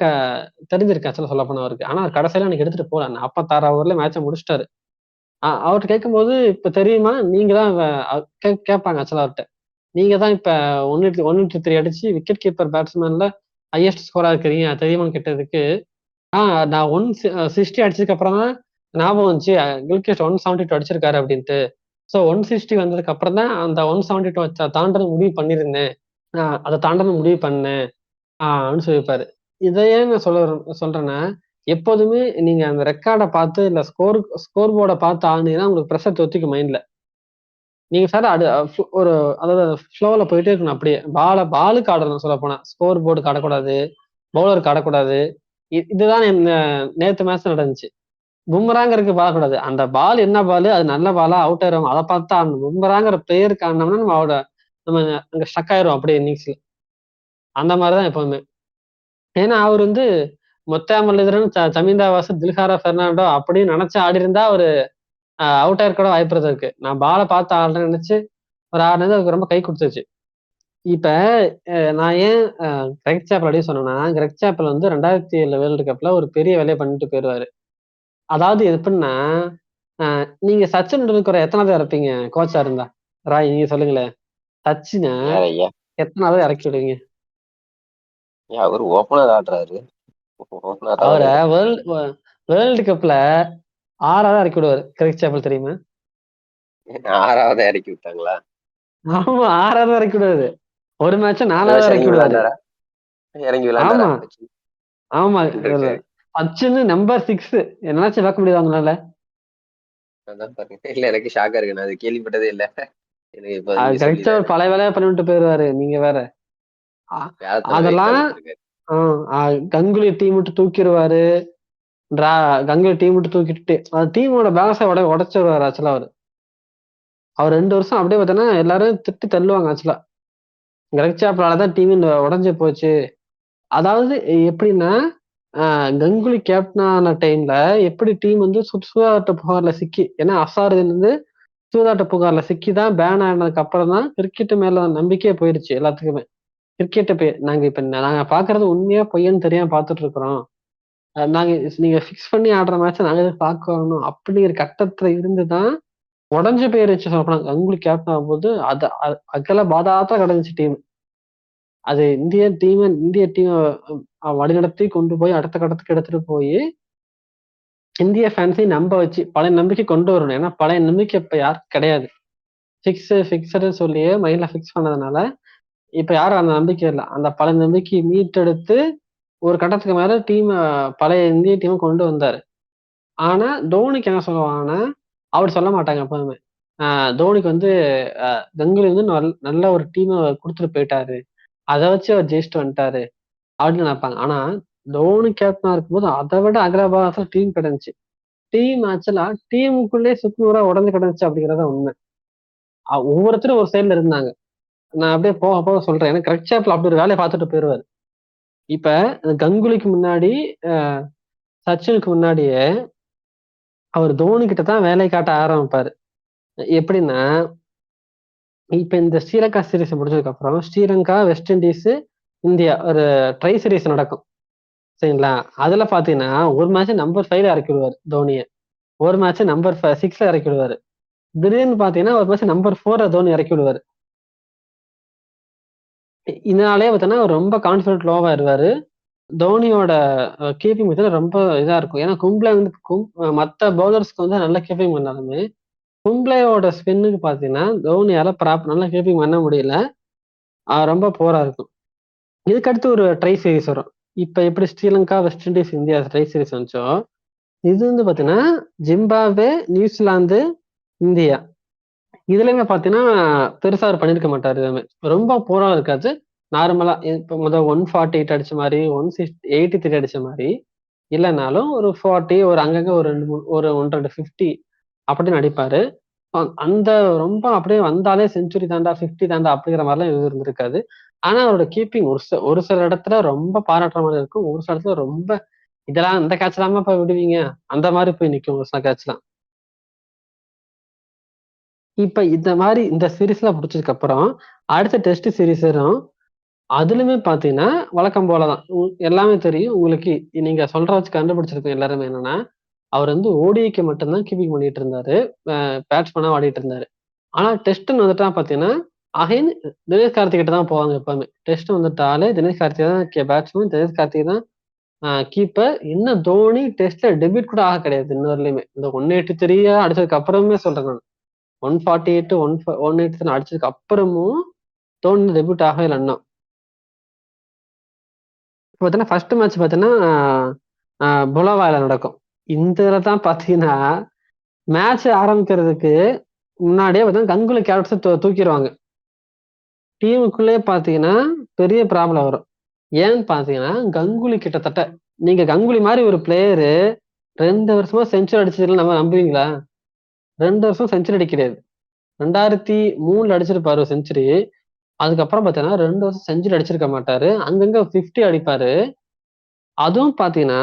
தெரிஞ்சிருக்கு ஆக்சுவலா சொல்ல போனா அவருக்கு. ஆனா அவர் கடைசியில எனக்கு எடுத்துட்டு போல. 46 ஓவர்ல மேட்ச முடிச்சிட்டாரு. அவர்ட்ட கேட்கும்போது இப்ப தெரியுமா, நீங்க தான் கேட்பாங்க ஆக்சுவலா அவர்ட்ட. நீங்க தான் இப்ப 183 அடிச்சு விக்கெட் கீப்பர் பேட்ஸ்மேன்ல ஹையஸ்ட் ஸ்கோரா இருக்கிறீங்க தெரியுமான்னு கேட்டதுக்கு, நான் 160 அடிச்சதுக்கு அப்புறம் தான் ஞாபகம் வந்துச்சு. கில்கிரிஸ்ட் 172 அடிச்சிருக்காரு அப்படின்ட்டு. ஸோ 160 வந்ததுக்கு அப்புறம் தான் அந்த 172 தாண்டணும் முடிவு பண்ணியிருந்தேன். அதை தாண்டணும் முடிவு பண்ணேன் அப்படின்னு சொல்லியிருப்பாரு. இதை ஏன் நான் சொல்றேன்னா, எப்போதுமே நீங்க அந்த ரெக்கார்டை பார்த்து இல்ல ஸ்கோர் போர்டை பார்த்து ஆனீங்கன்னா உங்களுக்கு ப்ரெஷர் தொத்திக்கும் மைண்ட்ல. நீங்க சார் ஒரு அதாவது ஃப்ளோல போயிட்டே இருக்கணும் அப்படியே. பாலுக்கு ஆடணும் சொல்ல போனா. ஸ்கோர் போர்டுக்கு ஆடக்கூடாது, பவுலருக்கு ஆடக்கூடாது. இதுதான் நேத்து மேட்ச் நடந்துச்சு. பும்ராங்கிறதுக்கு பாடக்கூடாது. அந்த பால் என்ன பால், அது நல்ல பாலா, அவுட் ஆயிரும் அதை பார்த்தா அந்த பும்ராங்கிற பிளேயருக்கு ஆடினோம்னா நம்ம அங்க ஸ்டக் ஆயிரும் அப்படியே இன்னிங்ஸ்ல. அந்த மாதிரிதான் எப்பவுமே. ஏன்னா அவர் வந்து மொத்த முரளிதரன், சமீந்தா வாசு, தில்ஹாரா பெர்னாண்டோ அப்படின்னு நினைச்சு ஆடி இருந்தா அவரு அவுட் ஆயிருக்கூட வாய்ப்பு இருக்கு. நான் பாலை பார்த்து ஆடுறேன்னு நினைச்சு ஒரு ஆடினது அவருக்கு ரொம்ப கை கொடுத்துருச்சு. இப்ப நான் ஏன் கிரெக் சாப்பல் அப்படின்னு சொன்னேன்னா, கிரெக் சாப்பல் வந்து 2007 வேர்ல்டு கப்ல ஒரு பெரிய வேலையை பண்ணிட்டு போயிடுவாரு. அதாவது எப்படின்னா, நீங்க சச்சின் டெண்டுல்கரை எத்தனாவது இறப்பீங்க கோச்சா இருந்தா? ராய் நீங்க சொல்லுங்களேன். சச்சினை யார் ஐயா? எத்தனாவது இறக்கி விடுவீங்க? அவரு ஓப்பனர் ஆடுறாரு. ஓப்பனர் தானே அவரை இருக்கும். வேர்ல்டு கப்ல 6வது இறக்கி விடுவாரு கிரெக் சாப்பல் தெரியுமா? 6வது இறக்கி விட்டாங்களா? ஆமா 6வது இறக்கி விடுவாரு. ஒரு மேட்ச் இந்த 4வது மேட்ச் இறக்கி இறங்கி விடுவாரு. விளையாண்டாரா? இறங்கி விளையாண்டாரா ஆமா சச்சின் ஆமா டெண்டுல்கர்? சச்சின் நம்பர் 6 என்னாச்சும் பார்க்க முடியாது அவங்களால. அதான் பாருங்க. இல்ல எனக்கு ஷாக்கா இருக்கு. நான் அது கேள்விப்பட்டதே இல்ல. எனக்கு இப்ப நீங்க கிரெக் சொல்லிதான் சாப்பல் எனக்கு பழைய வேலையா பண்ணிவிட்டு போயிடுவாரு. நீங்க வேற. அ- வேதத்துல வெயிட் அதெல்லாம் விழுந்திருக்கு. கங்குலி டீம் விட்டு தூக்கிடுவாரு. கங்குலி டீம் விட்டு தூக்கிட்டு அந்த டீமோட பேலன்ஸை உடைச்சிருவாரு ஆக்சுவலா அவரு. அவர் 2 வருஷம் அப்படியே பார்த்தீங்கன்னா எல்லாரும் திட்டு தள்ளுவாங்க ஆக்சுவலா. கிரெக் சாப்பலாலதான் டீம் உடஞ்சு போச்சு. அதாவது எப்படின்னா, கங்குலி கேப்டனான டைம்ல எப்படி டீம் வந்து சூதாட்ட புகார்ல சிக்கி, ஏன்னா அசாருதீன் வந்து சூதாட்ட புகார்ல சிக்கி தான் பேன் ஆனதுக்கு அப்புறம் தான் கிரிக்கெட் மேல நம்பிக்கையே போயிருச்சு எல்லாத்துக்குமே. கிரிக்கெட்டை நாங்க பாக்குறது உண்மையா பொய்யன்னு தெரியாம பாத்துட்டு இருக்கிறோம். நாங்க நீங்க ஃபிக்ஸ் பண்ணி ஆடுற மேட்ச நாங்க எதுக்கு பார்க்கணும் அப்படிங்கிற கட்டத்துல இருந்துதான் உடஞ்சு போயிருச்சு சொல்லப்போனா. கங்குலி கேப்டன் ஆகும்போது அகல பாதாத்தா கிடந்துச்சு டீம். அது இந்திய டீம் வழிநடத்தி கொண்டு போய் அடுத்த கட்டத்துக்கு எடுத்துட்டு போய் இந்திய ஃபேன்ஸையும் நம்ப வச்சு பழைய நம்பிக்கை கொண்டு வரணும். ஏன்னா பழைய நம்பிக்கை இப்ப யாருக்கும் கிடையாது. ஃபிக்ஸடுன்னு சொல்லியே மைண்ட்ல ஃபிக்ஸ் பண்ணதுனால இப்ப யாரும் அந்த நம்பிக்கை இல்லை. அந்த பழைய நம்பிக்கையை மீட்டெடுத்து ஒரு கட்டத்துக்கு மேல பழைய இந்திய டீமை கொண்டு வந்தாரு. ஆனா தோனிக்கு என்ன சொல்லுவாங்கன்னா, அவர் சொல்ல மாட்டாங்க எப்பவுமே. தோனிக்கு வந்து கங்குலி வந்து நல்ல ஒரு டீமை கொடுத்துட்டு போயிட்டாரு, அதை வச்சு அவர் ஜெயிச்சுட்டு வந்துட்டாரு அப்படின்னு நினைப்பாங்க. ஆனா தோனி கேப்டனா இருக்கும்போது அதை விட அகலபாரத்துல டீம் கிடந்துச்சு. டீம் ஆக்சுவலா டீமுக்குள்ளே சுக்குநூறா உடஞ்சு கிடந்துச்சு அப்படிங்கறத உண்மை. ஒவ்வொருத்தரும் ஒரு சைட்ல இருந்தாங்க. நான் அப்படியே போக போக சொல்றேன். ஏன்னா கிரெக் சாப்பல் அப்படி ஒரு வேலையை பார்த்துட்டு போயிடுவாரு. இப்ப கங்குலிக்கு முன்னாடி சச்சினுக்கு முன்னாடியே அவர் தோனி கிட்ட தான் வேலை காட்ட ஆரம்பிப்பாரு. எப்படின்னா, இப்ப இந்த ஸ்ரீலங்கா சீரீஸ் முடிஞ்சதுக்கு அப்புறம் ஸ்ரீலங்கா, வெஸ்ட் இண்டீஸ், இந்தியா ஒரு ட்ரை சீரீஸ் நடக்கும் சரிங்களா? அதுல பாத்தீங்கன்னா ஒரு மேட்ச் நம்பர் 5 இறக்கி விடுவாரு தோனிய, ஒரு மேட்ச் நம்பர் 6 இறக்கி விடுவாரு. திடீர்னு பாத்தீங்கன்னா ஒரு மேட்ச் நம்பர் 4 தோனி இறக்கி விடுவாரு. இதனாலே பார்த்தீங்கன்னா அவர் ரொம்ப கான்ஃபிடென்ட் லோவாயிருவாரு. தோனியோட கீப்பிங் பார்த்தீங்கன்னா ரொம்ப இதா இருக்கும். ஏன்னா கும்ப்ளே வந்து மத்த பவுலர்ஸ்க்கு வந்து நல்லா கீப்பிங் பண்ணாலுமே, கும்ப்ளேயோட ஸ்பின்னுக்கு பார்த்தீங்கன்னா, தோனியால நல்லா கீப்பிங் பண்ண முடியல. ரொம்ப புவரா இருக்கும். இதுக்கடுத்து ஒரு ட்ரை சீரிஸ் வரும். இப்ப எப்படி Sri Lanka, west Indies, India try series வந்துச்சோ, இது வந்து பார்த்தீங்கன்னா, ஜிம்பாப்வே, நியூசிலாந்து, இந்தியா. இதுலயுமே பார்த்தீங்கன்னா, பெருசா அவர் பண்ணியிருக்க மாட்டாரு எதுவுமே. ரொம்ப புவரா இருக்காது. நார்மலா இப்ப 148 அடிச்ச மாரி, 183 அடிச்ச மாரி இல்லனாலும் ஒரு 40 ஒரு அங்கங்க ஒரு 2, 3 ஒரு 1, 2 50 அப்படின்னு அடிப்பாரு. அந்த ரொம்ப அப்படியே வந்தாலே செஞ்சுரி தாண்டா, 50 தாண்டா அப்படிங்கிற மாரிலாம் எதுவும் இருந்திருக்காது. ஆனா அவரோட கீப்பிங் ஒரு சில இடத்துல ரொம்ப பாராட்டுற மாரி இருக்கும். ஒரு சில இடத்துல ரொம்ப இதெல்லாம் இந்த கேட்ச்லாமாப்பா விடுவீங்க? அந்த மாரி போய் நிக்கும் ஒரு சில கேட்ச்லாம். இப்ப இந்த மாரி இந்த சீரிஸ்லாம் முடிச்சதுக்கு அப்புறம், அடுத்த டெஸ்ட் சீரிஸ் வரும். அதுலயுமே பார்த்தீங்கன்னா, வழக்கம் போல தான். எல்லாமே தெரியும். உங்களுக்கு நீங்க சொல்ற வச்சு கண்டுபிடிச்சிருப்பீங்க எல்லாருமே என்னன்னா, அவர் வந்து ஓடிஐக்கு மட்டும் தான் கீப்பிங் பண்ணிட்டு இருந்தாரு. பேட்ஸ்மேனா ஆடிட்டு இருந்தாரு. ஆனா டெஸ்ட்ன்னு வந்துட்டா பார்த்தீங்கன்னா, அகைன் தினேஷ் கார்த்திக் கிட்ட தான் போவாங்க எப்பவுமே. டெஸ்ட் வந்துட்டாலே தினேஷ் கார்த்திக் தான் பேட்ஸ்மேன். தினேஷ் கார்த்திக் தான் கீப்பர். இன்னும் தோனி டெஸ்ட்ல டெபியூட் கூட ஆக கிடையாது இன்ன வரையிலுமே. இந்த 183 அடிச்சதுக்கு அப்புறமே சொல்றேன் நானு. 148, 183 அடிச்சதுக்கு அப்புறமும் தோனி டெபியூட் ஆகவே இல்ல இன்னும். இப்ப பார்த்தீங்கன்னா, ஃபர்ஸ்ட் மேட்ச் பார்த்தீங்கன்னா, புலவாயில நடக்கும். இந்த இதுல தான் பார்த்தீங்கன்னா, மேட்ச் ஆரம்பிக்கிறதுக்கு முன்னாடியே பார்த்தீங்கன்னா, கங்குலி கேப்டன்ஸ தூக்கிருவாங்க. டீமுக்குள்ளயே பார்த்தீங்கன்னா, பெரிய ப்ராப்ளம் வரும். ஏன்னு பார்த்தீங்கன்னா, கங்குலி கிட்டத்தட்ட நீங்க கங்குலி மாரி ஒரு பிளேயரு 2 வருஷமா செஞ்சுரி அடிச்சதுல நம்ம நம்புவீங்களா? 2 வருஷம் செஞ்சுரி அடிக்க கிடையாது. 2003ல அடிச்சிருப்பாரு செஞ்சுரி. அதுக்கப்புறம் பார்த்தீங்கன்னா, 2 வருஷம் செஞ்சுரி அடிச்சிருக்க மாட்டாரு. அங்கங்க 50 அடிப்பாரு. அதுவும் பார்த்தீங்கன்னா,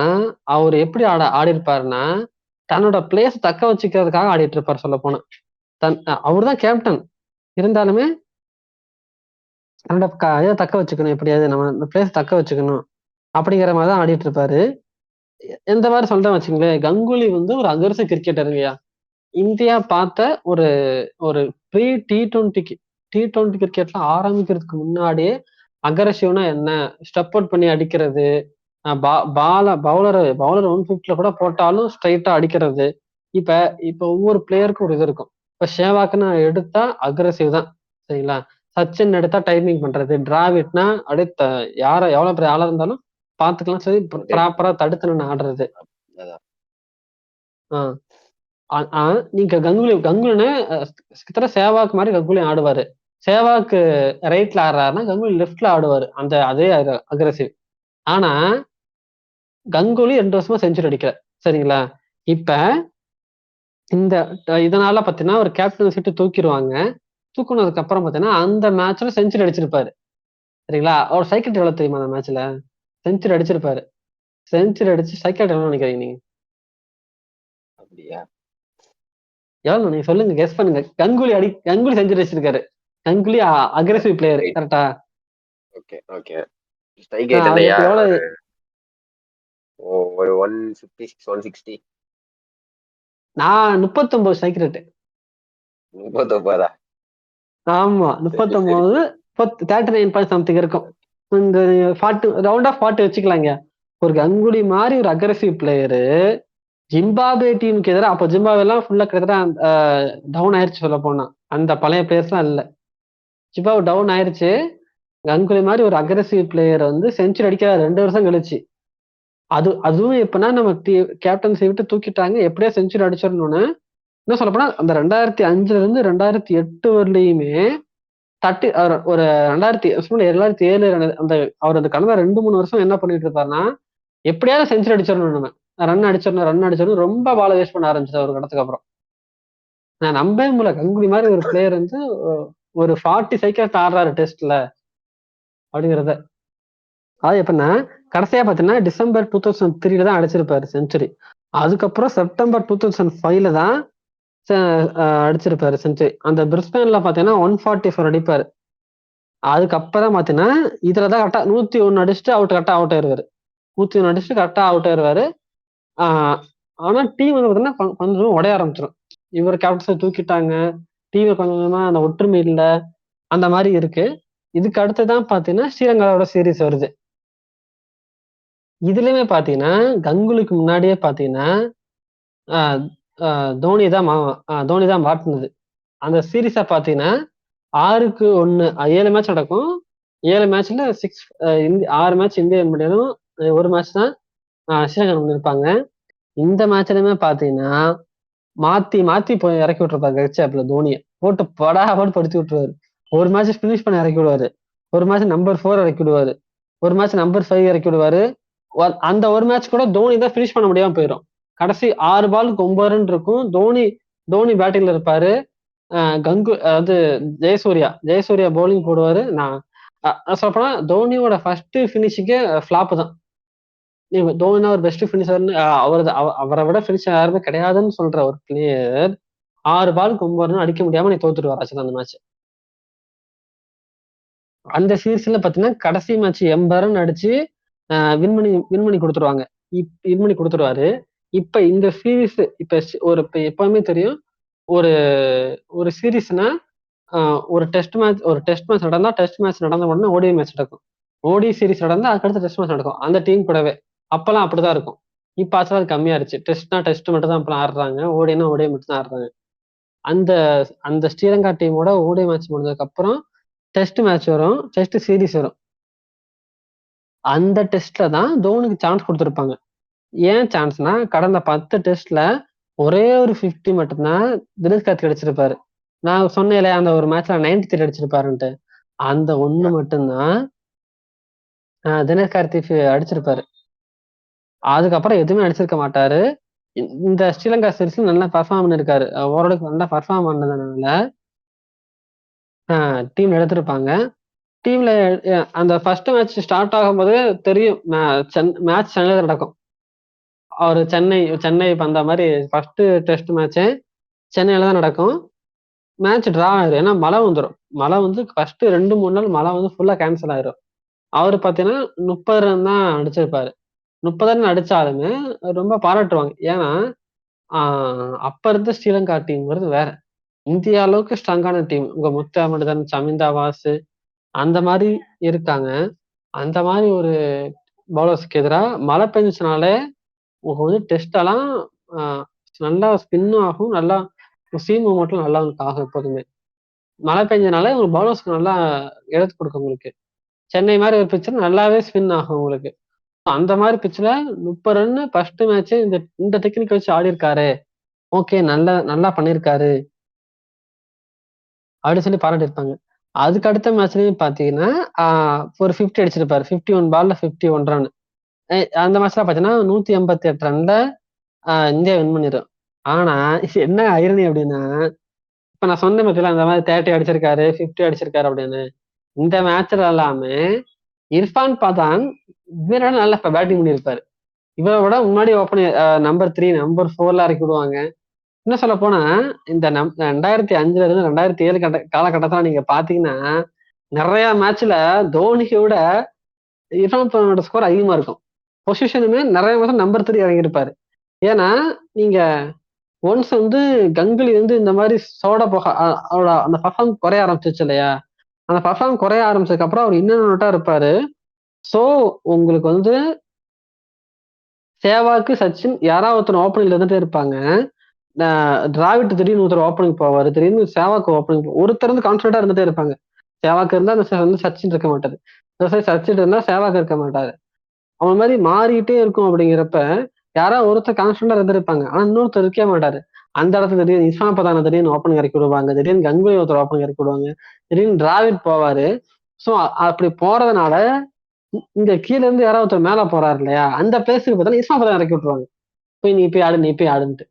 அவரு எப்படி ஆடியிருப்பாருன்னா, தன்னோட பிளேஸ் தக்க வச்சுக்கிறதுக்காக ஆடிட்டு இருப்பாரு சொல்லப்போனா. அவரு தான் கேப்டன். இருந்தாலுமே தன்னோட இத தக்க வச்சுக்கணும் எப்படியாவது நம்ம இந்த பிளேஸ் தக்க வச்சுக்கணும். அப்படிங்கிற மாரி தான் ஆடிட்டு இருப்பாரு. இந்த மாரி சொல்றேன் வச்சுக்கங்களேன், கங்குலி வந்து ஒரு அக்ரெசிவ் கிரிக்கெட்டருங்கய்யா. இந்தியா பார்த்த ஒரு ஒரு ப்ரீ T20க்கு T20 கிரிக்கெட்ல ஆரம்பிக்கிறதுக்கு முன்னாடியே அக்ரெசிவ்னா என்ன? ஸ்டெப் அவுட் பண்ணி அடிக்கிறது. அ பா பால பவுலர் 150ல கூட போட்டாலும் ஸ்ட்ரெய்ட்டா அடிக்கிறது. இப்ப இப்ப ஒவ்வொரு பிளேயருக்கும் ஒரு இது இருக்கும். இப்ப சேவாக்ன்னு எடுத்தா அக்ரெசிவ் தான். சரிங்களா? சச்சின் எடுத்தா டைமிங் பண்றது. டிராவிட்னா அடுத்த எவ்வளவு பெரிய ஆளா இருந்தாலும் பார்த்துக்கலாம் சொல்லி ப்ராப்பரா தடுத்து நின்னு ஆடுறது. அதான். ஆ. நீங்க கங்குலினா கிட்டத்தட்ட சேவாக் மாரி கங்குலி ஆடுவாரு. சேவாக் ரைட்ல ஆடுறாருன்னா, கங்குலி லெஃப்ட்ல ஆடுவாரு. அந்த அதே அக்ரெசிவ். ஆனா, கங்குலி 2 வருஷமா செஞ்சுரி அடிக்கல. சரிங்களா? இப்ப இந்த இதனால பார்த்தீங்கன்னா, ஒரு கேப்டன்சி விட்டு தூக்கிருவாங்க. தூக்குனதுக்கு அப்புறம் பார்த்தீங்கன்னா, அந்த மேட்ச்ல செஞ்சுரி அடிச்சிருப்பாரு. சரிங்களா? அவர் ஸ்ட்ரைக் ரேட் எவ்வளவு தெரியுமா அந்த மேட்ச்ல? செஞ்சுரி அடிச்சிருப்பாரு. செஞ்சுரி அடிச்சு ஸ்ட்ரைக் ரேட் எவ்வளவு நினைக்கிறீங்க நீங்க? அப்படியா? எவ்வளவு நீங்க சொல்லுங்க. கெஸ் பண்ணுங்க. கங்குலி செஞ்சுரி அடிச்சிருக்காரு. Ganguly aggressive player. கரெக்ட்டா? Okay, okay. ஸ்ட்ரைக் ரேட் அவரு என்னய்யா? எவ்வளவு ஒரு 156, 160, நான் 39 ஸ்ட்ரைக் ரேட். 39. ஆமா. சரி, சரி. 39 39 பாயிண்ட் சம்திங் இருக்கும். இந்த 40 ரவுண்ட் ஆஃப் 40 வச்சுக்கலாங்க. ஒரு கங்குலி மாரி ஒரு அக்ரெசிவ் பிளேயரு ஜிம்பாப்வே டீமுக்கு எதிரா அப்ப ஜிம்பாப்வேலாம் ஃபுல்லா கிட்டத்தட்ட டவுன் ஆயிருச்சு சொல்லப்போனா. அந்த பழைய பிளேயர்ஸ்லாம் இல்ல. ஜிம்பாப்வே டவுன் ஆயிருச்சு. கங்குலி மாரி ஒரு அக்ரெசிவ் பிளேயர் வந்து செஞ்சுரி அடிக்கிறாரு 2 வருஷம் கழிச்சு. அதுவும் எப்பன்னா நம்ம கேப்டன்சி விட்டு தூக்கிட்டாங்க. எப்படியோ செஞ்சுரி அடிச்சிடணும்னு இன்னும் சொல்லப்போனா அந்த 2005ல இருந்து 2008 வரலையுமே ஒரு 2007 அந்த அவர் அந்த கடந்த 2, 3 வருஷம் என்ன பண்ணிட்டு இருப்பாருன்னா, எப்படியாவது செஞ்சுரி அடிச்சிடணும் நம்ம. ரன் அடிச்சிடணும் ரொம்ப பால வேஸ்ட் பண்ண ஆரம்பிச்சாரு ஒரு கட்டத்துக்கு அப்புறம். நான் நம்பவே முடியல. கங்குலி மாதிரி ஒரு பிளேயர் வந்து ஒரு 40 சைக்கிள்ஸ் ஆடுறாரு டெஸ்ட்ல அப்படிங்கிறத. அது எப்படின்னா கடைசியா பாத்தீங்கன்னா டிசம்பர் 2003 தான் அடிச்சிருப்பாரு செஞ்சுரி. அதுக்கப்புறம் செப்டம்பர் 2005ல தான் அடிச்சிருப்பாரு செஞ்சுரி. அந்த பிரிஸ்பேன்ல பாத்தீங்கன்னா 144 அடிப்பாரு. அதுக்கப்புறம் பாத்தீங்கன்னா இதுலதான் கரெக்டா 101 அடிச்சுட்டு கரெக்டா அவுட் ஆயிருவாரு. 101 அடிச்சுட்டு கரெக்டா அவுட் ஆயிருவாரு. ஆனா டீம் வந்து பாத்தீங்கன்னா கொஞ்சம் உடைய ஆரம்பிச்சிடும். இவர் கேப்டன்ஸை தூக்கிட்டாங்க. டீம் கொஞ்சம் கொஞ்சமா அந்த ஒற்றுமை இல்ல அந்த மாதிரி இருக்கு. இதுக்கு அடுத்துதான் பாத்தீங்கன்னா ஸ்ரீலங்காவோட சீரிஸ் வருது. இதுலயுமே பாத்தீங்கன்னா கங்குலிக்கு முன்னாடியே பாத்தீங்கன்னா ஆஹ் தோனி தான் மாட்டினது. அந்த சீரீஸா பாத்தீங்கன்னா 6-1 7 மேட்ச் நடக்கும். 7 மேட்ச்ல 6 மேட்ச் இந்தியா வின் பண்ணிடும். ஒரு மேட்ச் தான் ஸ்ரீலங்கா win பண்ணிருப்பாங்க. இந்த மேட்ச்லயுமே பாத்தீங்கன்னா மாத்தி மாத்தி போய் இறக்கி விட்டுருப்பாரு கட்சாப்ல தோனியை போட்டு படாபடு படுத்தி விட்டுருவாரு. ஒரு மேட்ச் பினிஷ் பண்ணி இறக்கி விடுவாரு, ஒரு மேட்ச் நம்பர் 4 இறக்கி விடுவாரு, ஒரு மேட்ச் நம்பர் 5 இறக்கி விடுவாரு. அந்த ஒரு மேட்ச் கூட தோனி தான் பினிஷ் பண்ண முடியாம போயிடும். கடைசி 6 பாலுக்கு 9 ரன் இருக்கும். தோனி பேட்டிங்ல இருப்பாரு. கங்கு அதாவது ஜெயசூர்யா பவுலிங் போடுவாரு. நான் சொல்லப்போனா தோனியோட ஃபர்ஸ்ட் பினிஷிங்கே ஃபிளாப் தான். தோனி ஒரு பெஸ்ட் பினிஷர்னு அவரை விட பினிஷர் யாருமே கிடையாதுன்னு சொல்ற ஒரு பிளேயர் 6 பாலுக்கு 9 ரன் அடிக்க முடியாம நீ தோத்துட்டு வர அந்த மேட்ச். அந்த சீரீஸ்ல பாத்தீங்கன்னா கடைசி மேட்ச் 80 ரன் அடிச்சு வின் பண்ணி கொடுத்துருவாங்க. வின் பண்ணி கொடுத்துருவாரு. இப்ப இந்த சீரீஸ் இப்ப எப்பவுமே தெரியும், ஒரு ஒரு சீரீஸ்னா ஒரு டெஸ்ட் மேட்ச் நடந்தா டெஸ்ட் மேட்ச் நடந்த உடனே ஓடிஐ மேட்ச் நடக்கும். ஓடி சீரிஸ் நடந்தா அதுக்கடுத்து டெஸ்ட் மேட்ச் நடக்கும் அந்த டீம் கூடவே. அப்பெல்லாம் அப்படிதான் இருக்கும். இப்ப ஆக்சுவலா அது கம்மியாயிருச்சு. டெஸ்ட் மட்டும் தான் இப்பெல்லாம் ஆடுறாங்க, ஓடினா ஓடிஐ மட்டும் தான் ஆடுறாங்க. அந்த அந்த ஸ்ரீலங்கா டீமோட ஓடிஐ மேட்ச் முடிஞ்சதுக்கு அப்புறம் டெஸ்ட் மேட்ச் வரும், டெஸ்ட் சீரிஸ் வரும். அந்த டெஸ்ட்ல தான் தோனிக்கு சான்ஸ் கொடுத்துருப்பாங்க. ஏன் சான்ஸ்னா கடந்த 10 டெஸ்ட்ல ஒரே ஒரு 50 மட்டும்தான் தினேஷ் கார்த்திக் அடிச்சிருப்பாரு. நான் சொன்னேன் இல்லையா அந்த ஒரு மேட்ச்ல 93 அடிச்சிருப்பாருன்ட்டு, அந்த ஒண்ணு மட்டும்தான் தினேஷ் கார்த்திக் அடிச்சிருப்பாரு. அதுக்கப்புறம் எதுவுமே அடிச்சிருக்க மாட்டாரு. இந்த ஸ்ரீலங்கா சீரிஸ்ல நல்லா பர்ஃபார்ம் பண்ணிருக்காரு. ஓரளவுக்கு நல்லா பர்ஃபார்ம் பண்ணதுனால டீம் எடுத்திருப்பாங்க. டீம்ல அந்த ஃபர்ஸ்ட் மேட்ச் ஸ்டார்ட் ஆகும்போது தெரியும் மேட்ச் சென்னையில நடக்கும். அவரு சென்னை பந்த மாதிரி ஃபர்ஸ்ட் டெஸ்ட் மேட்ச் சென்னையில தான் நடக்கும். மேட்ச் டிரா ஆயிரும். ஏன்னா மழை வந்துடும். மழை வந்து ஃபர்ஸ்ட் 2-3 நாள் மழை வந்து ஃபுல்லா கேன்சல் ஆயிரும். அவரு பாத்தீங்கன்னா 30 ரன் தான் அடிச்சிருப்பாரு. 30 ரன் அடிச்சாலுமே ரொம்ப பாராட்டுவாங்க. ஏன்னா அப்ப இருந்த ஸ்ரீலங்கா டீம்ங்கிறது வேற. இந்தியா அளவுக்கு ஸ்ட்ராங்கான டீம். உங்க முத்தமிழ்தன், சமிந்தா வாசு அந்த மாதிரி இருக்காங்க. அந்த மாதிரி ஒரு பவுலர்ஸ்க்கு எதிராக மழை பெஞ்சுச்சுனாலே உங்களுக்கு வந்து டெஸ்ட் எல்லாம் நல்லா ஸ்பின்னும் ஆகும், நல்லா சீம் மூமெண்ட்லாம் நல்லா ஆகும். எப்போதுமே மழை பெஞ்சனால உங்களுக்கு பவுலர்ஸ்க்கு நல்லா எடுத்து கொடுக்கும். உங்களுக்கு சென்னை மாதிரி ஒரு பிச்சில் நல்லாவே ஸ்பின் ஆகும் உங்களுக்கு. அந்த மாதிரி பிச்சில் 30 ரன் ஃபர்ஸ்ட் மேட்ச் இந்த டெக்னிக் வச்சு ஆடி இருக்காரு, ஓகே நல்லா பண்ணிருக்காரு அப்படின்னு சொல்லி பாராட்டிருப்பாங்க. அதுக்கு அடுத்த மேட்ச்லயும் பாத்தீங்கன்னா ஒரு 50 அடிச்சிருப்பாரு. 51 பால்ல 51 ரன். அந்த மேட்ச்ல பாத்தீங்கன்னா 188 ரன்ல இந்தியா வின் பண்ணிடும். ஆனா என்ன ஐரணி அப்படின்னா, இப்ப நான் சொன்ன பத்தில அந்த மாதிரி 30 அடிச்சிருக்காரு, 50 அடிச்சிருக்காரு அப்படின்னு. இந்த மேட்ச்ல எல்லாமே இர்ஃபான் பதான் இவரோட நல்லா பேட்டிங் பண்ணியிருப்பாரு. இவரை விட முன்னாடி ஓப்பனிங் நம்பர் 3 நம்பர் 4 இறக்கி விடுவாங்க. இன்னும் சொல்ல போனா இந்த 2005 இருந்து 2007 காலகட்டத்துல நீங்க பாத்தீங்கன்னா நிறைய மேட்ச்ல தோனியோட இர்ஃபான் பதானோட ஸ்கோர் அதிகமா இருக்கும். பொசிஷனுமே நிறைய மேட்ச் நம்பர் 3 இறங்கியிருப்பாரு. ஏன்னா நீங்க ஒன்ஸ் வந்து கங்குலி வந்து இந்த மாதிரி சோட போக அவரோட அந்த பர்ஃபார்ம் குறைய ஆரம்பிச்சிச்சு இல்லையா, அந்த பர்ஃபார்ம் குறைய ஆரம்பிச்சதுக்கு அப்புறம் அவர் இன்னொட்டா இருப்பாரு. சோ உங்களுக்கு வந்து சேவாக்கு சச்சின் யாராவது ஒருத்தர் ஓப்பனிங்ல இருந்துட்டே இருப்பாங்க. டிராவிட் திடீர்னு ஒருத்தர் ஓப்பனிங் போவாரு, திடீர்னு சேவாக்கு ஓப்பனிங் ஒருத்தர் வந்து கான்ஃபிடண்டா இருந்துட்டே இருப்பாங்க. சேவாக்கு இருந்தா அந்த வந்து சச்சின் இருக்க மாட்டாரு, சச்சின் இருந்தா சேவாக்கு இருக்க மாட்டாரு. அவன் மாதிரி மாறிட்டே இருக்கும். அப்படிங்கிறப்ப யாராவது ஒருத்தர் கான்ஸ்டன்டா இருந்திருப்பாங்க, ஆனா இன்னொருத்தர் இருக்கவே மாட்டாரு. அந்த இடத்துல திடீர்னு இர்ஃபான் பதான திடீர்னு ஓப்பனிங் இறக்கி விடுவாங்க, திடீர்னு கங்குலி ஒருத்தர் ஓப்பனிங் இறக்கி விடுவாங்க, திடீர்னு டிராவிட் போவாரு. ஸோ அப்படி போறதுனால இங்க கீழ இருந்து யாராவது ஒருத்தர் மேல போறாரு இல்லையா, அந்த பிளேஸுக்கு பார்த்தா இர்ஃபான் பதான் இறக்கி விட்டுருவாங்க. நீ போய் ஆடுன்ட்டு.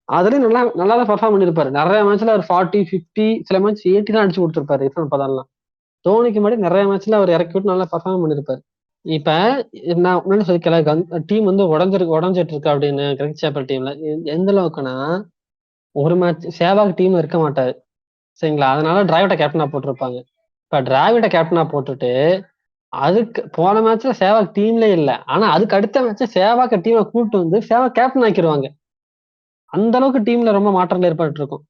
அதுலயும் நல்லா தான் பர்ஃபார்ம் பண்ணிருப்பாரு. நிறைய மேட்ச்ல அவர் 40, 50 சில மேட்ச் 80 தான் அடிச்சு கொடுத்துருப்பாரு இர்ஃபான் பதான்லாம். தோனிக்கு முன்னாடி நிறைய மேட்ச்ல அவர் இறக்கி விட்டு நல்லா பர்ஃபார்ம் பண்ணிருப்பாரு. இப்ப நான் முன்னாடி சொல்லிக்கல டீம் வந்து உடஞ்சிட்டு இருக்கு அப்படின்னு கிரிக்கெட் சேப்பல் டீம்ல எந்த அளவுக்குன்னா, ஒரு மேட்ச் சேவாக் டீம் இருக்க மாட்டாரு சரிங்களா, அதனால டிராவிட கேப்டனா போட்டிருப்பாங்க. இப்ப டிராவிட கேப்டனா போட்டுட்டு அதுக்கு போன மேட்ச்ல சேவாக் டீம்ல இல்ல, ஆனா அதுக்கு அடுத்த மேட்ச் சேவாக்க டீமை கூப்பிட்டு வந்து சேவாக் கேப்டன் ஆக்கிடுவாங்க. அந்த அளவுக்கு டீம்ல ரொம்ப மாற்றங்கள் ஏற்பட்டு இருக்கும்.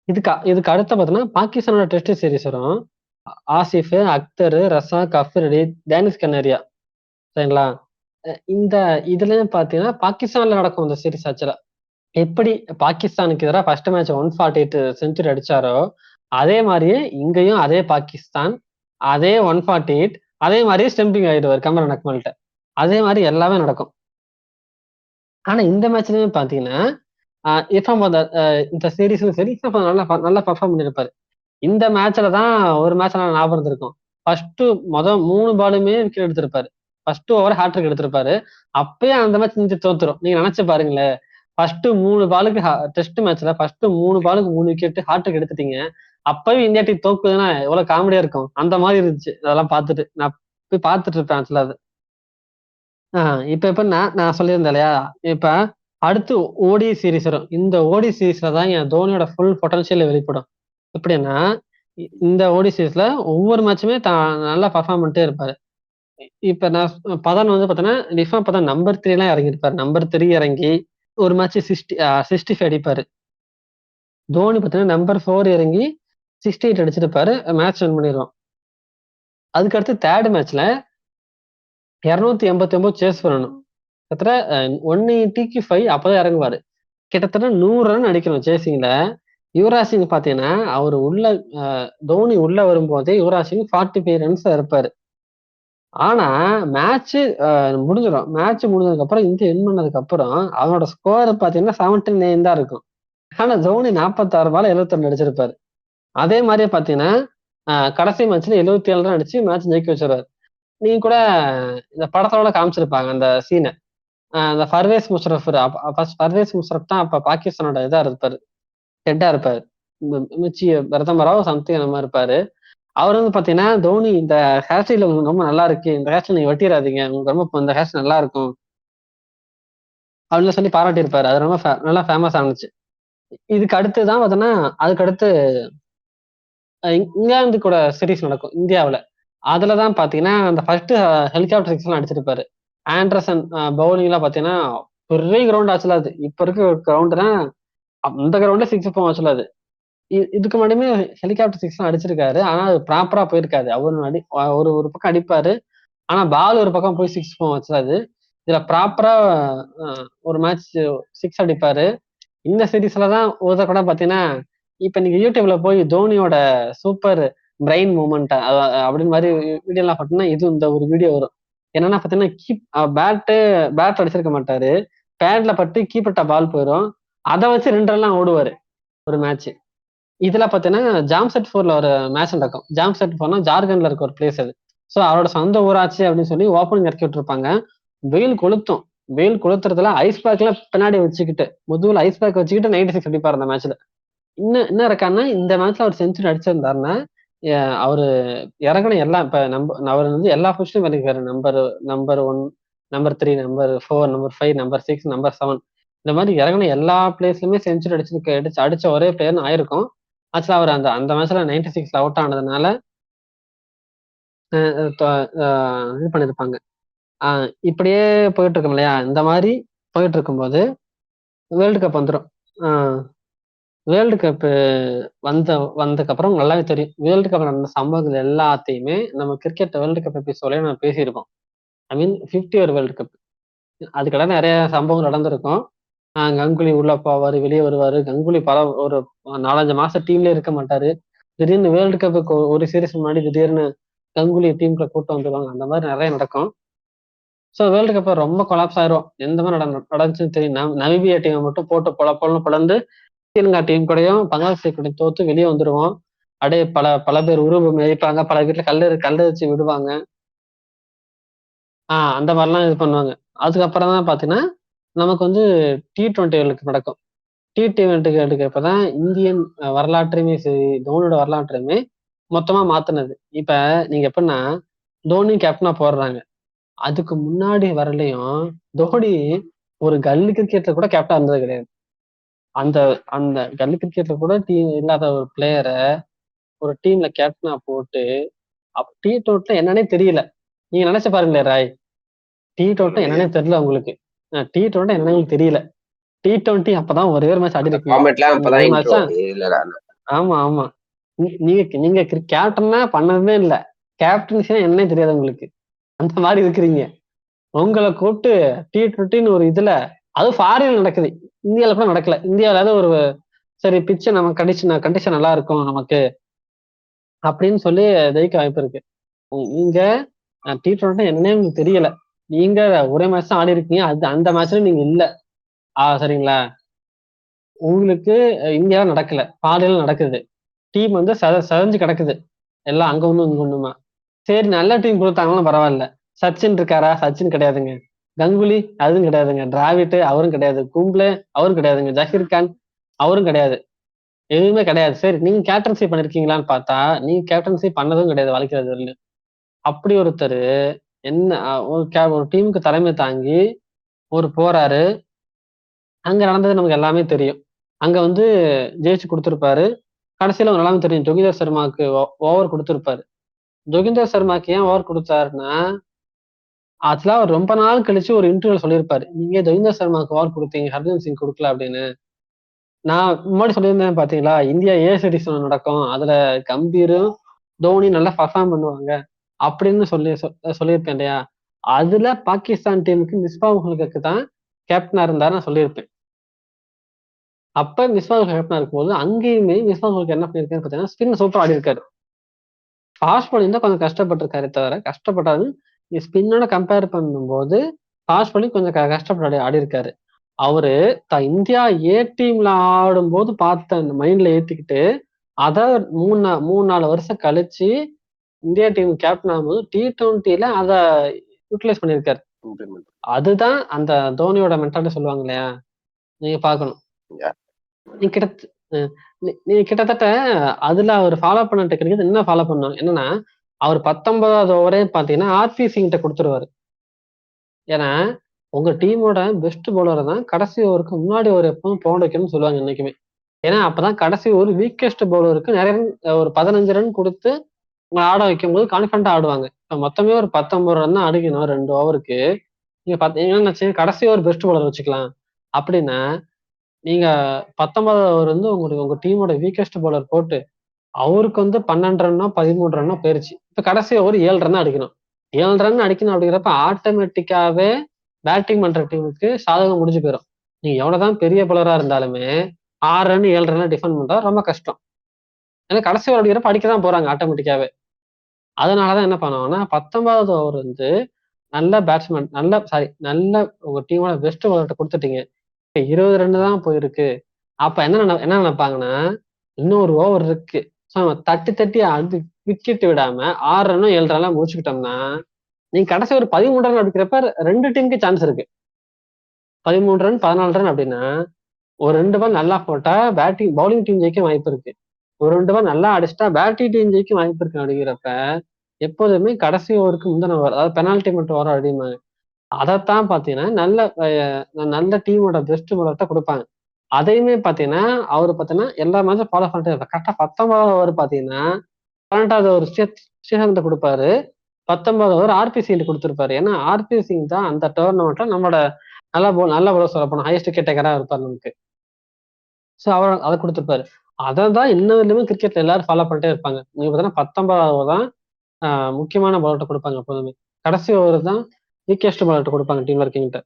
இதுக்கு அடுத்த பாத்தீங்கன்னா பாகிஸ்தானோட டெஸ்ட் சீரிஸ் வரும். ஆசிஃப், அக்தர், ரஸாக், அஃப்ரிடி, டேனிஸ் கனேரியா. சரிங்களா? இந்த இதுலயும் பாத்தீங்கன்னா பாகிஸ்தான்ல நடக்கும் இந்த சீரிஸ் ஆக்சுவலா. எப்படி பாகிஸ்தானுக்கு எதிராக ஃபர்ஸ்ட் மேட்ச் 148 செஞ்சுரி அடிச்சாரோ அதே மாதிரியே இங்கேயும் அதே பாகிஸ்தான் அதே 148 அதே மாதிரியே ஸ்டம்பிங் ஆயிடுவார் கமரன் அக்மல்கிட்ட. அதே மாதிரி எல்லாமே நடக்கும். ஆனா இந்த மேட்ச்லயுமே பாத்தீங்கன்னா இர்ஃபான் பதார் இந்த சீரீஸ்லயும் சரி இர்ஃபான் நல்லா நல்லா பர்ஃபார்ம் பண்ணியிருப்பாரு. இந்த மேட்ச்ல தான் ஒரு மேட்ச் நான் ஞாபகம் இருந்திருக்கும். ஃபர்ஸ்ட் 3 பாலுமே விக்கெட் எடுத்திருப்பாரு. ஃபர்ஸ்ட் ஓவர் ஹாட்ரிக் எடுத்திருப்பாரு. அப்பயே அந்த மேட்ச் நீங்க தோத்துரும். நீங்க நினைச்சு பாருங்களேன். ஃபர்ஸ்ட் 3 பாலுக்கு டெஸ்ட் மேட்ச்ல ஃபர்ஸ்ட் 3 பாலுக்கு 3 விக்கெட் ஹாட்ரிக் எடுத்துட்டீங்க. அப்பவே இந்தியா டீம் தோக்குதுன்னா எவ்வளவு காமெடியா இருக்கும். அந்த மாதிரி இருந்துச்சு அதெல்லாம் பார்த்துட்டு. நான் போய் பார்த்துட்டு இருப்பேன் ஆக்சுவலா அது. இப்ப இப்ப நான் சொல்லியிருந்தேன் இல்லையா? இப்ப அடுத்து ஓடி சீரிஸ் வரும். இந்த ஓடி சீரிஸ்ல தான் என் தோனியோட ஃபுல் பொட்டன்ஷியல் வெளிப்படும். எப்படின்னா இந்த ஓடி சீரிஸ்ல ஒவ்வொரு மேட்சுமே நல்லா பர்ஃபார்ம் பண்ணிட்டே இருப்பாரு. இப்ப நான் பதான் வந்து பாத்தீங்கன்னா ரிஃபான் பதான் நம்பர் 3 எல்லாம் இறங்கியிருப்பாரு. நம்பர் 3 இறங்கி ஒரு மேட்ச் 65 அடிப்பாரு. தோனி பாத்தீங்கன்னா நம்பர் 4 இறங்கி 68 அடிச்சிருப்பாரு. மேட்ச் வின் பண்ணிடுவோம். அதுக்கு அடுத்து தேர்ட் மேட்ச்ல 289 சேஸ் பண்ணணும். கிட்டத்தட்ட 180க்கு 5 அப்பதான் இறங்குவாரு. கிட்டத்தட்ட 100 ரன் அடிக்கணும் சேசிங்ல. யுவராஜ் சிங் பாத்தீங்கன்னா அவர் உள்ள தோனி உள்ள வரும்போதே யுவராஜ் சிங் 45 ரன்ஸ் இருப்பாரு. ஆனா மேட்ச் முடிஞ்சிடும். மேட்ச் முடிஞ்சதுக்கு அப்புறம் இந்தியா வின் பண்ணதுக்கு அப்புறம் அவனோட ஸ்கோர் பாத்தீங்கன்னா 79 தான் இருக்கும். ஆனா தோனி 46 பால் 72 அடிச்சிருப்பாரு. அதே மாதிரியே பாத்தீங்கன்னா கடைசி மேட்ச்ல 77 ரன் அடிச்சு மேட்ச் ஜெயிக்க வச்சிருவாரு. நீங்க கூட இந்த படத்தோட காமிச்சிருப்பாங்க அந்த சீனை. அந்த பர்வேஸ் முஷரப் பர்வேஸ் முஷரப் தான் அப்ப பாகிஸ்தானோட இதா இருப்பாரு, ஹெட்டா இருப்பாரு. மிச்சி பிரதமராவோ சம்திங் அந்த மாதிரி இருப்பாரு. அவர் வந்து பாத்தீங்கன்னா தோனி இந்த ஹேர் ஸ்டைல் உங்களுக்கு ரொம்ப நல்லா இருக்கு, இந்த ஹேர் ஸ்டைல் நீங்க வெட்டிடாதீங்க, உங்களுக்கு ரொம்ப இந்த ஹேர் ஸ்டைல் நல்லா இருக்கும் அப்படின்னு சொல்லி பாராட்டியிருப்பாரு. அது ரொம்ப நல்லா ஃபேமஸ் ஆனிச்சு. இதுக்கு அடுத்துதான் பார்த்தோன்னா அதுக்கு அடுத்து இங்கிலாந்து கூட சீரிஸ் நடக்கும் இந்தியாவில். அதுலதான் பாத்தீங்கன்னா அந்த ஃபர்ஸ்ட் ஹெலிகாப்டர் சிக்ஸ் எல்லாம் அடிச்சிருப்பாரு. ஆண்டர்சன் பவுலிங் எல்லாம் பாத்தீங்கன்னா பெரிய கிரவுண்ட் ஆச்சுல அது. இப்ப இருக்க கிரவுண்ட் தான் அந்த கிரவுண்ட்ல சிக்ஸ் போவோம் ஆச்சுல அது. இதுக்கு முன்னாடியுமே ஹெலிகாப்டர் சிக்ஸ் எல்லாம் அடிச்சிருக்காரு. ஆனா அது ப்ராப்பரா போயிருக்காது. ஒரு ஒரு பக்கம் அடிப்பாரு. ஆனா பால் ஒரு பக்கம் போய் சிக்ஸ் போவோம் ஆச்சுல அது. இதுல ப்ராப்பரா ஒரு மேட்ச் சிக்ஸ் அடிப்பாரு. இந்த சீரீஸ்ல தான் ஒரு கூட பாத்தீங்கன்னா இப்ப நீங்க யூடியூப்ல போய் தோனியோட சூப்பர் பிரெயின் மூமெண்ட் அப்படின்னு மாதிரி வீடியோ எல்லாம் பார்த்தீங்கன்னா இது இந்த ஒரு வீடியோ வரும். என்னன்னா பாத்தீங்கன்னா பேட் அடிச்சிருக்க மாட்டாரு. பேட்ல பட்டு கீப்பர்ட்ட பால் போயிடும். அதை வச்சு 2 ரன்லாம் ஓடுவாரு ஒரு மேட்ச். இதுல பாத்தீங்கன்னா ஜாம்செட்பூர்ல ஒரு மேட்ச் நடக்கும். ஜாம்செட்பூர்னா ஜார்க்கண்ட்ல இருக்க ஒரு பிளேஸ் அது. ஸோ அவரோட சொந்த ஊராட்சி அப்படின்னு சொல்லி ஓப்பனிங் இறக்கி விட்டுருப்பாங்க. வெயில் கொளுத்தும். வெயில் கொளுத்துறதுல ஐஸ் பேக் எல்லாம் பின்னாடி வச்சுக்கிட்டு முதுகுல ஐஸ் பேக் வச்சுக்கிட்டு 96 அடிப்பாரு அந்த மேட்ச்ல. இன்னும் என்ன இருக்காருன்னா இந்த மேட்ச்ல அவர் செஞ்சுரி அடிச்சிருந்தாருன்னா அவரு இறங்கின எல்லாம் இப்ப அவர் வந்து எல்லா பொசிஷனும் இறங்கிக்காரு. Number 1, number 3, number 4, number 5, number 6, number 7 இந்த மாதிரி இறங்கின எல்லா பிளேஸ்லயுமே செஞ்சுரி அடிச்ச ஒரே பிளேயர்னு ஆயிருக்கும். ஆக்சுவலா அவர் அந்த அந்த மேட்ச்ல 96 அவுட் ஆனதுனால இது பண்ணிருப்பாங்க. இப்படியே போயிட்டு இருக்கோம் இல்லையா? இந்த மாதிரி போயிட்டு இருக்கும்போது வேர்ல்டு கப் வந்துடும். வேர்ல்டு கப் வந்ததுக்கு அப்புறம் நல்லாவே தெரியும். வேர்ல்டு கப் நடந்த சம்பவங்கள் எல்லாத்தையுமே நம்ம கிரிக்கெட் வேர்ல்டு கப் எபிசோட்லயே நம்ம பேசியிருக்கோம். ஐ மீன் 50 ஓவர் வேர்ல்டு கப். அதுக்கெல்லாம் நிறைய சம்பவங்கள் நடந்திருக்கும். கங்குலி உள்ள போவாரு, வெளியே வருவாரு. கங்குலி ஒரு 4-5 மாசம் டீம்லயே இருக்க மாட்டாரு. திடீர்னு வேர்ல்டு கப்புக்கு ஒரு சீரீஸ் முன்னாடி திடீர்னு கங்குலி டீமுக்குள்ள கூட்டம் வந்துருவாங்க. அந்த மாதிரி நிறைய நடக்கும். ஸோ வேர்ல்டு கப் ரொம்ப கொலாப்ஸ் ஆயிரும். எந்த மாதிரி நடந்துச்சுன்னு தெரியும். நமீபியா டீமை மட்டும் போட்டு பொலன்னு பிளந்து ஸ்ரீலங்கா டீம் கூடயும் பங்களாதேஷ் கூடயும் தோத்து வெளியே வந்துருவோம். அப்படியே பல பேர் உருவம் எரிப்பாங்க. பல வீட்டுல கல்லு வச்சு விடுவாங்க. அந்த மாதிரிலாம் இது பண்ணுவாங்க. அதுக்கப்புறம் தான் பாத்தீங்கன்னா நமக்கு வந்து T20 வேர்ல்டு கப் நடக்கும். T20 வேர்ல்டு கப் தான் இந்தியன் வரலாற்றையுமே சரி தோனியோட வரலாற்றையுமே மொத்தமா மாத்துனது. இப்ப நீங்க எப்படின்னா தோனி கேப்டனா போடுறாங்க. அதுக்கு முன்னாடி வரலையும் தோனி ஒரு கல்லு கிரிக்கெட்ல கூட கேப்டனா இருந்தது கிடையாது. அந்த அந்த கல்லு கிரிக்கெட்ல கூட டீம் இல்லாத ஒரு பிளேயரை ஒரு டீம்ல கேப்டனா போட்டு T20 என்னன்னே தெரியல. நீங்க நினைச்சு பாருங்களேன் ராய். T20 என்னன்னே தெரியல உங்களுக்கு. T20 என்னன்னு தெரியல. T20 அப்பதான் ஒரே ஒரு மேட்ச் ஆடி இருக்கீங்க. ஃபார்மேட்லாம் ஒரே அப்பதான் மேட்ச் இன்ட்ரோ தான். இல்ல. ஆமா ஆமா. நீங்க நீங்க கேப்டன்னா பண்ணவே இல்லை. கேப்டன்சினா என்னன்னே தெரியாது உங்களுக்கு. அந்த மாதிரி இருக்கிறீங்க. உங்களை கூப்பிட்டு T20 ஒரு இதுல அதுவும் ஃபாரின்ல நடக்குது. இந்தியால கூட நடக்கல. இந்தியால ஏதாவது ஒரு சரி பிச்சை நம்ம கண்டிஷன் நல்லா இருக்கும் நமக்கு அப்படின்னு சொல்லி ஜெயிக்க வாய்ப்பு இருக்கு. நீங்க T20 என்னன்னே உங்களுக்கு தெரியல. நீங்க ஒரே மேட்ச் தான் ஆடி இருக்கீங்க. அது அந்த மேட்ச்ல நீங்க இல்ல. சரிங்களா? உங்களுக்கு இந்தியால நடக்கல. ஃபாரின்ல நடக்குது. டீம் வந்து செதஞ்சு கிடக்குது. எல்லாம் அங்க ஒண்ணும் இங்க ஒண்ணுமா. சரி நல்ல டீம் கொடுத்தாங்களும் பரவாயில்ல. சச்சின் இருக்காரா? சச்சின் கிடையாதுங்க. கங்குலி அதுவும் கிடையாதுங்க. டிராவிட் அவரும் கிடையாது. கும்ப்ளே அவரும் கிடையாதுங்க. ஜஹீர் கான் அவரும் கிடையாது. எதுவுமே கிடையாது. சரி நீங்க கேப்டன்சி பண்ணிருக்கீங்களான்னு பார்த்தா நீங்க கேப்டன்சி பண்ணதும் கிடையாது வாழ்க்கையில வரல. அப்படி ஒருத்தர் என்ன ஒரு டீமுக்கு தலைமை தாங்கி ஒரு போறாரு. அங்க நடந்தது நமக்கு எல்லாமே தெரியும். அங்க வந்து ஜெயிச்சு கொடுத்திருப்பாரு. கடைசியில ஒரு எல்லாமே தெரியும். ஜோகிந்தர் சர்மாவுக்கு ஓவர் கொடுத்திருப்பாரு. ஜோகிந்தர் சர்மாக்கு ஏன் ஓவர் கொடுத்தாருன்னா ஆக்சுவலா அவர் ரொம்ப நாள் கழிச்சு ஒரு இன்டர்வியூல சொல்லியிருப்பாரு. நீங்க ஜோகிந்தர் சர்மாவுக்கு ஓவர் கொடுத்தீங்க, ஹர்பஜன் சிங் கொடுக்கல அப்படின்னு. நான் முன்னாடி சொல்லியிருந்தேன் பாத்தீங்களா, இந்தியா A-Series நடக்கும். அதுல கம்பீரும் தோனி நல்லா பர்ஃபார்ம் பண்ணுவாங்க அப்படின்னு சொல்லியிருப்பேன் இல்லையா. அதுல பாகிஸ்தான் டீமுக்கு மிஸ்பாஹ் உல் ஹக்கு தான் கேப்டனா இருந்தாரு நான் சொல்லியிருப்பேன். அப்ப மிஸ்பாஹ் உல் ஹக் கேப்டனா இருக்கும்போது அங்கேயுமே மிஸ்பாஹ் உல் ஹக் என்ன பண்ணிருக்காரு பாத்தீங்கன்னா ஸ்பின் சூப்பர் ஆடி இருக்காரு. ஃபாஸ்ட் பாலிங் தான் கொஞ்சம் கஷ்டப்பட்டிருக்காரு தவிர கஷ்டப்பட்டாலும் ஸ்பின்னோட கம்பேர் பண்ணும்போது ஃபாஸ்ட் பாலிங் கொஞ்சம் கஷ்டப்பட்டு ஆடி இருக்காரு. அவரு இந்தியா A-டீம்ல ஆடும்போது பார்த்த அந்த மைண்ட்ல ஏத்திக்கிட்டு அத 3-4 வருஷம் கழிச்சு இந்தியா டீம் கேப்டன் ஆகும்போது T20ல அத யூட்டிலைஸ் பண்ணிருக்காரு. அதுதான் அந்த தோனியோட மென்டாலிட்டி சொல்லுவாங்க இல்லையா, நீங்க பாக்கணும். நீ கிட்டத்தட்ட அதுல அவர் ஃபாலோ பண்ண டெக்னிக் என்ன ஃபாலோ பண்ணணும் என்னன்னா, அவர் 19வது ஓவரே பாத்தீங்கன்னா RP சிங்கிட்ட கொடுத்துருவாரு. ஏன்னா உங்க டீமோட பெஸ்ட் பவுலரை தான் கடைசி ஓவருக்கு முன்னாடி ஒரு எப்பவும் போட வைக்கணும்னு சொல்லுவாங்க என்னைக்குமே. ஏன்னா அப்பதான் கடைசி ஒரு வீக்கெஸ்ட் பவுலருக்கு நிறைய ஒரு 15 ரன் கொடுத்து உங்களை ஆட வைக்கும் போது கான்பிடண்டா ஆடுவாங்க. இப்ப மொத்தமே ஒரு 19 ரன் தான் அடிக்கணும் 2 ஓவருக்கு. நீங்க பாத்தீங்கன்னா கடைசி ஒரு பெஸ்ட் பவுலர் வச்சுக்கலாம் அப்படின்னா நீங்க 19வது ஓவர் வந்து உங்க டீமோட வீக்கெஸ்ட் பவுலர் போட்டு அவருக்கு வந்து 12 ரன்னோ 13 ரன்னோ போயிருச்சு. இப்ப கடைசி ஓவர் 7 ரன் அடிக்கணும். 7 ரன் அடிக்கணும் அப்படிங்கிறப்ப ஆட்டோமேட்டிக்காவே பேட்டிங் பண்ற டீமுக்கு சாதகம் முடிஞ்சு போயிடும். நீங்க எவ்வளவுதான் பெரிய பவுலரா இருந்தாலுமே 6 ரன் 7 ரன் டிஃபெண்ட் பண்றா ரொம்ப கஷ்டம். ஏன்னா கடைசி ஓவர் அடிக்கிறப்ப அடிக்கதான் போறாங்க ஆட்டோமேட்டிக்காவே. அதனாலதான் என்ன பண்ணுவாங்கன்னா 19வது ஓவர் வந்து நல்ல பேட்ஸ்மேன் நல்ல உங்க டீமோட பெஸ்ட் பவுலர்கிட்ட கொடுத்துட்டீங்க. 20 ரன் தான் போயிருக்கு. அப்ப என்ன நினைப்பாங்கன்னா இன்னும் ஒரு ஓவர் இருக்கு. தட்டி தட்டி அது விக்கெட் விடாம 6 ரன்னும் 7 ரன்லாம் முடிச்சுக்கிட்டோம்னா நீங்க கடைசி ஒரு 13 ரன் அடிக்கிறப்ப 2 டீமுக்கு சான்ஸ் இருக்கு. 13 ரன் 14 ரன் அப்படின்னா ஒரு 2 பால் நல்லா போட்டா பவுலிங் டீம் ஜெயிக்க வாய்ப்பு இருக்கு. ஒரு 2 பால் நல்லா அடிச்சுட்டா பேட்டிங் டீம் ஜெயிக்க வாய்ப்பு இருக்கு அப்படிங்கிறப்ப எப்போதுமே கடைசி ஓவருக்கு முந்தின ஓவர் அதாவது பெனால்டி மட்டும் ஓவர் அடிமாங்க. அதைத்தான் பாத்தீங்கன்னா நல்ல டீமோட பெஸ்ட் பவுலர்ட்ட கொடுப்பாங்க. அதையுமே பாத்தீங்கன்னா அவரு பாத்தீங்கன்னா எல்லா மேட்சும் ஃபாலோ பண்ணிட்டே இருப்பாரு. கரெக்டா 19வது ஓவர் பாத்தீங்கன்னா 18வது ஓவர் ஸ்ரீசாந்த் கொடுப்பாரு. 19வது ஓவர் RP சிங் கொடுத்திருப்பாரு. ஏன்னா RP சிங் தான் அந்த டோர்னமெண்ட்ல நம்மளோட நல்ல பவுலர் சொல்ல போனா ஹையஸ்ட் விக்கெட் இருப்பாரு நமக்கு. சோ அவர் அதை கொடுத்திருப்பாரு. அதான் இன்ன வரையுமே கிரிக்கெட்ல எல்லாரும் ஃபாலோ பண்ணிட்டே இருப்பாங்க. நீங்க பாத்தீங்கன்னா 19வது ஓவர் தான் முக்கியமான பவுலர்ட்ட கொடுப்பாங்க எப்போதுமே. கடைசி ஓவர் தான் வீக்கெஸ்ட் பவுலர்ட்ட கொடுப்பாங்க டீம்ல இருக்கீங்கிட்ட.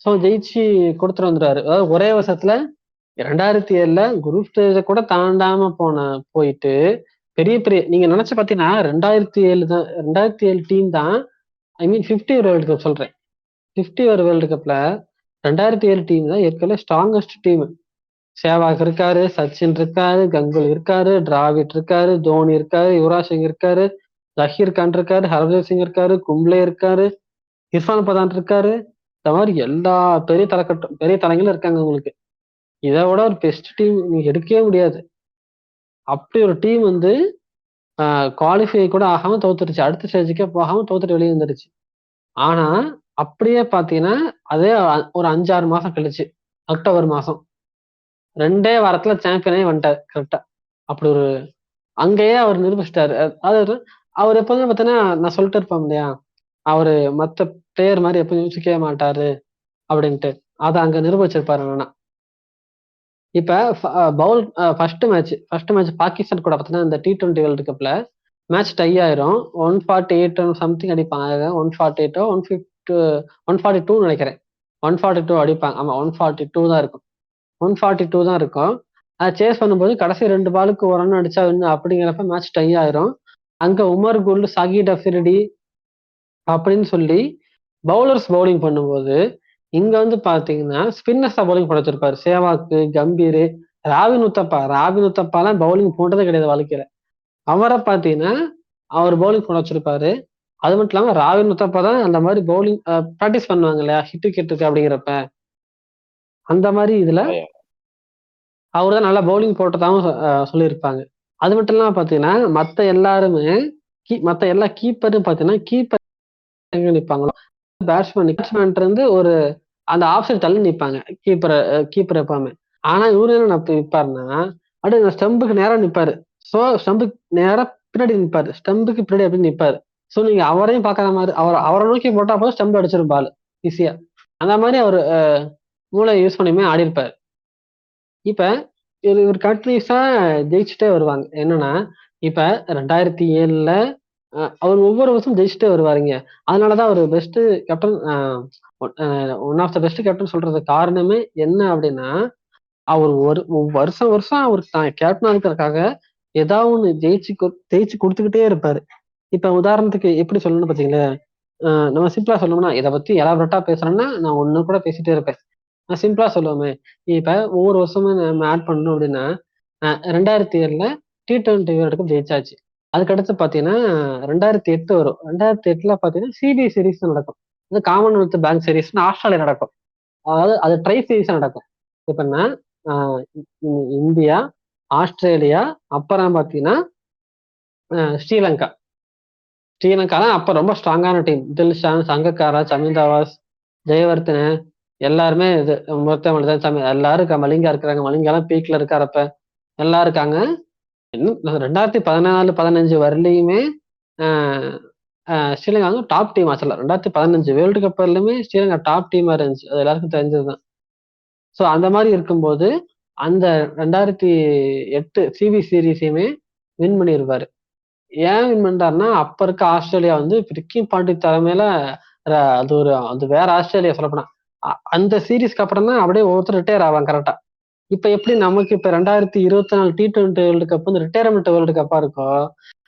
சோ ஜெயிச்சு கொடுத்துட்டு வந்துட்டாரு. அதாவது ஒரே வருஷத்துல 2007ல குரூப் ஸ்டேஜ கூட தாண்டாம போயிட்டு பெரிய பெரிய நீங்க நினைச்சு பாத்தீங்கன்னா 2007 டீம் தான் 50 வேர்ல்டு கப் சொல்றேன். 50 வேர்ல்டு கப்ல 2007 டீம் தான் ஏற்கனவே ஸ்ட்ராங்கஸ்ட் டீம். சேவாக் இருக்காரு, சச்சின் இருக்காரு, கங்குலி இருக்காரு, டிராவிட் இருக்காரு, தோனி இருக்காரு, யுவராஜ் சிங் இருக்காரு, ஜஹீர் கான் இருக்காரு, ஹர்பஜன் சிங் இருக்காரு, கும்ப்ளே இருக்காரு, இர்ஃபான் பதான் இருக்காரு. இந்த மாதிரி எல்லா பெரிய தலைங்களும் இருக்காங்க உங்களுக்கு. இதை விட ஒரு பெஸ்ட் டீம் நீங்க எடுக்கவே முடியாது. அப்படி ஒரு டீம் வந்து குவாலிஃபை கூட ஆகாம தோத்துருச்சு. அடுத்த ஸ்டேஜுக்கே போகாம தோத்துட்டு வெளியே வந்துருச்சு. ஆனா அப்படியே பாத்தீங்கன்னா அதே ஒரு 5-6 மாசம் கழிச்சு அக்டோபர் மாசம் 2 வாரத்துல சாம்பியனே வந்துட்டாரு கரெக்டா. அப்படி ஒரு அங்கேயே அவர் நிரூபிச்சிட்டாரு. அதாவது அவர் எப்போதுமே பார்த்தீங்கன்னா நான் சொல்லிட்டு இருப்பேன் இல்லையா, அவரு மத்த பிளேயர் மாதிரி எப்பவும் யோசிக்கவே மாட்டாரு அப்படின்ட்டு. அதை அங்க நிரூபிச்சிருப்பாரு. என்னன்னா இப்ப பவுல் ஃபர்ஸ்ட் மேட்ச் பாகிஸ்தான் கூட பார்த்தீங்கன்னா இந்த T20 வேர்ல்டு கப்ல மேட்ச் டை ஆயிரும். 148 சம்திங் அடிப்பாங்க. 148 152 நினைக்கிறேன். 142 அடிப்பாங்க. ஆமா 142 தான் இருக்கும். 142 தான் இருக்கும். அதை சேஸ் பண்ணும்போது கடைசி 2 பாலுக்கு ஒரு ரன் அடிச்சா வின்னு அப்படிங்கிறப்ப மேட்ச் டை ஆயிரும். அங்க உமர் குல், சகீத் அஃப்ரிடி அப்படின்னு சொல்லி பவுலர்ஸ் பவுலிங் பண்ணும்போது இங்க வந்து பாத்தீங்கன்னா ஸ்பின்னர்ஸ் தான் பவுலிங் போட வச்சிருப்பாரு. சேவாக்கு, கம்பீர், ராபின் உத்தப்பாலாம் பவுலிங் போட்டதே கிடையாது வாழ்க்கையில. அவரை பாத்தீங்கன்னா அவர் பவுலிங் போட வச்சிருப்பாரு. அது மட்டும் இல்லாம ராபின் உத்தப்பா தான் அந்த மாதிரி பவுலிங் ப்ராக்டிஸ் பண்ணுவாங்க இல்லையா, ஹிட் விக்கெட்டுக்கு அப்படிங்கிறப்ப அந்த மாதிரி இதுல அவர் தான் நல்லா பவுலிங் போட்டதாகவும் சொல்லியிருப்பாங்க. அது மட்டும் இல்லாம பாத்தீங்கன்னா மத்த எல்லா கீப்பரும் பாத்தீங்கன்னா கீப்பர் எங்க நிப்பாங்களோ பேட்ஸ்மேன் இருந்து ஒரு அந்த ஆஃப் சைட் தள்ளி நிப்பாங்க கீப்பர் எப்பவுமே. ஆனா இவரு என்ன நிப்பாருன்னா அப்படியே ஸ்டம்புக்கு நேரா நிப்பாரு. சோ ஸ்டம்புக்கு நேரா பின்னாடி நிப்பாரு. ஸ்டம்புக்கு பின்னாடி அப்படின்னு நிப்பாரு. சோ நீங்க அவரையும் பாக்குற மாதிரி அவரை நோக்கி போட்டா போதும் ஸ்டம்பு அடிச்சிரும் பால் ஈஸியா. அந்த மாதிரி அவர் மூளை யூஸ் பண்ணியுமே ஆடி இருப்பாரு. இப்ப இவர் கண்டினியூஸா ஜெயிச்சுட்டே வருவாங்க. என்னன்னா இப்ப 2007 அவர் ஒவ்வொரு வருஷம் ஜெயிச்சுட்டே வருவாருங்க. அதனாலதான் அவர் best captain, one of the best captain சொல்றதுக்கு காரணமே என்ன அப்படின்னா அவர் ஒரு வருஷம் அவர் கேப்டனா இருக்கிறதுக்காக ஏதாவது ஒண்ணு ஜெயிச்சு கொடுத்துக்கிட்டே இருப்பாரு. இப்ப உதாரணத்துக்கு எப்படி சொல்லணும்னு பாத்தீங்களேன், நம்ம சிம்பிளா சொல்லணும்னா இதை பத்தி எலாபரேட்டா பேசுறேன்னா நான் ஒண்ணு கூட பேசிட்டே இருப்பேன். நான் சிம்பிளா சொல்லுவோமே, இப்ப ஒவ்வொரு வருஷமும் நம்ம ஆட் பண்ணணும் அப்படின்னா 2007 T20 வேர்ல்டு கப் ஜெயிச்சாச்சு. அதுக்கடுத்து பாத்தீங்கன்னா 2008 வரும். 2008 பாத்தீங்கன்னா சிபி சீரீஸ் நடக்கும். அது காமன்வெல்த் பேங்க் சீரீஸ்னு ஆஸ்திரேலியா நடக்கும். அதாவது அது ட்ரை சீரீஸ் நடக்கும். இப்பன்னா இந்தியா, ஆஸ்திரேலியா, அப்புறம் பாத்தீங்கன்னா ஸ்ரீலங்கா தான் அப்ப ரொம்ப ஸ்ட்ராங்கான டீம். தில்ஷான், சங்கக்காரா, சமிந்தாவாஸ், ஜெயவர்தன எல்லாருமே இது எல்லாரும் மலிங்கா இருக்கிறாங்க. மலிங்காலாம் பீக்ல இருக்காரப்ப எல்லாம் இருக்காங்க. இன்னும் 2014-15 வரலையுமே ஸ்ரீலங்கா வந்து டாப் டீம் ஆச்சுல. 2015 வேர்ல்டு கப் வரலுமே ஸ்ரீலங்கா டாப் டீமா இருந்துச்சு. அது எல்லாருக்கும் தெரிஞ்சதுதான். ஸோ அந்த மாதிரி இருக்கும்போது அந்த 2008 சிபி சீரீஸையுமே வின் பண்ணியிருப்பாரு. ஏன் வின் பண்றாருன்னா அப்ப இருக்க ஆஸ்திரேலியா வந்து ரிக்கி பாண்டிங் தலைமையில அது வேற ஆஸ்திரேலியா சொல்லப்போனா அந்த சீரீஸ்க்கு அப்புறம் தான் அப்படியே ஒவ்வொருத்தர் ரிட்டையர் ஆவாங்க கரெக்டா. இப்ப எப்படி நமக்கு இப்ப 2024 T20 வேர்ல்டு கப் வந்து ரிட்டையர்மெண்ட் வேர்ல்டு கப்பா இருக்கோ,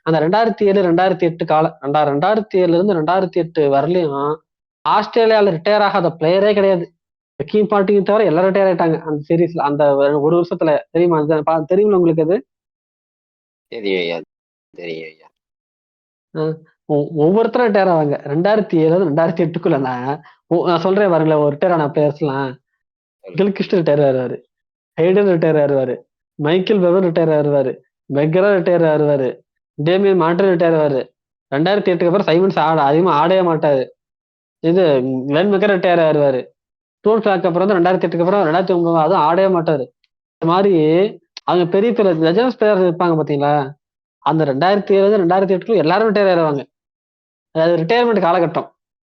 அந்த 2007-2008 காலம் 2007 இருந்து 2008 வரலையும் ஆஸ்திரேலியால ரிட்டையர் ஆகாத பிளேயரே கிடையாது. கிங் பாண்டிங் தவிர எல்லாரும் ரிட்டையர் ஆயிட்டாங்க அந்த சீரீஸ்ல. அந்த ஒரு வருஷத்துல தெரியுமா? தெரியுமா உங்களுக்கு அது? ஒவ்வொருத்தரும் ரிட்டையர் ஆவாங்க 2007-2008 நான் சொல்றேன் பாருங்களேன். ஒரு ரிட்டையர் ஆன பிளேயர்ஸ் எல்லாம் கில்கிறிஸ்ட் ரிட்டையர் ஆயிருவாரு, ஹெய்டன் ரிட்டையர் ஆயிருவாரு, மைக்கேல் பெவன் ரிட்டையர் ஆயிருவாரு, மெக்ரா ரிட்டையர் ஆயிருவாரு, டேமியன் மார்டின் ரிட்டையர் ஆவாரு. 2008 அப்புறம் சைமன்ஸ் அதிகமா ஆடவே மாட்டாரு. இது கிளென் மெக்கர் ரிட்டையர் ஆயிருவாரு. டோன் கிளாக் அப்புறம் வந்து 2008 அப்புறம் 2009 அதுவும் ஆடவே மாட்டாரு. இந்த மாதிரி அவங்க பெரிய பெரிய லெஜண்ட்ஸ் பிளேயர்ஸ் இருப்பாங்க பாத்தீங்களா, அந்த 2007-2008 எல்லாரும் ரிட்டையர் ஆயிருவாங்க. அதாவது ரிட்டையர்மெண்ட் காலகட்டம்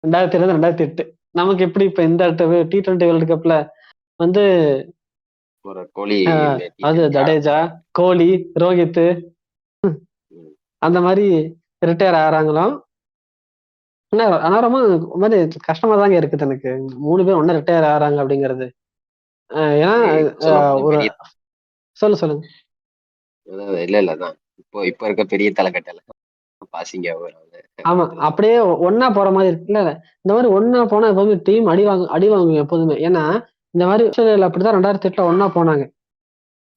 2007-2008. நமக்கு எப்படி இப்ப இந்த T20 வேர்ல்டு கப்ல வந்து அது ஜடேஜா, கோலி, ரோஹித் அந்த மாதிரி ரிட்டையர் ஆகிறாங்களோ. ஆனா ரொம்ப மாதிரி கஷ்டமா தாங்க இருக்குது எனக்கு 3 பேர் ஒன்னா ரிட்டையர் ஆகிறாங்க அப்படிங்கிறது. ஏன்னா ஒரு சொல்லுங்க. இல்ல இப்போ இருக்க பெரிய தலைக்கட்டல பாசிங்க. ஆமா அப்படியே ஒன்னா போற மாதிரி இருக்குல்ல. இந்த மாதிரி ஒன்னா போனா எப்பவுமே டீம் அடி வாங்குங்க எப்போதுமே. ஏன்னா இந்த மாதிரி அப்படிதான் 2008 ஒன்னா போனாங்க.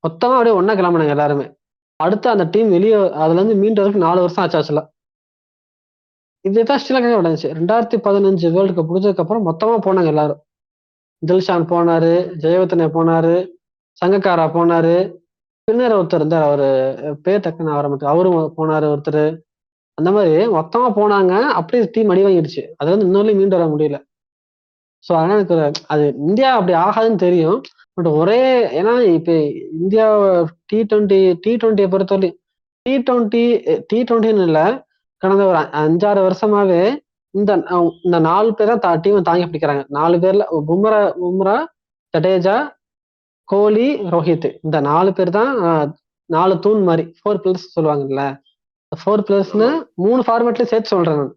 மொத்தமா அப்படியே ஒன்னா கிளம்புனாங்க எல்லாருமே. அடுத்து அந்த டீம் வெளியே அதுல இருந்து மீண்டதுக்கு 4 வருஷம் ஆச்சாச்சுல. இதுதான் ஸ்ரீலங்கா நடந்துச்சு. 2015 வேர்ல்டு கப் முடிஞ்சதுக்கு அப்புறம் மொத்தமா போனாங்க எல்லாரும். தில்ஷான் போனாரு, ஜெயவர்தனே போனாரு, சங்கக்காரா போனாரு, பின்னர் ஒருத்தர் இருந்தார், அவரு பேர் டக்குன்னு வர மாட்டாரு, அவரும் போனாரு ஒருத்தர். அந்த மாதிரி மொத்தமா போனாங்க. அப்படியே டீம் அடி வாங்கிடுச்சு. அது வந்து இன்னொரு மீண்டு வர முடியல. ஸோ அதனால எனக்கு அது இந்தியா அப்படி ஆகாதுன்னு தெரியும். பட் ஒரே ஏன்னா இப்ப இந்தியா T20 பொறுத்தவரை T20 இல்லை, கடந்த ஒரு 5-6 வருஷமாவே இந்த 4 பேர் தான் டீமை தாங்கி பிடிக்கிறாங்க. 4 பேர்ல பும்ரா, ஜடேஜா, கோலி, ரோஹித் இந்த 4 பேர் தான் 4 தூண் மாதிரி 4 பிளஸ் சொல்லுவாங்கல்ல. 4 பிளஸ்னு 3 ஃபார்மேட்லயும் சேர்த்து சொல்றேன் நான்.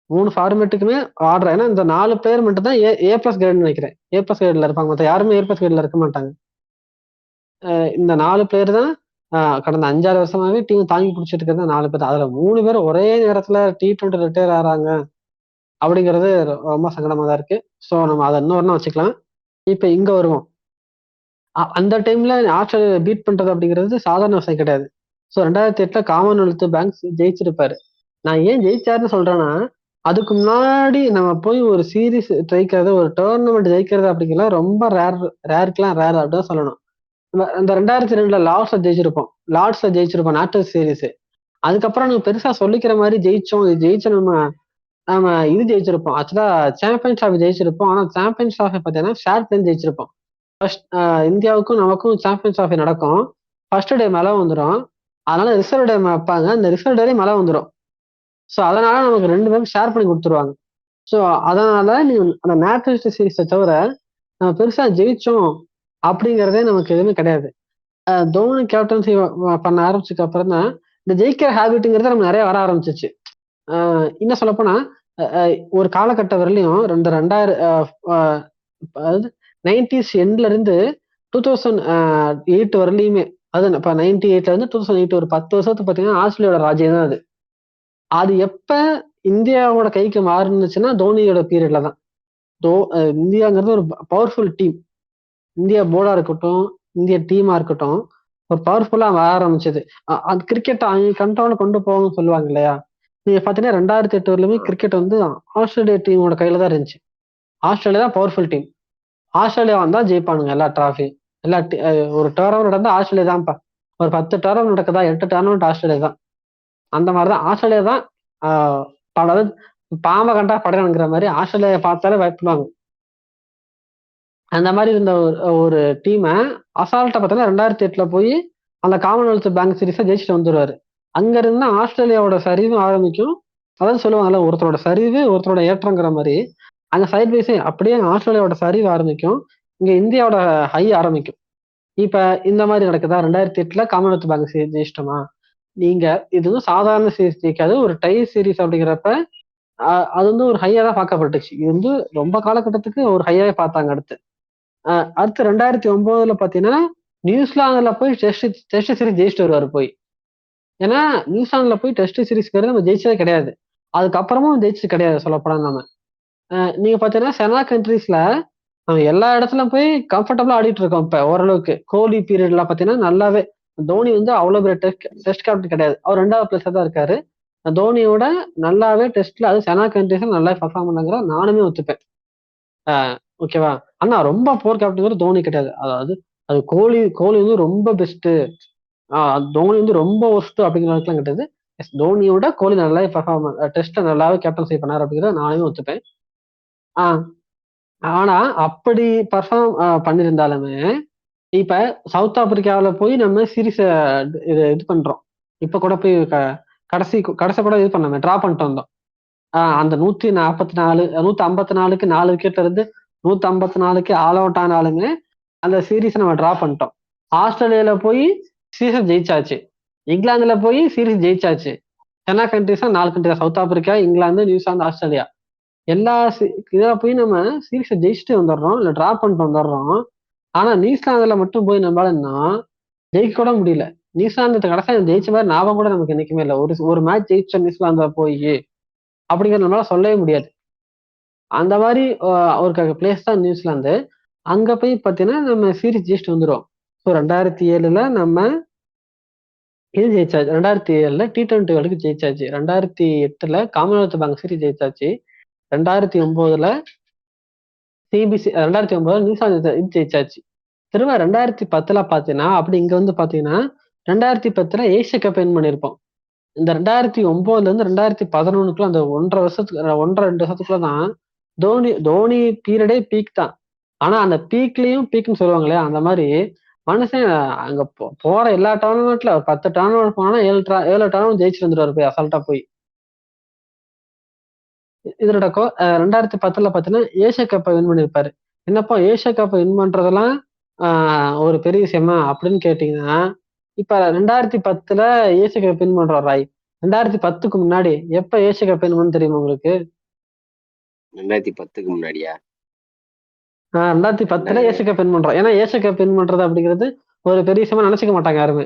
3 ஃபார்மேட்டுக்குமே ஆடுறேன். ஏன்னா இந்த 4 பேர் மட்டும் தான் ஏ பிளஸ் கிரேட்னு நினைக்கிறேன். ஏ பிளஸ் கிரேட்ல இருப்பாங்க, மற்ற யாருமே ஏ பிளஸ் கிரேட்ல இருக்க மாட்டாங்க. இந்த 4 பேர் தான் கடந்த 5-6 வருஷமாவே டீம் தாங்கி பிடிச்சிட்டு இருக்கிறது 4 பேர். அதுல 3 பேர் ஒரே நேரத்துல T20 ரிட்டையர் ஆறாங்க அப்படிங்கிறது ரொம்ப சங்கடமா தான் இருக்கு. ஸோ நம்ம அதை இன்னொரு வச்சுக்கலாம். இப்ப இங்க வருவோம். அந்த டைம்ல ஆஸ்திரேலியா பீட் பண்றது அப்படிங்கிறது சாதாரண விஷயம் கிடையாது. ஸோ 2008 காமன்வெல்த் பேங்க்ஸ் ஜெயிச்சிருப்பாரு. நான் ஏன் ஜெயிச்சாருன்னு சொல்றேன்னா, அதுக்கு முன்னாடி நம்ம போய் ஒரு சீரீஸ் ஜெயிக்கிறது, ஒரு டோர்னமெண்ட் ஜெயிக்கிறது அப்படிங்கிறது ரொம்ப ரேருக்குலாம் ரேர் அப்படிதான் சொல்லணும். இந்த 2002 லார்ட்ஸ்ல ஜெயிச்சிருப்போம் நாட்டர் சீரீஸ். அதுக்கப்புறம் நம்ம பெருசா சொல்லிக்கிற மாதிரி ஜெயிச்ச நம்ம இது ஜெயிச்சிருப்போம். ஆக்சுவலா சாம்பியன்ஸ் ட்ராஃபி ஜெயிச்சிருப்போம். ஆனா சாம்பியன்ஸ் ட்ராஃபி பார்த்தீங்கன்னா ஷேர் பிளேன் ஜெயிச்சிருப்போம். ஃபர்ஸ்ட் இந்தியாவுக்கும் நமக்கும் சாம்பியன்ஸ் ட்ராஃபி நடக்கும். ஃபர்ஸ்ட் டே மழை வந்துடும். அதனால ரிசர்வ் டே வைப்பாங்க. அந்த ரிசர்வ் டே மழை வந்துடும். ஸோ அதனால நமக்கு 2 பேரும் ஷேர் பண்ணி கொடுத்துருவாங்க. ஸோ அதனால அந்த நேஷனல் சீரீஸை தவிர நம்ம பெருசா ஜெயிச்சோம் அப்படிங்கிறதே நமக்கு எதுவுமே கிடையாது. தோனி கேப்டன்சி பண்ண ஆரம்பிச்சதுக்கு அப்புறம் தான் இந்த ஜெயிக்கிற ஹேபிட்டுங்கிறது நம்ம நிறைய வர ஆரம்பிச்சிச்சு. இன்னும் சொல்லப்போனா ஒரு காலகட்டம் வரலையும் 90s எண்ட்ல இருந்து 2008 வரலையுமே, அது இப்போ 98ல இருந்து 2008 ஒரு 10 வருஷத்துக்கு பார்த்தீங்கன்னா ஆஸ்திரேலியாவோட ராஜ்யம் தான் அது. அது எப்ப இந்தியாவோட கைக்கு மாறுனுச்சுன்னா தோனியோட பீரியட்ல தான். இந்தியாங்கிறது ஒரு பவர்ஃபுல் டீம். இந்தியா போர்டா இருக்கட்டும், இந்திய டீமா இருக்கட்டும், ஒரு பவர்ஃபுல்லா வர ஆரம்பிச்சது. அது கிரிக்கெட் கண்ட்ரோல கொண்டு போகணும்னு சொல்லுவாங்க இல்லையா. நீங்க பாத்தீங்கன்னா 2008 வரலுமே கிரிக்கெட் வந்து ஆஸ்திரேலியா டீமோட கையில தான் இருந்துச்சு. ஆஸ்திரேலியா தான் பவர்ஃபுல் டீம். ஆஸ்திரேலியா வந்தா ஜெயிப்பானுங்க எல்லா டிராஃபி. ஒரு டோர்னமெண்ட் நடந்தா ஆஸ்திரேலியா தான்ப்பா. ஒரு 10 டோர்னமெண்ட் நடக்குதா 8 டோர்னமெண்ட் ஆஸ்திரேலியா தான். அந்த மாதிரிதான் ஆஸ்திரேலியா தான். பல பாம்பை கண்டா படையணுங்கிற மாதிரி ஆஸ்திரேலியா பார்த்தாலே பயப்படுவாங்க. அந்த மாதிரி இருந்த ஒரு டீமை அசால்ட்டா பார்த்தா 2008ல போய் அந்த காமன்வெல்த் பேங்க் சீரீஸை ஜெயிச்சுட்டு வந்துருவாரு. அங்க இருந்து ஆஸ்திரேலியாவோட சரிவு ஆரம்பிக்கும். அதாவது சொல்லுவாங்கல்ல, ஒருத்தரோட சரிவு ஒருத்தரோட ஏற்றங்கிற மாதிரி அங்க சைட் வைஸே அப்படியே ஆஸ்திரேலியாவோட சரிவு ஆரம்பிக்கும், இங்க இந்தியாவோட ஹை ஆரம்பிக்கும். இப்ப இந்த மாதிரி நடக்குதா. 2008ல காமன்வெல்த் பேங்க் சீரீஸ் ஜெயிச்சிட்டோமா. நீங்க இது வந்து சாதாரண சீரீஸ் ஜெயிக்காது, ஒரு டை சீரீஸ் அப்படிங்கிறப்ப அது வந்து ஒரு ஹையா தான் பார்க்கப்பட்டுச்சு. இது வந்து ரொம்ப காலகட்டத்துக்கு ஒரு ஹையாவே பார்த்தாங்க. அடுத்து 2009ல பாத்தீங்கன்னா நியூசிலாந்துல போய் டெஸ்ட் சீரீஸ் ஜெயிச்சுட்டு வருவாரு போய். ஏன்னா நியூசிலாந்துல போய் டெஸ்ட் சீரீஸ்க்கு நம்ம ஜெயிச்சதே கிடையாது. அதுக்கப்புறமும் ஜெயிச்சது கிடையாது சொல்லப்போனா. நம்ம நீங்க பாத்தீங்கன்னா செனா கண்ட்ரீஸ்ல நம்ம எல்லா இடத்துலயும் போய் கம்ஃபர்டபுளா ஆடிட்டு இருக்கோம். இப்ப ஓரளவுக்கு கோலி பீரியட்ல பாத்தீங்கன்னா நல்லாவே தோனி வந்து அவ்வளவு பெரிய டெஸ்ட் கேப்டன் கிடையாது. அவர் 2வது பிளேஸ்ல தான் இருக்காரு. தோனியோட நல்லாவே டெஸ்ட்ல அது செனா கண்ட்ரீஸ்ல நல்லா பெர்ஃபார்ம் பண்ணாங்கிற நானுமே ஒத்துப்பேன். ஓகேவா. ஆனா ரொம்ப போர் கேப்டன் தோனி கிடையாது. அதாவது அது கோலி வந்து ரொம்ப பெஸ்ட், தோனி வந்து ரொம்ப ஒர்ஸ்ட் அப்படிங்கிறதுலாம் கிடையாது. தோனியோட கோலி நல்லாவே பெர்ஃபார்ம் டெஸ்ட்ல நல்லாவே கேப்டன்சி பண்ணாரு அப்படிங்கிறத நானுமே ஒத்துப்பேன். ஆனா அப்படி பெர்ஃபார்ம் பண்ணிருந்தாலுமே இப்ப சவுத் ஆப்பிரிக்காவில போய் நம்ம சீரீஸ இது பண்றோம். இப்ப கூட போய் கடைசி கூட இது பண்ணாம டிரா பண்ணிட்டு வந்தோம். அந்த 154க்கு 4 விக்கெட்ல இருந்து 154க்கு ஆல் அவுட் ஆனாலுமே அந்த சீரீஸ் நம்ம டிரா பண்ணிட்டோம். ஆஸ்திரேலியால போய் சீரீஸ் ஜெயிச்சாச்சு, இங்கிலாந்துல போய் சீரீஸ் ஜெயிச்சாச்சு. சென்னா countries 4 country, south Africa, England, New Zealand, Australia, எல்லா இதில் போய் நம்ம சீரீஸை ஜெயிச்சுட்டு வந்துடுறோம், இல்லை டிரா பண்ணிட்டு வந்துடுறோம். ஆனா நியூசிலாந்துல மட்டும் போய் நம்மளால ஜெயிக்க கூட முடியல. நியூசிலாந்து கடைசியா ஜெயிச்ச மாதிரி ஞாபகம் கூட நமக்கு என்னைக்குமே இல்லை. ஒரு மேட்ச் ஜெயிச்ச நியூசிலாந்துல போய் அப்படிங்கிற நம்மளால சொல்லவே முடியாது. அந்த மாதிரி ஒரு பிளேஸ் தான் நியூசிலாந்து. அங்க போய் பார்த்தீங்கன்னா நம்ம சீரீஸ் ஜெயிச்சுட்டு வந்துடும். ஸோ 2007ல நம்ம இது ஜெயிச்சாச்சு. 2007ல T20 வேர்ல்டுக்கு ஜெயிச்சாச்சு. 2008ல காமன்வெல்த் பேங்க் சீரீஸ் ஜெயிச்சாச்சு. 2009ல சிபிசி 2009ல நியூசிலாந்து இது ஜெயிச்சாச்சு. திரும்ப 2010ல பார்த்தீங்கன்னா அப்படி இங்க வந்து பார்த்தீங்கன்னா 2010ல ஏசியா கப் வின் பண்ணியிருப்போம். இந்த 2009ல இருந்து 2011க்குள்ள அந்த 1.5 வருஷத்துக்குள்ள தான் தோனி பீரியடே பீக் தான். ஆனா அந்த பீக்னு சொல்லுவாங்க இல்லையா, அந்த மாதிரி மனுஷன் அங்க போற எல்லா டோர்னமெண்ட்ல 10 டோர்னமெண்ட் போனா 7 டோர்னமெண்ட் ஜெயிச்சுட்டு வந்துருவாரு போய் அசால்ட்டா போய். இதோட 2010ல பாத்தீங்கன்னா ஏசியா கப்பை வின் பண்ணிருப்பாரு. என்னப்பா ஏசியா கப்பை வின் பண்றதெல்லாம் ஒரு பெரிய விஷயமா அப்படின்னு கேட்டீங்கன்னா, இப்ப 2010 ஏசிய கப் வின் பண்றோம் ராய். 2010க்கு முன்னாடி எப்ப ஏசிய கப் வின் பண்ணு தெரியுமா உங்களுக்கு? 2010க்கு முன்னாடியா? 2010 ஏசிய கப் வின் பண்றோம். ஏன்னா ஏசிய கப் வின் பண்றது அப்படிங்கிறது ஒரு பெரிய விஷயமா நினைச்சுக்க மாட்டாங்க யாருமே.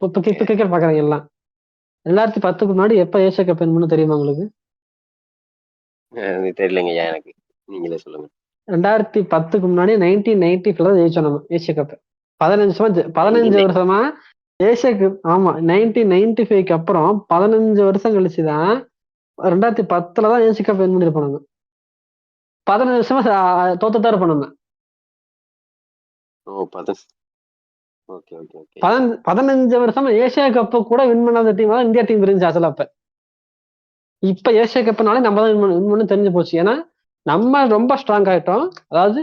இப்ப கிரிக்கெட் பாக்குறவங்க எல்லாம் 2010க்கு முன்னாடி எப்ப ஏசிய கப் வின் பண்ணு தெரியுமா உங்களுக்கு? தெரியலங்கய்யா எனக்கு, நீங்களே சொல்லுங்க. 2010க்கு முன்னாடி 1990 ஜெயிச்சோம் நம்ம ஏசிய கப். 15 வருஷமா ஏசிய கப். ஆமா, 1995க்கு அப்புறம் 15 வருஷம் கழிச்சுதான் 2010 தான் ஏசிய கப் வின் பண்ணிருப்போம் நம்ம. 15 வருஷமா தோத்துதான் இருப்போம் நம்ம. ஓ 15 வருஷமா ஏசியா கப் கூட வின் பண்ணாத டீம் தான் இந்தியா டீம் இருந்துச்சு அசல. அப்ப இப்ப ஏசியா கப்னாலே நம்ம தான் வின் பண்ணு தெரிஞ்சு போச்சு. ஏன்னா நம்ம ரொம்ப ஸ்ட்ராங் ஆயிட்டோம். அதாவது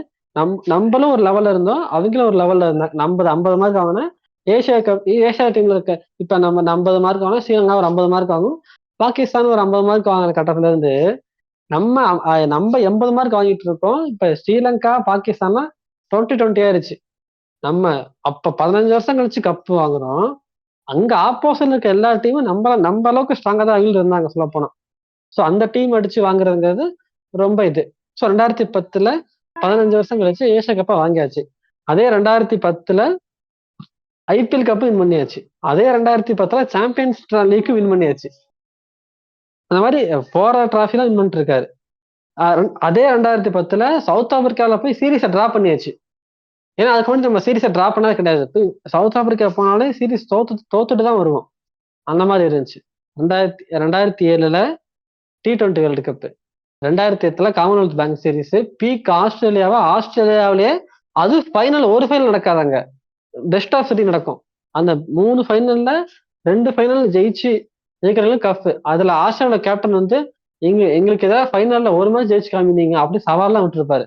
நம்மளும் ஒரு லெவல்ல இருந்தோம், அவங்களும் ஒரு லெவல்ல இருந்தாங்க. 50 மார்க் ஆகுனா ஏசியா டீம்ல இருக்க இப்ப நம்ம 50 மார்க் ஆகும், ஸ்ரீலங்கா ஒரு 50 மார்க் ஆகும், பாகிஸ்தான் ஒரு 50 மார்க் வாங்குற கட்டத்துல இருந்து நம்ம 80 மார்க் வாங்கிட்டு இருக்கோம். இப்ப ஸ்ரீலங்கா பாகிஸ்தான்லாம் 20-20 ஆயிருச்சு. நம்ம அப்ப 15 வருஷம் கழிச்சு கப் வாங்குறோம். அங்க ஆப்போசிட்ல இருக்க எல்லா டீமும் நம்ம அளவுக்கு ஸ்ட்ராங்கா தான் அவங்க இருந்தாங்க சொல்ல போனா. சோ அந்த டீம் அடிச்சு வாங்குறதுங்கிறது ரொம்ப இது. சோ 2010 15 வருஷம் கழிச்சு ஏசியா கப்பா வாங்கியாச்சு. அதே 2010 ஐபிஎல் கப் வின் பண்ணியாச்சு. அதே 2010 சாம்பியன்ஸ் லீக் வின் பண்ணியாச்சு. அந்த மாதிரி போற டிராஃபி எல்லாம் வின் பண்ணிட்டு இருக்காரு. அதே 2010 சவுத் ஆப்பிரிக்காவில போய் சீரீஸை டிரா பண்ணியாச்சு. ஏன்னா அதுக்கு வந்து நம்ம சீரீஸை டிரா பண்ணவே கிடையாது. சவுத் ஆப்பிரிக்கா போனாலே சீரீஸ் தோத்துட்டு தான் வருவோம். அந்த மாதிரி இருந்துச்சு. 2007 T20 world cup, 2008 commonwealth bank series, peak ஆஸ்திரேலியாவிலேயே அது ஃபைனல். ஒரு ஃபைனல் நடக்காதாங்க, பெஸ்ட் ஆஃப் 3 நடக்கும். அந்த 3 ஃபைனல்ல 2 ஃபைனல் ஜெயிக்கிறவங்க கப். அதுல ஆஸ்திரேலியா கேப்டன் வந்து எங்களுக்கு ஏதாவது ஃபைனல்ல ஒரு மேட்ச் ஜெயிச்சு காமினீங்க அப்படி சவால்லாம் விட்டுருப்பாரு.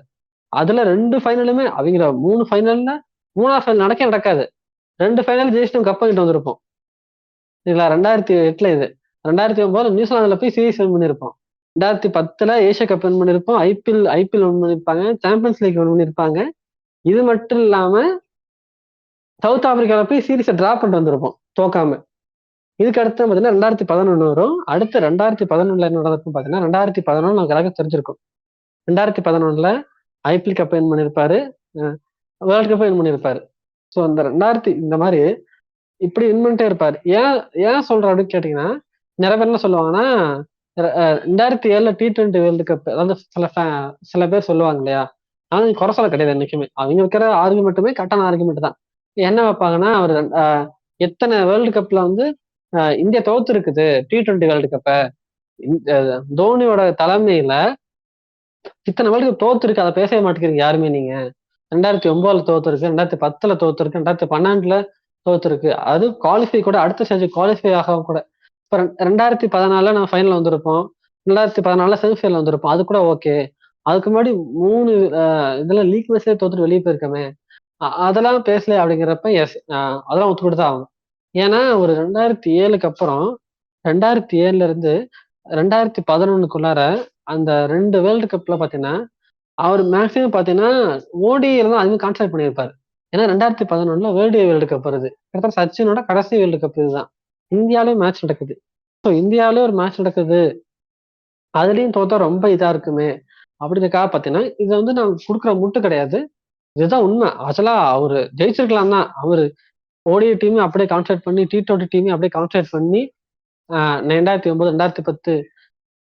அதுல 2 ஃபைனலுமே அவங்க 3 ஃபைனல்ல 3ஆவது ஃபைனல் நடக்காது. 2 ஃபைனல் ஜெயிச்சுட்டு கப் வாங்கிட்டு வந்திருப்போம். இதுல 2008 இது. 2009 நியூசிலாந்துல போய் சீரீஸ் வின் பண்ணிருப்போம். 2010 ஏசியா கப் வின் பண்ணிருப்போம், ஐபிஎல் வின் பண்ணிருப்பாங்க, சாம்பியன்ஸ் லீக் வின் பண்ணிருப்பாங்க. இது மட்டும் இல்லாம சவுத் ஆப்பிரிக்கால போய் சீரீஸை டிரா பண்ணிட்டு வந்திருப்போம் தோக்காம. இதுக்கு அடுத்து பாத்தீங்கன்னா 2011 வரும். அடுத்து 2011 என்ன நடக்கும் பாத்தீங்கன்னா, 2011 நமக்கு எல்லாருக்கும் தெரிஞ்சிருக்கும். 2011 ஐபிஎல் கப் வின் பண்ணிருப்பாரு, வேர்ல்டு கப் வின் பண்ணிருப்பாரு. ஸோ இந்த மாதிரி இப்படி வின் பண்ணிட்டே இருப்பாரு. ஏன் சொல்ற அப்படின்னு கேட்டீங்கன்னா, நிறைய பேர் என்ன சொல்லுவாங்கன்னா, 2007 T20 வேர்ல்டு கப், அதாவது சில பேர் சொல்லுவாங்க இல்லையா, ஆனா குறை சொல்ல கிடையாது. என்னைக்குமே அவங்க வைக்கிற ஆர்குமெண்ட்டுமே கரெக்டான ஆர்குமெண்ட் தான். என்ன வைப்பாங்கன்னா, அவர் எத்தனை வேர்ல்டு கப்ல வந்து இந்தியா தோத்து இருக்குது T20 வேர்ல்டு கப்ப, தோனியோட தலைமையில இத்தனை வேர்ல்டு கப் தோத்து இருக்கு, அதை பேசவே மாட்டேங்கிறீங்க யாருமே. நீங்க 2009 தோத்துருக்கு, 2010 தோத்துருக்கு, 2012 தோத்துருக்கு. அது குவாலிஃபை கூட அடுத்த ஸ்டேஜ் குவாலிஃபை ஆக கூட. இப்ப 2014 நம்ம ஃபைனல் வந்திருப்போம், 2014 செமிஃபைனல் வந்திருப்போம், அது கூட ஓகே. அதுக்கு முன்னாடி 3 இதுல லீக் மேட்ச்லயே தோத்துட்டு வெளியே போயிருக்கமே, அதெல்லாம் பேசல அப்படிங்கிறப்ப எஸ், அதெல்லாம் ஒத்துக்கிட்டு தான் ஆகும். ஏன்னா ஒரு 2007க்கு அப்புறம் 2007 இருந்து 2011க்குள்ளார அந்த 2 வேர்ல்டு கப்ல பாத்தீங்கன்னா அவர் மேக்சிமம் பாத்தீங்கன்னா ஓடிஐல தான் அதிகமாக கான்சென்ட்ரேட் பண்ணியிருப்பாரு. ஏன்னா 2011 வேர்ல்டு கப் வருது. கிட்டத்தட்ட சச்சினோட கடைசி வேர்ல்டு கப் இதுதான். இந்தியாவிலேயும் மேட்ச் நடக்குது. ஸோ இந்தியாவிலேயே ஒரு மேட்ச் நடக்குது, அதுலயும் தோத்தா ரொம்ப இதா இருக்குமே அப்படின்றக்காக பாத்தீங்கன்னா இதை வந்து நான் கொடுக்குற முட்டு கிடையாது, இதுதான் உண்மை. ஆக்சுவலா அவரு ஜெயிச்சிருக்கலாம் தான். அவரு ஓடிஐ டீம் அப்படியே கான்சென்ட்ரேட் பண்ணி, T20 டீம் அப்படியே கான்சென்ட்ரேட் பண்ணி 2009 2010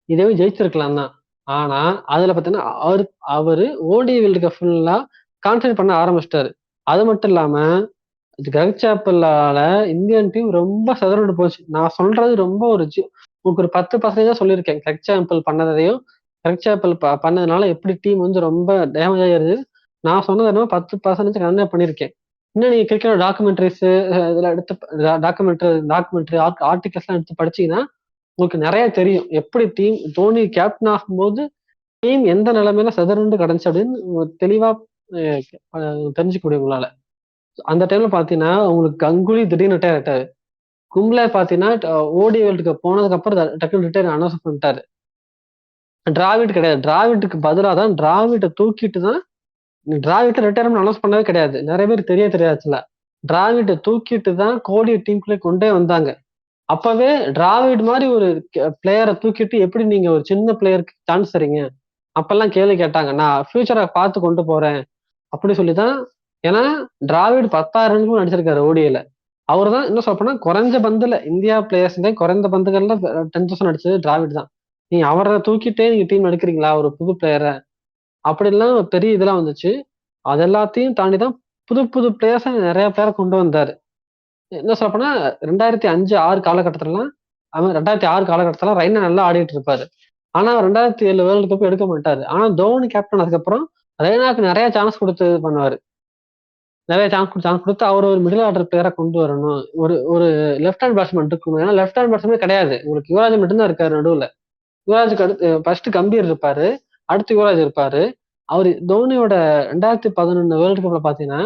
இதே ஜெயிச்சிருக்கலாம் தான். ஆனா அதுல பாத்தீங்கன்னா அவரு ஓடி வேர்ல்டு கப் ஃபுல்லா கான்சென்ட்ரேட் பண்ண ஆரம்பிச்சிட்டாரு. அது மட்டும் இல்லாம கிரக் சாப்பலால இந்தியன் டீம் ரொம்ப சிதறண்டு போச்சு. நான் சொல்றது ரொம்ப உங்களுக்கு ஒரு 10% சொல்லியிருக்கேன். கிரக் சாப்பல் பண்ணதையும் கிரக் சாப்பல் பண்ணதுனால எப்படி டீம் வந்து ரொம்ப டேமேஜ் ஆயிருது, நான் சொன்னது என்ன 10% கம்மியா பண்ணியிருக்கேன். இன்னும் நீங்க கிரிக்கெட் டாக்குமெண்ட்ரிஸ் இதுல எடுத்து டாக்குமெண்ட்ரி ஆர்டிகல்ஸ் எல்லாம் எடுத்து படிச்சீங்கன்னா உங்களுக்கு நிறைய தெரியும். எப்படி டீம் தோனி கேப்டன் ஆகும்போது டீம் எந்த நிலைமையில சிதறுண்டு கிடந்துச்சு அப்படின்னு தெளிவா தெரிஞ்சுக்க முடியும் உங்களால. அந்த டைம்ல பாத்தீங்கன்னா உங்களுக்கு கங்குலி திடீர்னு ரிட்டையர் ஆயிட்டாரு. கும்ளே பாத்தீங்கன்னா ஓடி வேர்ல்டு கப் போனதுக்கு அப்புறம் டக்குனு ரிட்டையர் அனௌன்ஸ் பண்ணிட்டாரு. டிராவிட் கிடையாது, டிராவிட்டுக்கு பதிலாக தான் டிராவிட்டை தூக்கிட்டு தான் டிராவிட் ரிட்டையர்மெண்ட் அனௌன்ஸ் பண்ணவே கிடையாது. நிறைய பேர் தெரியாதுல. டிராவிட்டை தூக்கிட்டு தான் கோலியை டீமுக்குள்ளே கொண்டே வந்தாங்க. அப்பவே டிராவிட் மாதிரி ஒரு பிளேயரை தூக்கிட்டு எப்படி நீங்க ஒரு சின்ன பிளேயருக்கு சான்ஸ் தரீங்க? அப்பெல்லாம் கேள்வி கேட்டாங்க. நான் ஃபியூச்சரை பார்த்து கொண்டு போறேன் அப்படி சொல்லிதான். ஏன்னா டிராவிட் 10,000 ரன்களும் அடிச்சிருக்காரு ஓடிஐல. அவர் தான் என்ன சொல்லப்போனா குறைஞ்ச பந்துல இந்தியா பிளேயர்ஸ் குறைந்த பந்துகள்ல 10,000 அடிச்சது டிராவிட் தான். நீங்க அவரை தூக்கிட்டே நீங்க டீம் எடுக்கிறீங்களா ஒரு புது பிளேயரை? அப்படிலாம் பெரிய இதெல்லாம் வந்துச்சு. அது எல்லாத்தையும் தாண்டி தான் புது புது பிளேயர்ஸை நிறைய பேரை கொண்டு வந்தாரு. என்ன சொல்லப்போனா 2005-6 காலகட்டத்திலலாம் அவன் 2006 காலகட்டத்துல ரெய்னா நல்லா ஆடிட்டு இருப்பாரு. ஆனா 2007 வேர்ல்டு கப் எடுக்க மாட்டாரு. ஆனா தோனி கேப்டன் அதுக்கப்புறம் ரெய்னாக்கு நிறைய சான்ஸ் கொடுத்து இது பண்ணுவாரு. நிறைய சான்ஸ் கொடுத்து அவர் ஒரு மிடில் ஆர்டர் பிளேயரை கொண்டு வரணும். ஒரு ஒரு லெஃப்ட் ஹேண்ட் பேட்ஸ்மேன் இருக்கணும். ஏன்னா லெஃப்ட் ஹேண்ட் பேட்ஸ்மேன் கிடையாது. உங்களுக்கு யுவராஜ் மட்டும்தான் இருக்காரு நடுவுல. யுவராஜுக்கு அடுத்து ஃபர்ஸ்ட் கம்பீர் இருப்பாரு. அடுத்து யுவராஜ் இருப்பாரு. அவரு தோனியோட 2011 வேர்ல்டு கப்ல பாத்தீங்கன்னா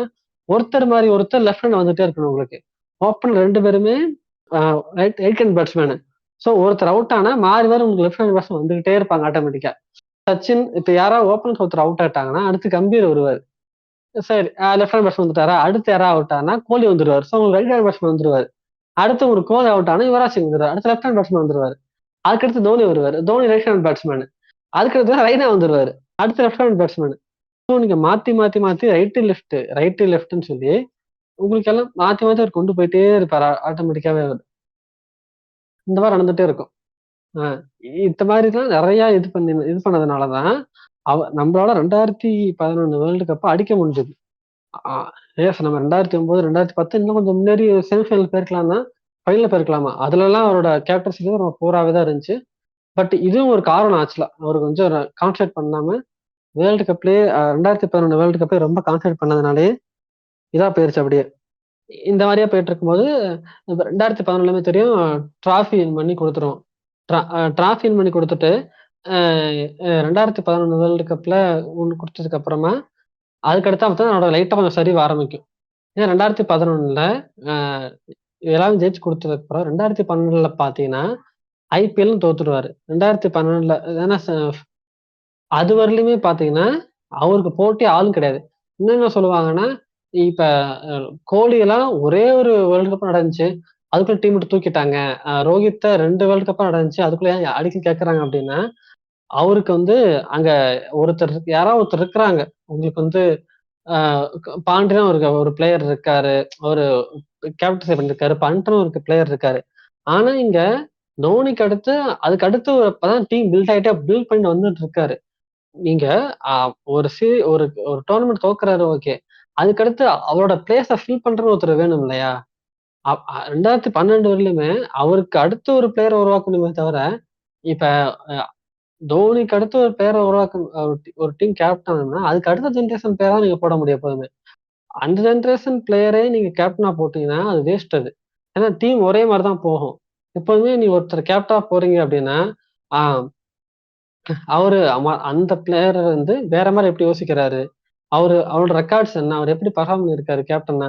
ஒருத்தர் மாதிரி ஒருத்தர் லெஃப்ட் ஹேண்ட் வந்துட்டே இருக்கணும் உங்களுக்கு. ஓப்பன் 2 பேருமே ரைட் ஹேண்ட் பேட்ஸ்மேனு. ஸோ ஒருத்தர் அவுட் ஆனா மாறி வேற உங்களுக்கு லெஃப்ட் ஹேண்ட் பேட்ஸ்மேன் வந்துகிட்டே இருப்பாங்க ஆட்டோமேட்டிக்கா. சச்சின் இப்ப யாராவது ஓப்பனர்ஸ் ஒருத்தர் அவுட் ஆயிட்டாங்கன்னா அடுத்து கம்பீர் வருவார். சரி லெஃப்ட் ஹேண்ட் பேட்ஸ்மேன் வந்துட்டாரா, அடுத்து யாராவது அவுட் ஆனா கோலி வந்துருவார். ஸோ உங்களுக்கு ரைட் ஹேண்ட் பேட்ஸ்மேன் வந்துருவாரு. அடுத்து ஒரு கோலி அவுட் ஆனா யுவராஜ் சிங் வந்துருவாரு. அடுத்து லெஃப்ட் ஹேண்ட் பேட்ஸ்மேன் வந்துருவாரு. அதுக்கடுத்து தோனி வருவாரு. Dhoni right hand batsman. அதுக்கடுத்து ரெய்னா வந்துருவாரு. அடுத்து லெஃப்ட் ஹேண்ட் பேட்ஸ்மேன். ஸோ நீங்க மாத்தி மாத்தி மாத்தி ரைட்டு லெஃப்ட்னு சொல்லி உங்களுக்கு எல்லாம் மாத்தி மாத்தி அவர் கொண்டு போயிட்டே இருப்பாரு. ஆட்டோமேட்டிக்காவே அவர் இந்த மாதிரி நடந்துட்டே இருக்கும். இந்த மாதிரி தான் நிறைய இது பண்ணதுனாலதான் நம்மளால 2011 வேர்ல்டு கப் அடிக்க முடிஞ்சது. நம்ம 2009 2010 இன்னும் கொஞ்சம் முன்னாடி செமிஃபைனல் போயிருக்கலாம் தான், ஃபைனல் போயிருக்கலாமா. அதுல எல்லாம் அவரோட கேப்டன்சி ரொம்ப பூராவே தான் இருந்துச்சு. பட் இதுவும் ஒரு காரணம் ஆச்சுல. அவர் கொஞ்சம் கான்சன்ட்ரேட் பண்ணாம வேர்ல்டு கப்லயே 2011 வேர்ல்டு கப்லயே ரொம்ப கான்சன்ட்ரேட் பண்ணதுனாலே இதா போயிருச்சு அப்படியே. இந்த மாதிரியா போயிட்டு இருக்கும்போது 2011 தெரியும் டிராஃபி வின் பண்ணி கொடுத்துருவோம். டிராஃபி வின் பண்ணி கொடுத்துட்டு 2011 வேர்ல்டு கப்ல ஒன்று கொடுத்ததுக்கு அப்புறமா அதுக்கடுத்தா பார்த்தா அவனோட லைட்டா கொஞ்சம் சரிவு ஆரம்பிக்கும். ஏன்னா 2011 எல்லாரும் ஜெயிச்சு கொடுத்ததுக்கு அப்புறம் 2012 பாத்தீங்கன்னா ஐபிஎல் தோத்துடுவாரு. 2012 ஏன்னா அது வரலையுமே பாத்தீங்கன்னா அவருக்கு போட்டி ஆளும் கிடையாது. இன்னும் என்ன சொல்லுவாங்கன்னா இப்ப கோலி எல்லாம் ஒரே ஒரு வேர்ல்டு கப் நடந்துச்சு, அதுக்குள்ள டீம் விட்டு தூக்கிட்டாங்க. ரோஹித்த 2 வேர்ல்டு கப்பா நடந்துச்சு, அதுக்குள்ள அடிக்க கேட்கறாங்க அப்படின்னா அவருக்கு அங்க யாராவது ஒருத்தர் இருக்கிறாங்க. உங்களுக்கு பாண்டியன் ஒரு பிளேயர் இருக்காரு, ஒரு கேப்டன்சி பண்ணிருக்காரு, பண்டன் ஒரு பிளேயர் இருக்காரு. ஆனா இங்க தோனிக்கு அடுத்து அதுக்கு அடுத்து அப்பதான் டீம் பில்ட் பண்ணி வந்துட்டு இருக்காரு. நீங்க ஒரு ஒரு டோர்னமெண்ட் தோக்குறாரு, ஓகே. அதுக்கடுத்து அவரோட பிளேஸ ஃபில் பண்ற ஒருத்தர் வேணும் இல்லையா? 2012 வரலுமே அவருக்கு அடுத்து ஒரு பிளேயரை உருவாக்கணுமே தவிர, இப்ப தோனிக்கு அடுத்து ஒரு பிளேயரை உருவாக்க ஒரு டீம் கேப்டன்னா அதுக்கு அடுத்த ஜென்ரேஷன் பிளேயரா நீங்க போட முடியும் எப்போதுமே. அந்த ஜென்ரேஷன் பிளேயரே நீங்க கேப்டனா போட்டீங்கன்னா அது வேஸ்ட் அது. ஏன்னா டீம் ஒரே மாதிரிதான் போகும். எப்போதுமே நீ ஒருத்தர் கேப்டனா போறீங்க அப்படின்னா அவரு அந்த பிளேயர் வேற மாதிரி எப்படி யோசிக்கிறாரு, அவரோட ரெக்கார்ட்ஸ் என்ன, அவர் எப்படி பர்ஃபார்ம் பண்ணிருக்காரு கேப்டன்னா,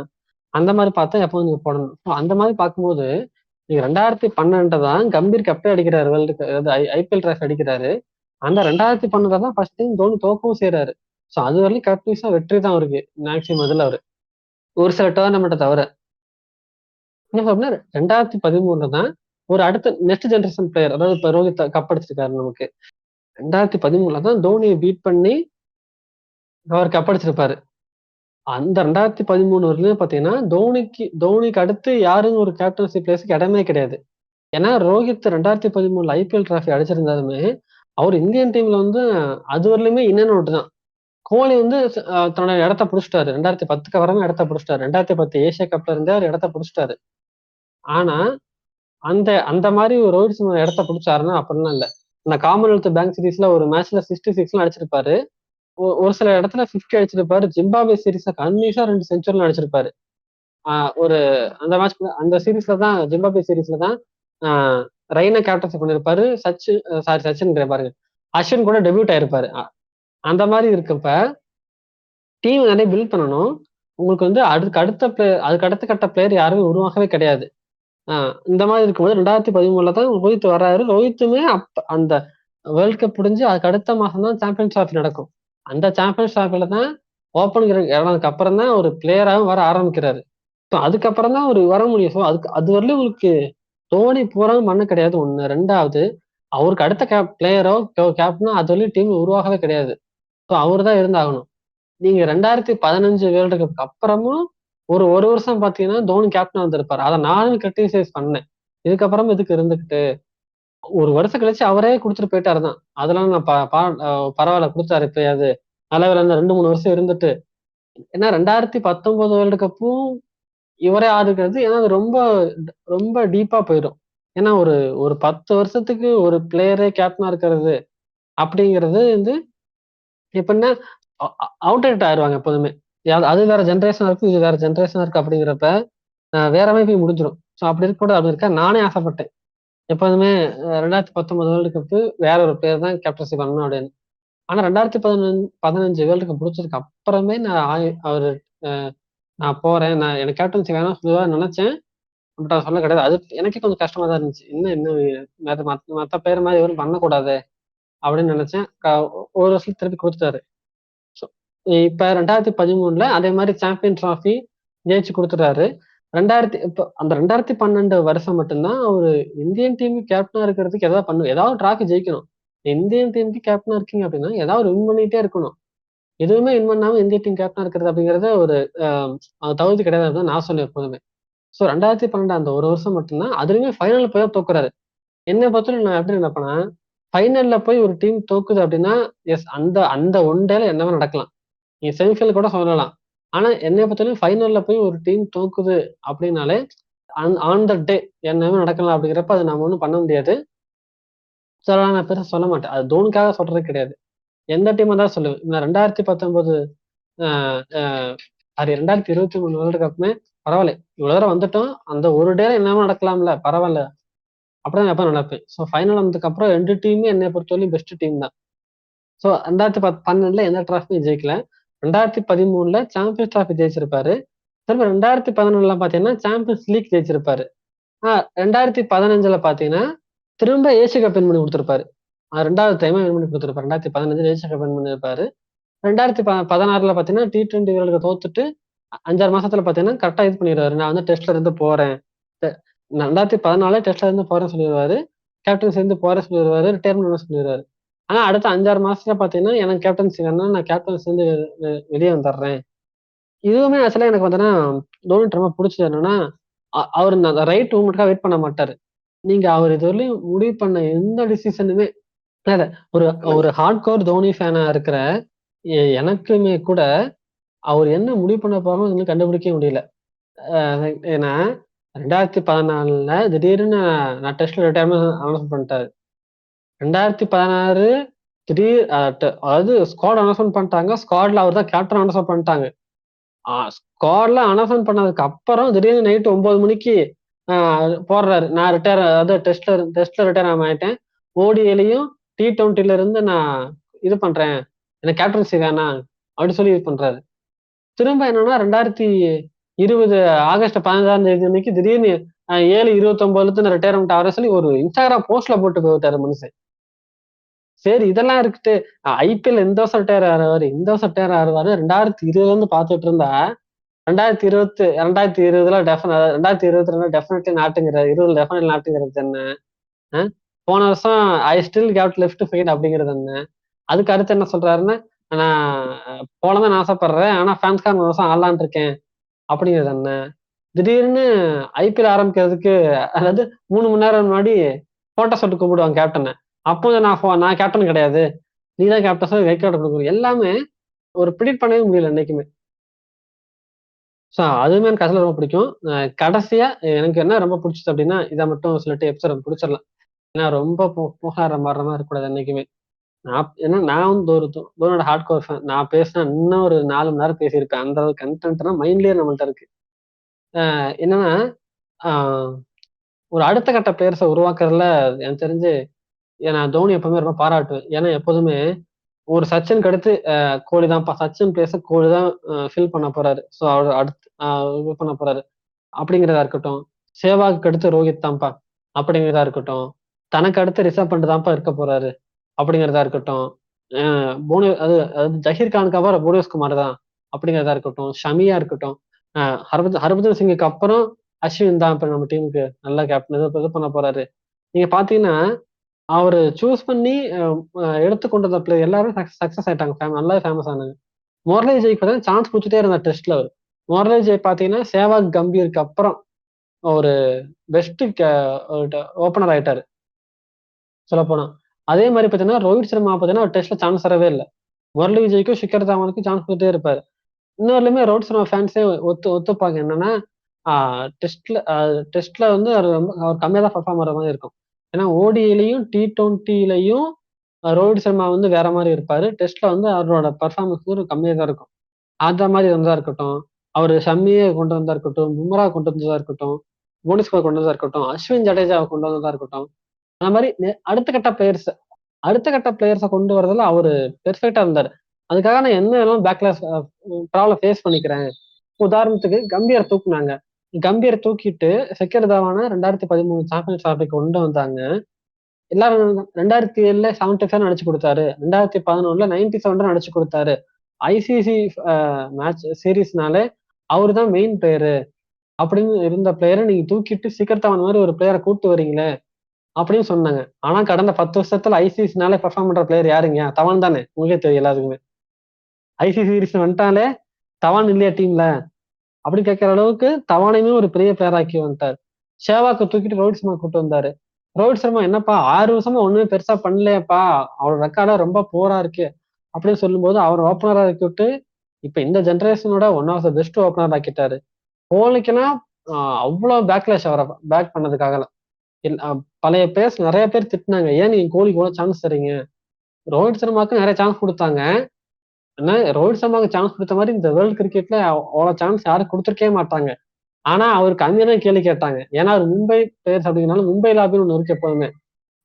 அந்த மாதிரி பார்த்தா எப்போதும் நீங்க போடணும். அந்த மாதிரி பார்க்கும்போது நீங்க 2012 தான் கம்பீர் கப்பே அடிக்கிறாரு, ஐபிஎல் டிராஃபி அடிக்கிறாரு. அந்த 2012 தான் ஃபர்ஸ்ட் டைம் தோனி தோக்கவும் செய்யறாரு. ஸோ அது வரைக்கும் கண்டினியூஸா வெற்றி தான் அவருக்கு மேக்சிமம் இதுல அவரு ஒரு சில டோர்னமெண்ட்டை தவிர. என்ன சொல்றேன்னா 2013 தான் ஒரு அடுத்த நெக்ஸ்ட் ஜென்ரேஷன் பிளேயர், அதாவது இப்ப ரோஹித் கப் அடிச்சிருக்காரு நமக்கு. 2013 தான் தோனியை பீட் பண்ணி அவர் கப் அடிச்சிருப்பாரு. அந்த 2013 வரையிலும் பாத்தீங்கன்னா தோனிக்கு அடுத்து யாருன்னு ஒரு கேப்டன்சி பிளேஸுக்கு இடமே கிடையாது. ஏன்னா ரோஹித் 2013 ஐபிஎல் டிராஃபி அடிச்சிருந்தாலுமே அவர் இந்தியன் டீம்ல அது வரலுமே இன்னொன்னு தான். கோலி தன்னோட இடத்த பிடிச்சிட்டாரு. 2010க்கு வரமே இடத்த பிடிச்சிட்டாரு. 2010 ஏசியா கப்ல இருந்தே அவர் இடத்த பிடிச்சிட்டாரு. ஆனா அந்த மாதிரி ஒரு ரோஹித் சர்மா இடத்த பிடிச்சாருன்னா அப்படிலாம் இல்ல. இந்த காமன்வெல்த் பேங்க் சீரீஸ்ல ஒரு மேட்ச்ல 66 அடிச்சிருப்பாரு. ஒரு சில இடத்துல 50 அடிச்சிருப்பாரு. ஜிம்பாபே சீரீஸ்ல கன்னியூஸா 2 செஞ்சுரி அடிச்சிருப்பாரு. ஒரு அந்த மேட்ச் அந்த சீரீஸ்ல தான் ஜிம்பாபே சீரீஸ்ல தான் ரெய்னா கேப்டன்சி பண்ணிருப்பாரு. சச்சின் பாருங்க, அஸ்வின் கூட டெபியூட் ஆயிருப்பாரு. அந்த மாதிரி இருக்கப்ப டீம் நிறைய பில்ட் பண்ணணும். உங்களுக்கு அதுக்கு அடுத்த கட்ட பிளேயர் யாருமே உருவாகவே கிடையாது. இந்த மாதிரி இருக்கும்போது 2013 தான் ரோஹித் வர்றாரு. ரோஹித்துமே அந்த வேர்ல்ட் கப் முடிஞ்சு அதுக்கு அடுத்த மாசம் தான் சாம்பியன்ஸ் டிராஃபி நடக்கும். அந்த சாம்பியன்ஸ் டிராஃபில தான் ஓப்பனிங் இறங்கினதுக்கு அப்புறம் தான் ஒரு பிளேயராகவும் வர ஆரம்பிக்கிறாரு. ஸோ அதுக்கப்புறம் தான் அவர் வர முடியும். ஸோ அது வரலையும் உங்களுக்கு தோனி பூராவும் பண்ண கிடையாது ஒண்ணு. 2வது அவருக்கு அடுத்த பிளேயரோ கேப்டனோ அது வரலையும் டீம் உருவாகவே கிடையாது. ஸோ அவர் தான் இருந்தாகணும். நீங்க 2015 வேர்ல்டு கப்க்கு அப்புறமும் ஒரு வருஷம் பார்த்தீங்கன்னா தோனி கேப்டனா வந்திருப்பாரு. அத நானும் கிரிட்டிசைஸ் பண்ணேன். இதுக்கப்புறம் எதுக்கு இருந்துகிட்டு ஒரு வருஷம் கழிச்சு அவரே குடுத்துட்டு போயிட்டாரு தான். அதெல்லாம் நான் ப பா அ பரவால்ல குடுத்தாரு இப்பயாவது. நல்ல வேளை இந்த 2, 3 வருஷம் இருந்துட்டு. ஏன்னா 2019 வேர்ல்டு கப்பும் இவரே ஆடுகிறது. ஏன்னா அது ரொம்ப ரொம்ப டீப்பா போயிரும். ஏன்னா ஒரு ஒரு 10 வருஷத்துக்கு ஒரு பிளேயரே கேப்டனா இருக்கிறது அப்படிங்கிறது வந்து எப்படின்னா அவுட்டேட் ஆயிருவாங்க எப்போதுமே. அது வேற ஜெனரேஷனா இருக்கும், இது வேற ஜெனரேஷனா இருக்கு அப்படிங்கிறப்ப வேற மாரி போய் முடிஞ்சிரும். ஸோ அப்படி இருக்கக்கூடாது அப்படி இருக்க நானே ஆசைப்பட்டேன். எப்போதுமே 2019 வேர்ல்டு கப்பு வேற ஒரு பிளேயர் தான் கேப்டன்சி பண்ணணும் அப்படின்னு. ஆனா 2015 வேர்ல்டு கப் முடிச்சதுக்கு அப்புறமே நான் அவரு அ நான் போறேன். எனக்கு கேப்டன்சி வேணாம்னு சொல்லுவாருன்னு நெனச்சேன். பட் அவர் சொல்ல கிடையாது. அது எனக்கே கொஞ்சம் கஷ்டமா தான் இருந்துச்சு. இன்னும் மத்த பேர் மாரி இவரும் பண்ணக்கூடாதே அப்படின்னு நெனச்சேன். ஒரு வருஷத்துல திருப்பி குடுத்துட்டாரு. ஸோ இப்ப 2013ல அதே மாரி சாம்பியன் ட்ராஃபி ஜெயிச்சு குடுத்துட்டாரு. இப்ப அந்த 2012 வருஷம் மட்டும் தான் அவரு இந்தியன் டீமுக்கு கேப்டனா இருக்கிறதுக்கு ஏதாவது டிராஃபி ஜெயிக்கணும். இந்தியன் டீமுக்கு கேப்டனா இருக்கீங்க அப்படின்னா, ஏதாவது வின் பண்ணிட்டே இருக்கணும். எதுவுமே வின் பண்ணாம இந்திய டீம் கேப்டனா இருக்கிறது அப்படிங்கிறது ஒரு தகுதி கிடையாது தான் நான் சொல்லுவேன் எப்போதுமே. ஸோ 2012 அந்த ஒரு வருஷம் மட்டும் தான். அதுலயுமே ஃபைனல்ல போய் தான் தோக்குறாரு. என்னை பொறுத்தவரைக்கும் நான் எப்படி நினைப்பேன்னா, ஃபைனல்ல போய் ஒரு டீம் தோக்குது அப்படின்னா, எஸ் அந்த அந்த ஒன் டேல என்ன வேணா நடக்கலாம். நீங்க செமிஃபைனல் கூட சொல்லலாம். ஆனா என்னைய பொறுத்தவரைக்கும் ஃபைனல்ல போய் ஒரு டீம் தோக்குது அப்படின்னாலே, ஆன் த டே என்னவே நடக்கலாம் அப்படிங்கிறப்ப அத நம்ம ஒண்ணும் பண்ண முடியாது. ஸோ அதனால நான் பெருசா சொல்ல மாட்டேன். அது தோனிக்காக சொல்றது கிடையாது. எந்த டீமா தான் சொல்லுவேன். நான் 2019 அ அ சாரி 2023 வேர்ல்டு கப்புமே பரவால்ல. இவ்வளவு தூரம் வந்துட்டோம். அந்த ஒரு டேல என்னவேனா நடக்கலாம்ல. பரவால்ல. அப்படிதான் நான் எப்பவும் நினைப்பேன். ஸோ ஃபைனல் வந்ததுக்கு அப்புறம் 2 டீமுமே என்னைய பொறுத்தவரைக்கும் பெஸ்ட் டீம் தான். ஸோ 2012ல எந்த டிராஃபியும் ஜெயிக்கல. 2013ல சாம்பியன்ஸ் டிராஃபி ஜெயிச்சிருப்பாரு. திரும்ப 2011ல பார்த்தீங்கன்னா, சாம்பியன்ஸ் லீக் ஜெயிச்சிருப்பாரு. 2015ல பார்த்தீங்கன்னா, திரும்ப ஏசியா கப் வின் பண்ணி குடுத்திருப்பாரு. 2வது டைமா வின் பண்ணி குடுத்திருப்பாரு. 2015ல ஏசியா கப் வின் பண்ணியிருப்பாரு. 2016ல பார்த்தீங்கன்னா, T20 வேர்ல்டு கப் தோத்துட்டு 5, 6 மாசத்துல பார்த்தீங்கன்னா, கரெக்ட்டா இது பண்ணிருவாரு. நான் வந்து டெஸ்ட்ல இருந்து போறேன். ட 2014 டெஸ்ட்ல இருந்து போறேன்னு சொல்லிருவாரு. கேப்டன்சில இருந்து போறேன்னு சொல்லிருவாரு. ரிட்டயர்மென்ட் சொல்லிருவாரு. ஆனா அடுத்த 5, 6 மாசத்துல பார்த்தீங்கன்னா, எனக்கு கேப்டன்சி வேணாம். நான் கேப்டன்சிலருந்து வெளிய வந்துர்றேன். இதுவுமே ஆக்சுவலா எனக்கு வந்துன்னா, தோனிட்ட ரொம்ப புடிச்சது என்னன்னா, அவரு அந்த ரைட் மொமெண்ட்க்காக வெயிட் பண்ண மாட்டாரு. நீங்க அவரு இதுவரையிலும் முடிவு பண்ண எந்த டிசிஷனுமே இல்ல ஒரு சொல்லுங்க. ஒரு ஹார்ட்கோர் தோனி ஃபேனா இருக்கிற எனக்குமே கூட, அவரு என்ன முடிவு பண்ண போறாருன்னு இன்னும் கண்டுபிடிக்கவே முடியல. அ ஏன்னா 2014ல திடீர்னு நான் டெஸ்ட்ல ரிட்டயர்மென்ட் அனௌன்ஸ் பண்ணிட்டாரு. 2016 திடீர் அதாவது ஸ்குவாட் அனௌன்ஸ்மென்ட் பண்ணிட்டாங்க. ஸ்குவாட்ல அவர் தான் கேப்டன் அனௌன்ஸ் பண்ணிட்டாங்க. ஸ்குவாட்ல அனௌன்ஸ்மென்ட் பண்ணதுக்கு அப்புறம் திடீர்னு நைட் 9 மணிக்கு அ போடுறாரு. நான் அதாவது டெஸ்ட்ல ரிட்டயர் ஆயிட்டேன். ODIலயும் T20ல இருந்து நான் இது பண்றேன். எனக்கு கேப்டன்சி வேணாம். அப்படி சொல்லி இது பண்றாரு. திரும்ப என்னன்னா 2020 ஆகஸ்ட் 15ஆம் தேதி அன்னைக்கு திடீர்னு 7:29ல நான் ரிட்டயர்மென்ட் ஆகுறேன்னு சொல்லி ஒரு இன்ஸ்டாகிராம் போஸ்ட்ல போட்டு போயிட்டாரு மனுஷன். சரி இதெல்லாம் இருக்கட்டு IPL இந்த வருஷம் ரிட்டயர் ஆகுறாரு, இந்த வருஷம் ரிட்டயர் ஆகுறாரு 2020ல இருந்து பார்த்துட்டு இருந்தா 2020ல 2022 டெஃபினெட்லி நாட்டுங்கிறாரு. 20 டெஃபினெட்லி நாட்டுங்கிறது என்ன? அ போன வருஷம் I still have left to fight அப்படிங்கிறது என்ன? அதுக்கு அடுத்து என்ன சொல்றாருன்னா, நான் போலாம்னு ஆசைப்படுறேன். ஆனா ஃபேன்ஸ்க்காக இந்த வருஷம் ஆடலாம்னு இருக்கேன். அப்படிங்கிறது என்ன? திடீர்னு IPL ஆரம்பிக்கிறதுக்கு அதாவது 3 மணி நேரம் முன்னாடி போட்டோ ஷூட் கூப்பிடுவாங்க கேப்டன. அப்போ நான் கேப்டன் கிடையாது. நீ தான் கேப்டன் சொல்லி ரெட் கார்டு குடுக்கணும். எல்லாமே ஒரு பிரெடிக்ட் பண்ணவே முடியல என்னைக்குமே. அதுவுமே எனக்கு அதுல ரொம்ப பிடிக்கும். கடைசியா எனக்கு என்ன ரொம்ப புடிச்சது அப்டின்னா, இத மட்டும் சொல்லிட்டு எபிசோட முடிச்சிடலாம். ஏன்னா ரொம்ப புகார மாறுற மாரி இருக்கக்கூடாது என்னைக்குமே. நான் வந்து தோனியோட ஹார்ட்கோர் ஃபேன். நான் பேசினா இன்னும் ஒரு 4 மணி நேரம் பேசியிருப்பேன். அந்த அளவுக்கு கன்டென்ட்னா மைண்ட்லயே நம்மள்ட்ட இருக்கு. என்னன்னா, ஆ ஒரு அடுத்த கட்ட பிளேயர்ஸ உருவாக்குறதுல எனக்கு தெரிஞ்சு நான் தோனி எப்பவுமே ரொம்ப பாராட்டுவேன். ஏன்னா எப்போதுமே ஒரு சச்சினுக்கு அடுத்து கோலி தான்ப்பா. சச்சின் பிளேஸ கோலி தான் ஃபில் பண்ண போறாரு. அவரு அடுத்து இது பண்ண போறாரு. அப்படிங்கிறதா இருக்கட்டும். சேவாகுக்கு அடுத்து ரோஹித் தான்ப்பா. அப்படிங்கிறதா இருக்கட்டும். தனக்கு அடுத்து ரிஷப் பண்ட் தான்ப்பா இருக்க போறாரு. அப்படிங்கிறதா இருக்கட்டும். அ அது ஜஹீர் கானுக்கு அப்புறம் புவனேஷ் குமார் தான். அப்படிங்கிறதா இருக்கட்டும், ஷமியா இருக்கட்டும், ஹர்பஜன் சிங்குக்கு அப்புறம் அஸ்வின் தான் இப்ப நம்ம டீமுக்கு நல்ல கேப்டன் இது பண்ண போறாரு. நீங்க பாத்தீங்கன்னா அவரு சூஸ் பண்ணி எடுத்துக்கொண்டு வந்த பிளேயர் எல்லாரும் சக்சஸ் ஆயிட்டாங்க, நல்லா ஃபேமஸ் ஆனாங்க. முரளி விஜய்க்கு பார்த்தீங்கன்னா சான்ஸ் கொடுத்துட்டே இருந்தார் டெஸ்ட்ல அவர். முரளி விஜய் பாத்தீங்கன்னா சேவாக் கம்பீருக்கு அப்புறம் ஒரு பெஸ்ட் ஓப்பனர் ஆயிட்டாரு சொல்ல போனா. அதே மாதிரி பாத்தீங்கன்னா ரோஹித் சர்மா பாத்தீங்கன்னா அவர் டெஸ்ட்ல சான்ஸ் தரவே இல்லை. முரளி விஜய்க்கும் ஷிகர் தவானுக்கும் சான்ஸ் கொடுத்துட்டே இருப்பாரு. இன்னொருலுமே ரோஹித் சர்மா ஃபேன்ஸே ஒத்துப்பாங்க என்னன்னா டெஸ்ட்ல வந்து அவர் கம்மியா தான் பர்ஃபார்ம் ஆகிற மாதிரி இருக்கும். ஏன்னா ஓடிஐலையும் T20லையும் ரோஹித் சர்மா வந்து வேற மாதிரி இருப்பாரு. டெஸ்ட்ல வந்து அவரோட பர்ஃபார்மன்ஸ் வந்து கம்மியா தான் இருக்கும். அந்த மாதிரி வந்ததா இருக்கட்டும், அவர் ஷம்மியை கொண்டு வந்தா இருக்கட்டும், பும்ரா கொண்டு வந்ததா இருக்கட்டும், புவனேஸ்வர் கொண்டு வந்ததா இருக்கட்டும், அஸ்வின் ஜடேஜாவை கொண்டு வந்ததா இருக்கட்டும், அந்த மாதிரி அடுத்த கட்ட பிளேயர்ஸை கொண்டு வரதுல அவரு பெர்ஃபெக்டா இருந்தாரு. அதுக்காக நான் என்ன பேக்லாஸ் ப்ராப்ளம் ஃபேஸ் பண்ணிக்கிறேன். உதாரணத்துக்கு கம்பீர் தூக்குனாங்க. கம்பீர் தூக்கிட்டு ஷிகர் தவானை 2013 சாம்பியன்ஸ் டிராஃபி கொண்டு வந்தாங்க. எல்லாரும் 2007ல 75 அடிச்சு கொடுத்தாரு, 2011ல 97 அடிச்சு கொடுத்தாரு. ஐசிசி மேட்ச் சீரீஸ்னாலே அவரு தான் மெயின் பிளேயரு அப்படின்னு இருந்த பிளேயரை நீங்க தூக்கிட்டு ஷிகர் தவான் மாதிரி ஒரு பிளேயரை கூட்டு வரீங்களே அப்படின்னு சொன்னாங்க. ஆனா கடந்த 10 வருஷத்துல ஐசிசினாலே பெர்ஃபார்ம் பண்ற பிளேயர் யாருங்க? தவான் தானே, உங்களுக்கே தெரியும் எல்லாத்துக்குமே. ஐசிசி சீரீஸ் வந்துட்டாலே தவான் இல்லையா டீம்ல அப்படி கேட்கிற அளவுக்கு தவானையுமே ஒரு பெரிய பிளேயர் ஆக்கி வந்துட்டார். ஷேவாக்கு தூக்கிட்டு ரோஹித் சர்மா கூட்டு வந்தாரு. ரோஹித் சர்மா என்னப்பா 6 வருஷமா ஒண்ணுமே பெருசா பண்ணலையாப்பா, அவரோட ரெக்கார்டா ரொம்ப போரா இருக்கு அப்படின்னு சொல்லும்போது அவர் ஓப்பனரா விட்டு இப்ப இந்த ஜெனரேஷனோட one of the best opener ஆக்கிட்டாரு. கோலிக்கெல்லாம் அவ்வளவு பேக்லேஷ் அவரை பேக் பண்ணதுக்காக பழைய பேர்ஸ் நிறைய பேர் திட்டினாங்க, ஏன் நீங்க கோலிக்கு கூட சான்ஸ் தரீங்க. ரோஹித் சர்மாவுக்கு நிறைய சான்ஸ் கொடுத்தாங்க. ஆனா ரோஹித் சர்மாவுக்கு சான்ஸ் கொடுத்த மாதிரி இந்த வேர்ல்டு கிரிக்கெட்ல அவ்வளவு சான்ஸ் யாரும் கொடுத்துருக்கவே மாட்டாங்க. ஆனா அவருக்கு அங்கேதான் கேள்வி கேட்டாங்க. ஏன்னா அவர் மும்பை பிளேயர்ஸ் அப்படிங்கிறனால மும்பை லாபின்னு ஒண்ணு இருக்கு எப்போதுமே.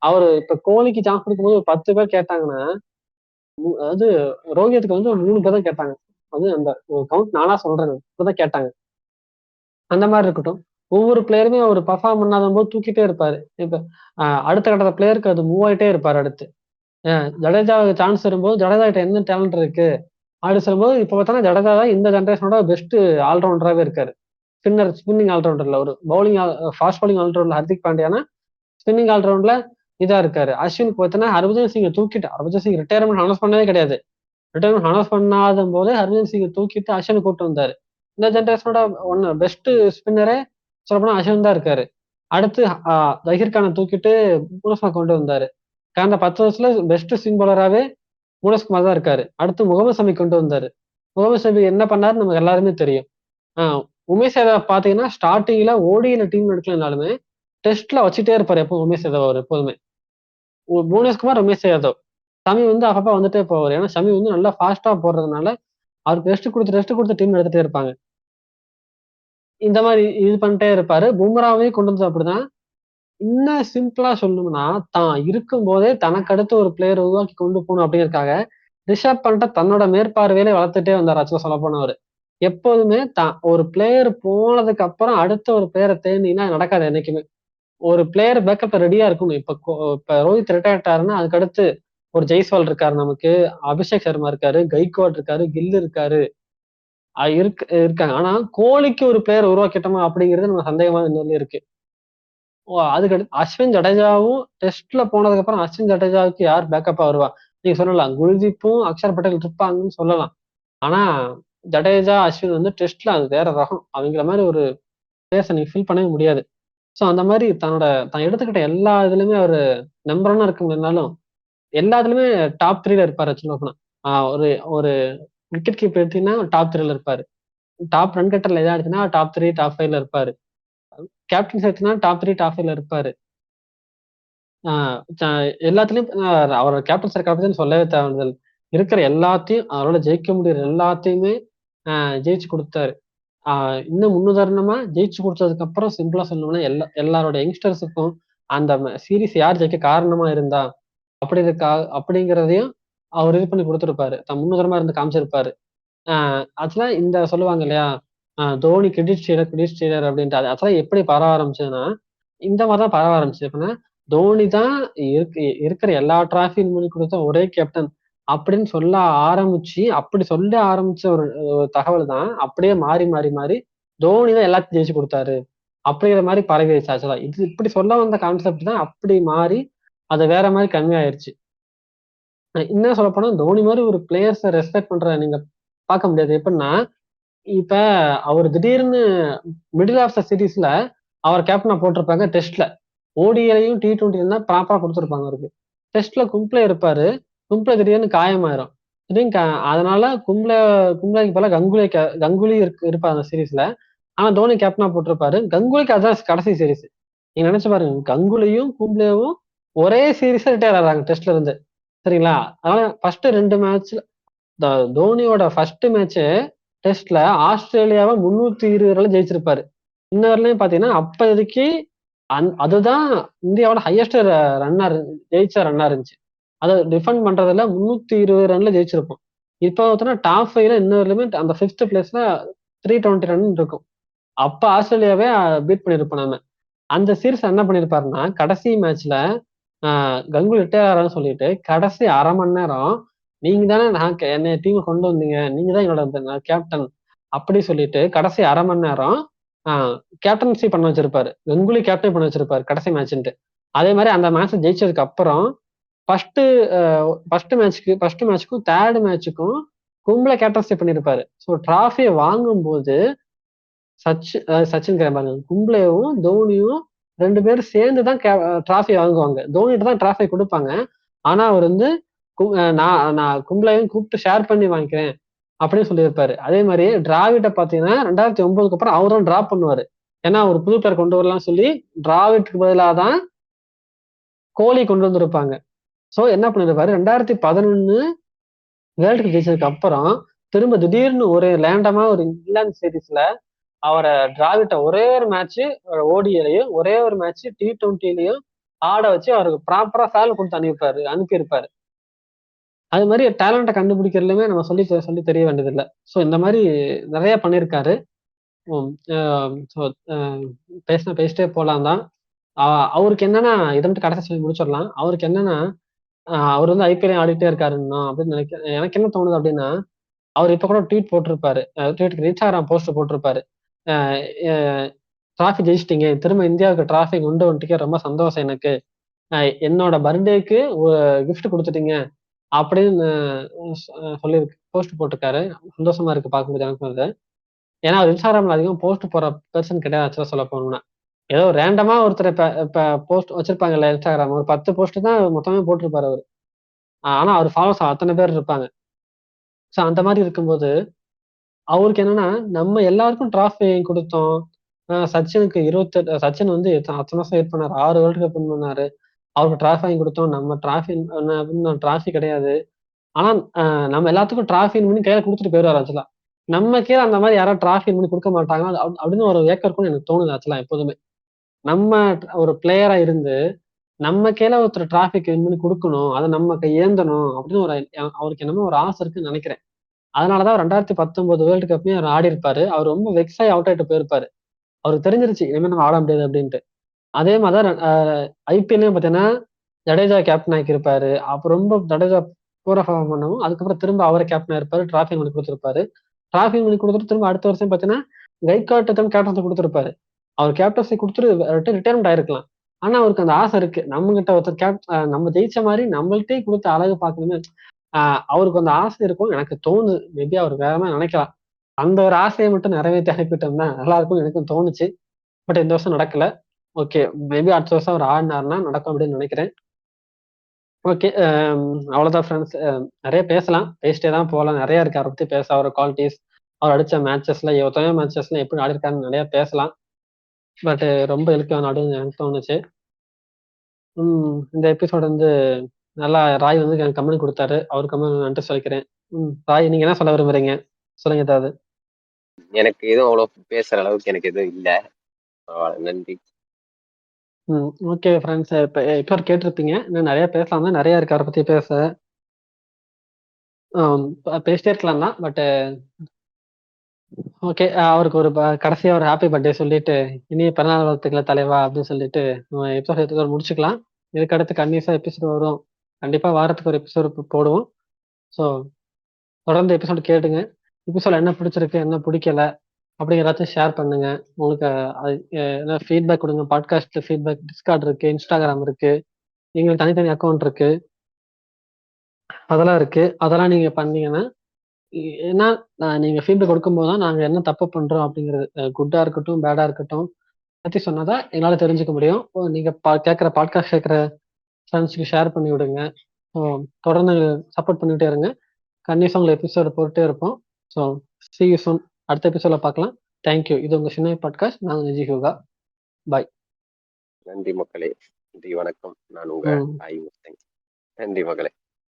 அவரு இப்ப கோலிக்கு சான்ஸ் கொடுக்கும்போது ஒரு 10 பேர் கேட்டாங்கன்னா அது ரோஹித்துக்கு வந்து 3 பேர் தான் கேட்டாங்க. அது அந்த கவுண்ட் நானா சொல்றேன் இப்பதான் கேட்டாங்க. அந்த மாதிரி இருக்கட்டும், ஒவ்வொரு பிளேயருமே அவர் பர்ஃபார்ம் பண்ணாத போது தூக்கிட்டே இருப்பாரு. இப்ப அடுத்த கட்ட பிளேயருக்கு அது மூவ் ஆயிட்டே இருப்பாரு. அடுத்து ஜடேஜாவுக்கு சான்ஸ் வரும்போது ஜடேஜா கிட்ட என்ன டேலண்ட் இருக்கு அப்படி சொல்லும்போது இப்ப பார்த்தோன்னா ஜடேஜா தான் இந்த ஜென்ரேஷனோட பெஸ்ட் ஆல்ரவுண்டராகவே இருக்காரு. ஸ்பின்னிங் ஆல்ரவுண்டர்ல ஒரு பவுலிங் ஃபாஸ்ட் பவுலிங் ஆல்ரவுண்டர்ல ஹர்திக் பாண்டியானா ஸ்பின்னிங் ஆல்ரவுண்ட்ல இதா இருக்காரு. அஸ்வினுக்கு பார்த்தோன்னா ஹர்பஜன் சிங்கை தூக்கிட்டு, ஹர்பஜன் சிங் ரிட்டையர்மெண்ட் அனௌன்ஸ் பண்ணவே கிடையாது. ரிட்டையர்மெண்ட் அனௌன்ஸ் பண்ணாத போதே ஹர்பஜன் சிங்கை தூக்கிட்டு அஸ்வினை கூப்பிட்டு வந்தாரு. இந்த ஜென்ரேஷனோட ஒன்னு பெஸ்ட் ஸ்பின்னரே சொல்லப்போனா அஸ்வின் தான் இருக்காரு. அடுத்து ஜஹீர் கானை தூக்கிட்டு புவனேஸ்வர் கொண்டு வந்தாரு. கடந்த 10 வருஷத்துல பெஸ்ட் ஸ்விங் பவுலராகவே புவனேஸ்குமார் தான் இருக்காரு. அடுத்து முகமது ஷமி கொண்டு வந்தாரு. முகமது ஷமி என்ன பண்ணாரு நமக்கு எல்லாருமே தெரியும். உமேஷ் யாதவ் பாத்தீங்கன்னா ஸ்டார்டிங்ல ஓடியில டீம் எடுக்கலனாலுமே டெஸ்ட்ல வச்சுட்டே இருப்பாரு எப்போ உமேஷ் யாதவ் அவர் எப்போதுமே. புவனேஸ்குமார், உமேஷ் யாதவ், ஷமி வந்து அப்பப்ப வந்துட்டே போவார். ஏன்னா ஷமி வந்து நல்லா ஃபாஸ்டா போடுறதுனால அவருக்கு ரெஸ்ட் கொடுத்து டீம் எடுத்துட்டே இருப்பாங்க. இந்த மாதிரி இது பண்ணிட்டே இருப்பாரு. பும்ராவையும் கொண்டு வந்தது அப்படிதான். இன்னும் சிம்பிளா சொல்லணும்னா தான் இருக்கும் போதே தனக்கு அடுத்து ஒரு பிளேயர் உருவாக்கி கொண்டு போகணும் அப்படிங்கிறதுக்காக ரிஷப் பண்ட தன்னோட மேற்பார்வையில வளர்த்துட்டே வந்தார். ஆக்சுவலா சொல்ல போனவர் எப்போதுமே ஒரு பிளேயர் போனதுக்கு அப்புறம் அடுத்த ஒரு பிளேயரை தேடினா நடக்காது என்னைக்குமே. ஒரு பிளேயர் பேக்கப் ரெடியா இருக்கணும். இப்ப ரோஹித் ரிட்டையர் ஆயிட்டாருன்னா அதுக்கு அடுத்து ஒரு ஜெய்ஸ்வால் இருக்காரு, நமக்கு அபிஷேக் சர்மா இருக்காரு, கைக்வாட் இருக்காரு, கில் இருக்காரு, இருக்காங்க. ஆனா கோலிக்கு ஒரு பிளேயர் உருவாக்கிட்டோமா அப்படிங்கிறது நம்ம சந்தேகமா இன்னும் இருக்கு. அதுக்கு அடுத்து அஸ்வின் ஜடேஜாவும் டெஸ்ட்ல போனதுக்கு அப்புறம் அஸ்வின் ஜடேஜாவுக்கு யார் பேக்கப்பா வருவா? நீங்க சொல்லலாம் குல்தீப்பும் அக்ஷர் பட்டேல் இருப்பாங்கன்னு சொல்லலாம். ஆனா ஜடேஜா அஸ்வின் வந்து டெஸ்ட்ல அது வேற ரகம். அவங்கள மாதிரி ஒரு பிளேயர்ஸை நீங்க ஃபில் பண்ணவே முடியாது. ஸோ அந்த மாதிரி தான் எடுத்துக்கிட்ட எல்லா இதுலயுமே அவர் நம்பர் 1 இருக்க முடியாதுனாலும் எல்லாத்துலயுமே டாப் 3ல இருப்பாரு. சொல்ல ஒரு ஒரு விக்கெட் கீப்பர் எடுத்தீங்கன்னா டாப் 3ல இருப்பாரு. டாப் ரன் கட்டர்ல எதாவது எடுத்தீங்கன்னா டாப் 3 டாப் 5ல இருப்பாரு. கேப்டன்ஸ் எடுத்தீங்கன்னா டாப் 3 டாப் 5ல இருப்பாரு. எல்லாத்துலயும் அவரோட கேப்டன்ஸ் இருக்க பத்தி சொல்லவே தேவையில்லை. இருக்கிற எல்லாத்தையும் அவரோட ஜெயிக்க முடியற எல்லாத்தையுமே ஜெயிச்சு கொடுத்தாரு. இன்னும் முன்னுதாரணமா ஜெயிச்சு கொடுத்ததுக்கு அப்புறம் சிம்பிளா சொல்லணும்னா எல்லாரோட யங்ஸ்டர்ஸுக்கும் அந்த சீரீஸ் யார் ஜெயிக்க காரணமா இருந்தா அப்படிங்கிறதையும் அவர் இது பண்ணி கொடுத்துருப்பாரு. முன்னுதாரணமா இருந்து காமிச்சிருப்பாரு. ஆக்சுவலா இந்த சொல்லுவாங்க இல்லையா தோனி கிரெடிட் ஸ்டீலர் அப்படின்ட்டு, ஆக்சுவலா எப்படி பரவ ஆரம்பிச்சதுன்னா இந்த மாதிரிதான் பரவ ஆரம்பிச்சு. எப்படின்னா தோனி தான் இருக்கிற எல்லா டிராஃபியும் பண்ணி கொடுத்த ஒரே கேப்டன். அப்படின்னு சொல்ல ஆரம்பிச்சு அப்படி சொல்ல ஆரம்பிச்ச ஒரு தகவல் தான் அப்படியே மாறி மாறி மாறி தோனி தான் எல்லாத்தையும் ஜெயிச்சு கொடுத்தாரு அப்படிங்கிற மாதிரி பரவிடுச்சு. ஆக்சுவலா இது இப்படி சொல்ல வந்த கான்செப்ட் தான் அப்படி மாறி அது வேற மாதிரி கன்வே ஆயிடுச்சு. இன்னும் சொல்ல போனா தோனி மாதிரி ஒரு பிளேயர்ஸை ரெஸ்பெக்ட் பண்ற நீங்க பார்க்க முடியாது. எப்படின்னா இப்ப அவர் திடீர்னு மிடில் ஆஃப் த சீரீஸ்ல அவர் கேப்டனா போட்டிருப்பாங்க. டெஸ்ட்ல ஓடிஐயும் T20 தான் ப்ராப்பரா கொடுத்துருப்பாங்க அவருக்கு. டெஸ்ட்ல கும்ப்ளே இருப்பாரு. கும்ப்ளே திடீர்னு காயமாயிரும். திடீர்னு அதனால கும்ப்ளேக்கு பதிலா கங்குலி இருப்பார் அந்த சீரீஸ்ல. ஆனா தோனி கேப்டனா போட்டிருப்பாரு. கங்குலிக்கு அதான் கடைசி சீரீஸ். நீங்க நினைச்சு பாருங்க, கங்குலியும் கும்ப்ளேவும் ஒரே சீரீஸ்ல ரிட்டையர் ஆறாங்க டெஸ்ட்ல இருந்து. சரிங்களா? அதனால ஃபர்ஸ்ட் 2 மேட்ச்ல தோனியோட ஃபர்ஸ்ட் மேட்ச் டெஸ்ட்ல ஆஸ்திரேலியாவை 320 ரன் ஜெயிச்சிருப்பாரு. இன்ன வரையிலும் பாத்தீங்கன்னா அப்போதைக்கு அதுதான் இந்தியாவோட ஹையஸ்ட் ரன்னர் ஜெயிச்ச ரன்னா இருந்துச்சு. அதை டிஃபெண்ட் பண்றதுல 320 ரன்ல ஜெயிச்சிருப்போம். இப்போ பார்த்தோன்னா டாப் 5ல இன்ன வரையிலுமே அந்த 5th பிளேஸ்ல 320 ரன் இருக்கும். அப்ப ஆஸ்திரேலியாவே பீட் பண்ணிருப்போம் நாம. அந்த சீரீஸ் என்ன பண்ணிருப்பாருன்னா கடைசி மேட்ச்ல கங்குலி ரிட்டையர் ஆறான்னு சொல்லிட்டு கடைசி அரை மணி நேரம் நீங்க தானே என்னை டீம் கொண்டு வந்தீங்க, நீங்க தான் என்னோட கேப்டன் அப்படி சொல்லிட்டு கடைசி அரை மணி நேரம் கேப்டன்சி பண்ண வச்சிருப்பாரு. கங்குலி கேப்டன் பண்ண வச்சிருப்பாரு கடைசி மேட்ச்ன்ட்டு. அதே மாதிரி அந்த மேட்ச் ஜெயிச்சதுக்கு அப்புறம் ஃபர்ஸ்ட் மேட்ச்க்கும் தேர்ட் மேட்சுக்கும் கும்ப்ளே கேப்டன்சி பண்ணிருப்பாரு. ஸோ டிராஃபியை வாங்கும்போது சச்சின் பாருங்க, கும்ப்ளேவும் தோனியும் 2 பேரும் சேர்ந்து தான் டிராஃபி வாங்குவாங்க. தோனிட்டு தான் டிராஃபி கொடுப்பாங்க. ஆனா அவர் வந்து நான் கும்ப்ளேவையும் கூப்பிட்டு ஷேர் பண்ணி வாங்கிக்கிறேன் அப்படின்னு சொல்லியிருப்பாரு. அதே மாதிரி டிராவிட்ட பாத்தீங்கன்னா 2009க்கு அப்புறம் அவரும் டிராப் பண்ணுவாரு. ஏன்னா ஒரு புது பேர் கொண்டு வரலாம்னு சொல்லி டிராவிட்டுக்கு பதிலாக தான் கோலி கொண்டு வந்திருப்பாங்க. சோ என்ன பண்ணிருப்பாரு, 2011 வேர்ல்டு கப் ஜெயிச்சதுக்கு அப்புறம் திரும்ப திடீர்னு ஒரு லேண்டமா ஒரு இங்கிலாந்து சீரீஸ்ல அவரை டிராவிட்ட ஒரே ஒரு மேட்ச் ஓடிஐலையும் ஒரே ஒரு மேட்ச் T20லயும் ஆட வச்சு அவருக்கு ப்ராப்பரா ஃபேல் கொடுத்து அனுப்பியிருப்பாரு. அது மாதிரி டேலண்ட்டை கண்டுபிடிக்கிறதுலுமே நம்ம சொல்லி தெரிய வேண்டியதில்லை. ஸோ இந்த மாதிரி நிறைய பண்ணியிருக்காரு. பேசிட்டே போலாம் தான். அவருக்கு என்னன்னா இதை மட்டும் கடைசி சொல்லி முடிச்சிடலாம். அவருக்கு என்னன்னா அவர் வந்து ஐபிஎல் ஆடிட்டே இருக்காருன்னா அப்படின்னு நினைக்கிறேன். எனக்கு என்ன தோணுது அப்படின்னா அவர் இப்ப கூட ட்வீட் போட்டிருப்பாரு, இன்ஸ்டாகிராம் போஸ்ட் போட்டிருப்பாரு. டிராஃபி ஜெயிச்சிட்டீங்க, திரும்ப இந்தியாவுக்கு டிராஃபி கொண்டு வந்துட்டீங்க, ரொம்ப சந்தோஷம் எனக்கு. என்னோட பர்த்டேக்கு கிஃப்ட் கொடுத்துட்டீங்க அப்படின்னு சொல்லி போஸ்ட் போட்டிருக்காரு. சந்தோஷமா இருக்கு பார்க்கும்போது எனக்கு வந்து. ஏன்னா அவர் இன்ஸ்டாகிராம்ல அதிகம் போஸ்ட் போற பெர்சன் கிடையாது. ஆக்சுவலா சொல்ல போனோம்னா ஏதோ ரேண்டமா ஒருத்தர் இப்ப போஸ்ட் வச்சிருப்பாங்கல்ல இன்ஸ்டாகிராம், ஒரு 10 போஸ்ட் தான் மொத்தமே போட்டிருப்பாரு அவரு. ஆனா அவர் ஃபாலோஸ் அத்தனை பேர் இருப்பாங்க. ஸோ அந்த மாதிரி இருக்கும்போது அவருக்கு என்னன்னா நம்ம எல்லாருக்கும் டிராஃபி கொடுத்தோம். சச்சினுக்கு 28 சச்சின் வந்து அத்தனை வருஷம் வெயிட் பண்ணாரு, 6 வேர்ல்டு கப் வின் பண்ணாரு. அவருக்கு டிராஃபி வாங்கி கொடுத்தோம். நம்ம டிராஃபி கிடையாது. ஆனா நம்ம எல்லாத்துக்கும் டிராஃபி பண்ணி கையில கொடுத்துட்டு போயிடுவாரு ஆக்சுவலா. நம்ம கீழே அந்த மாதிரி யாராவது டிராஃபி பண்ணி கொடுக்க மாட்டாங்க அப்படின்னு ஒரு ஏக்கம் இருக்கும்னு எனக்கு தோணுது ஆக்சுவலா. எப்போதுமே நம்ம ஒரு பிளேயரா இருந்து நம்ம கீழே ஒருத்தர் டிராஃபிக் வின் பண்ணி கொடுக்கணும், அதை நம்ம ஏந்தணும் அப்படின்னு அவருக்கு என்னமோ ஒரு ஆசை இருக்குன்னு நினைக்கிறேன். அதனாலதான் 2019 வேர்ல்டு கப்லயும் அவர் ஆடி இருப்பாரு. அவர் ரொம்ப வெக்ஸாய் அவுட் ஆயிட்டு போயிருப்பாரு. அவருக்கு தெரிஞ்சிருச்சு இனிமேல் நம்ம ஆட முடியாது அப்படின்ட்டு. அதே மாதிரிதான் ஐபிஎல்லையும் பாத்தீங்கன்னா ஜடேஜா கேப்டன் ஆக்கி இருப்பாரு. அப்ப ரொம்ப ஜடேஜா பூரா பர்ஃபார்ம் பண்ணவும் அதுக்கப்புறம் திரும்ப அவரை கேப்டனா இருப்பாரு, டிராஃபி பண்ணி கொடுத்திருப்பாரு. டிராஃபி பண்ணி கொடுத்துட்டு திரும்ப அடுத்த வருஷம் பாத்தீங்கன்னா கைகாட்டு கேப்டன்சி கொடுத்திருப்பாரு. அவர் கேப்டன்சி கொடுத்துட்டு ரிட்டையர்மெண்ட் ஆயிருக்கலாம். ஆனா அவருக்கு அந்த ஆசை இருக்கு, நம்ம கிட்ட ஒருத்தர் நம்ம ஜெயிச்ச மாதிரி நம்மள்ட்டே கொடுத்த அழகு பார்க்கணுமே. அவருக்கு அந்த ஆசை இருக்கும் எனக்கு தோணுது. மேபி அவர் வேற மாதிரி நினைக்கலாம். அந்த ஒரு ஆசையை மட்டும் நிறைவேற்றி அனுப்பிட்டோம்னா நல்லா இருக்கும் எனக்கும் தோணுச்சு. பட் இந்த வருஷம் நடக்கல. ஓகே, மேபி அடுத்த வருஷம் அவர் ஆடினாருன்னா நடக்கும் அப்படின்னு நினைக்கிறேன். ஓகே, அவ்வளவுதான் ஃப்ரெண்ட்ஸ். நிறைய பேசலாம், பேசிட்டே தான் போகலாம். நிறைய இருக்கு அவரை பத்தி பேச. அவர் குவாலிட்டிஸ், அவர் அடிச்ச மேட்சஸ்ல எத்தனையோ மேட்சஸ்ல எப்படி ஆடிருக்காருன்னு நிறைய பேசலாம். பட் ரொம்ப இழுக்க நடுன்னு எனக்கு தோணுச்சு. இந்த எபிசோட் வந்து நல்லா ராய் வந்து எனக்கு கமெண்ட் கொடுத்தாரு. அவருக்கு நன்றி சொல்லிக்கிறேன். ராய், நீங்க என்ன சொல்ல விரும்புறீங்க? சொல்லுங்க ஏதாவது. எனக்கு எதுவும் அவ்வளவு பேசுற அளவுக்கு எனக்கு எதுவும் இல்ல. நன்றி. ஓகே ஃப்ரெண்ட்ஸ், இப்போ கேட்டிருப்பீங்க, இன்னும் நிறைய பேசலாம் தான், நிறைய இருக்கு அவரை பத்தி பேச. பேசிட்டே இருக்கலாம் தான். பட் ஓகே, அவருக்கு ஒரு கடைசியா ஒரு ஹாப்பி பர்த்டே சொல்லிட்டு இனி பிறநாள் வாழ்த்துக்களை தலைவா அப்படின்னு சொல்லிட்டு எபிசோட் முடிச்சுக்கலாம். இதுக்கு அடுத்து கண்டிப்பா எபிசோட் வரும். கண்டிப்பா வாரத்துக்கு ஒரு எபிசோட் போடுவோம். ஸோ தொடர்ந்து எபிசோடு கேட்டுங்க. எபிசோட் என்ன பிடிச்சிருக்கு என்ன பிடிக்கல அப்படிங்கிற எல்லாத்தையும் ஷேர் பண்ணுங்க. உங்களுக்கு என்ன ஃபீட்பேக் கொடுங்க. பாட்காஸ்ட் ஃபீட்பேக் டிஸ்கார்ட் இருக்கு, இன்ஸ்டாகிராம் இருக்கு, எங்களுக்கு தனித்தனி அக்கௌண்ட் இருக்கு, அதெல்லாம் இருக்கு. அதெல்லாம் நீங்க பண்ணீங்கன்னா ஏன்னா நீங்க ஃபீட்பேக் கொடுக்கும்போது தான் நாங்கள் என்ன தப்பு பண்றோம் அப்படிங்கிறது குட்டா இருக்கட்டும் பேடா இருக்கட்டும் பத்தி சொன்னாதான் எங்களால் தெரிஞ்சுக்க முடியும். நீங்க கேட்குற பாட்காஸ்ட் கேட்குற ஃப்ரெண்ட்ஸ்க்கு ஷேர் பண்ணி விடுங்க. தொடர்ந்து சப்போர்ட் பண்ணிட்டே இருங்க. கண்டிப்பாக உங்களை எபிசோடு போட்டுட்டே இருப்போம். So see you soon. அடுத்த எபிசோட பார்க்கலாம். தேங்க்யூ. இது உங்க சின்ன பாட்காஸ்ட். நாங்கள் நிஜி ஹியூகா. பாய். நன்றி மக்களே. நன்றி வணக்கம். நான் உங்க ஆய்வு. நன்றி மக்களே.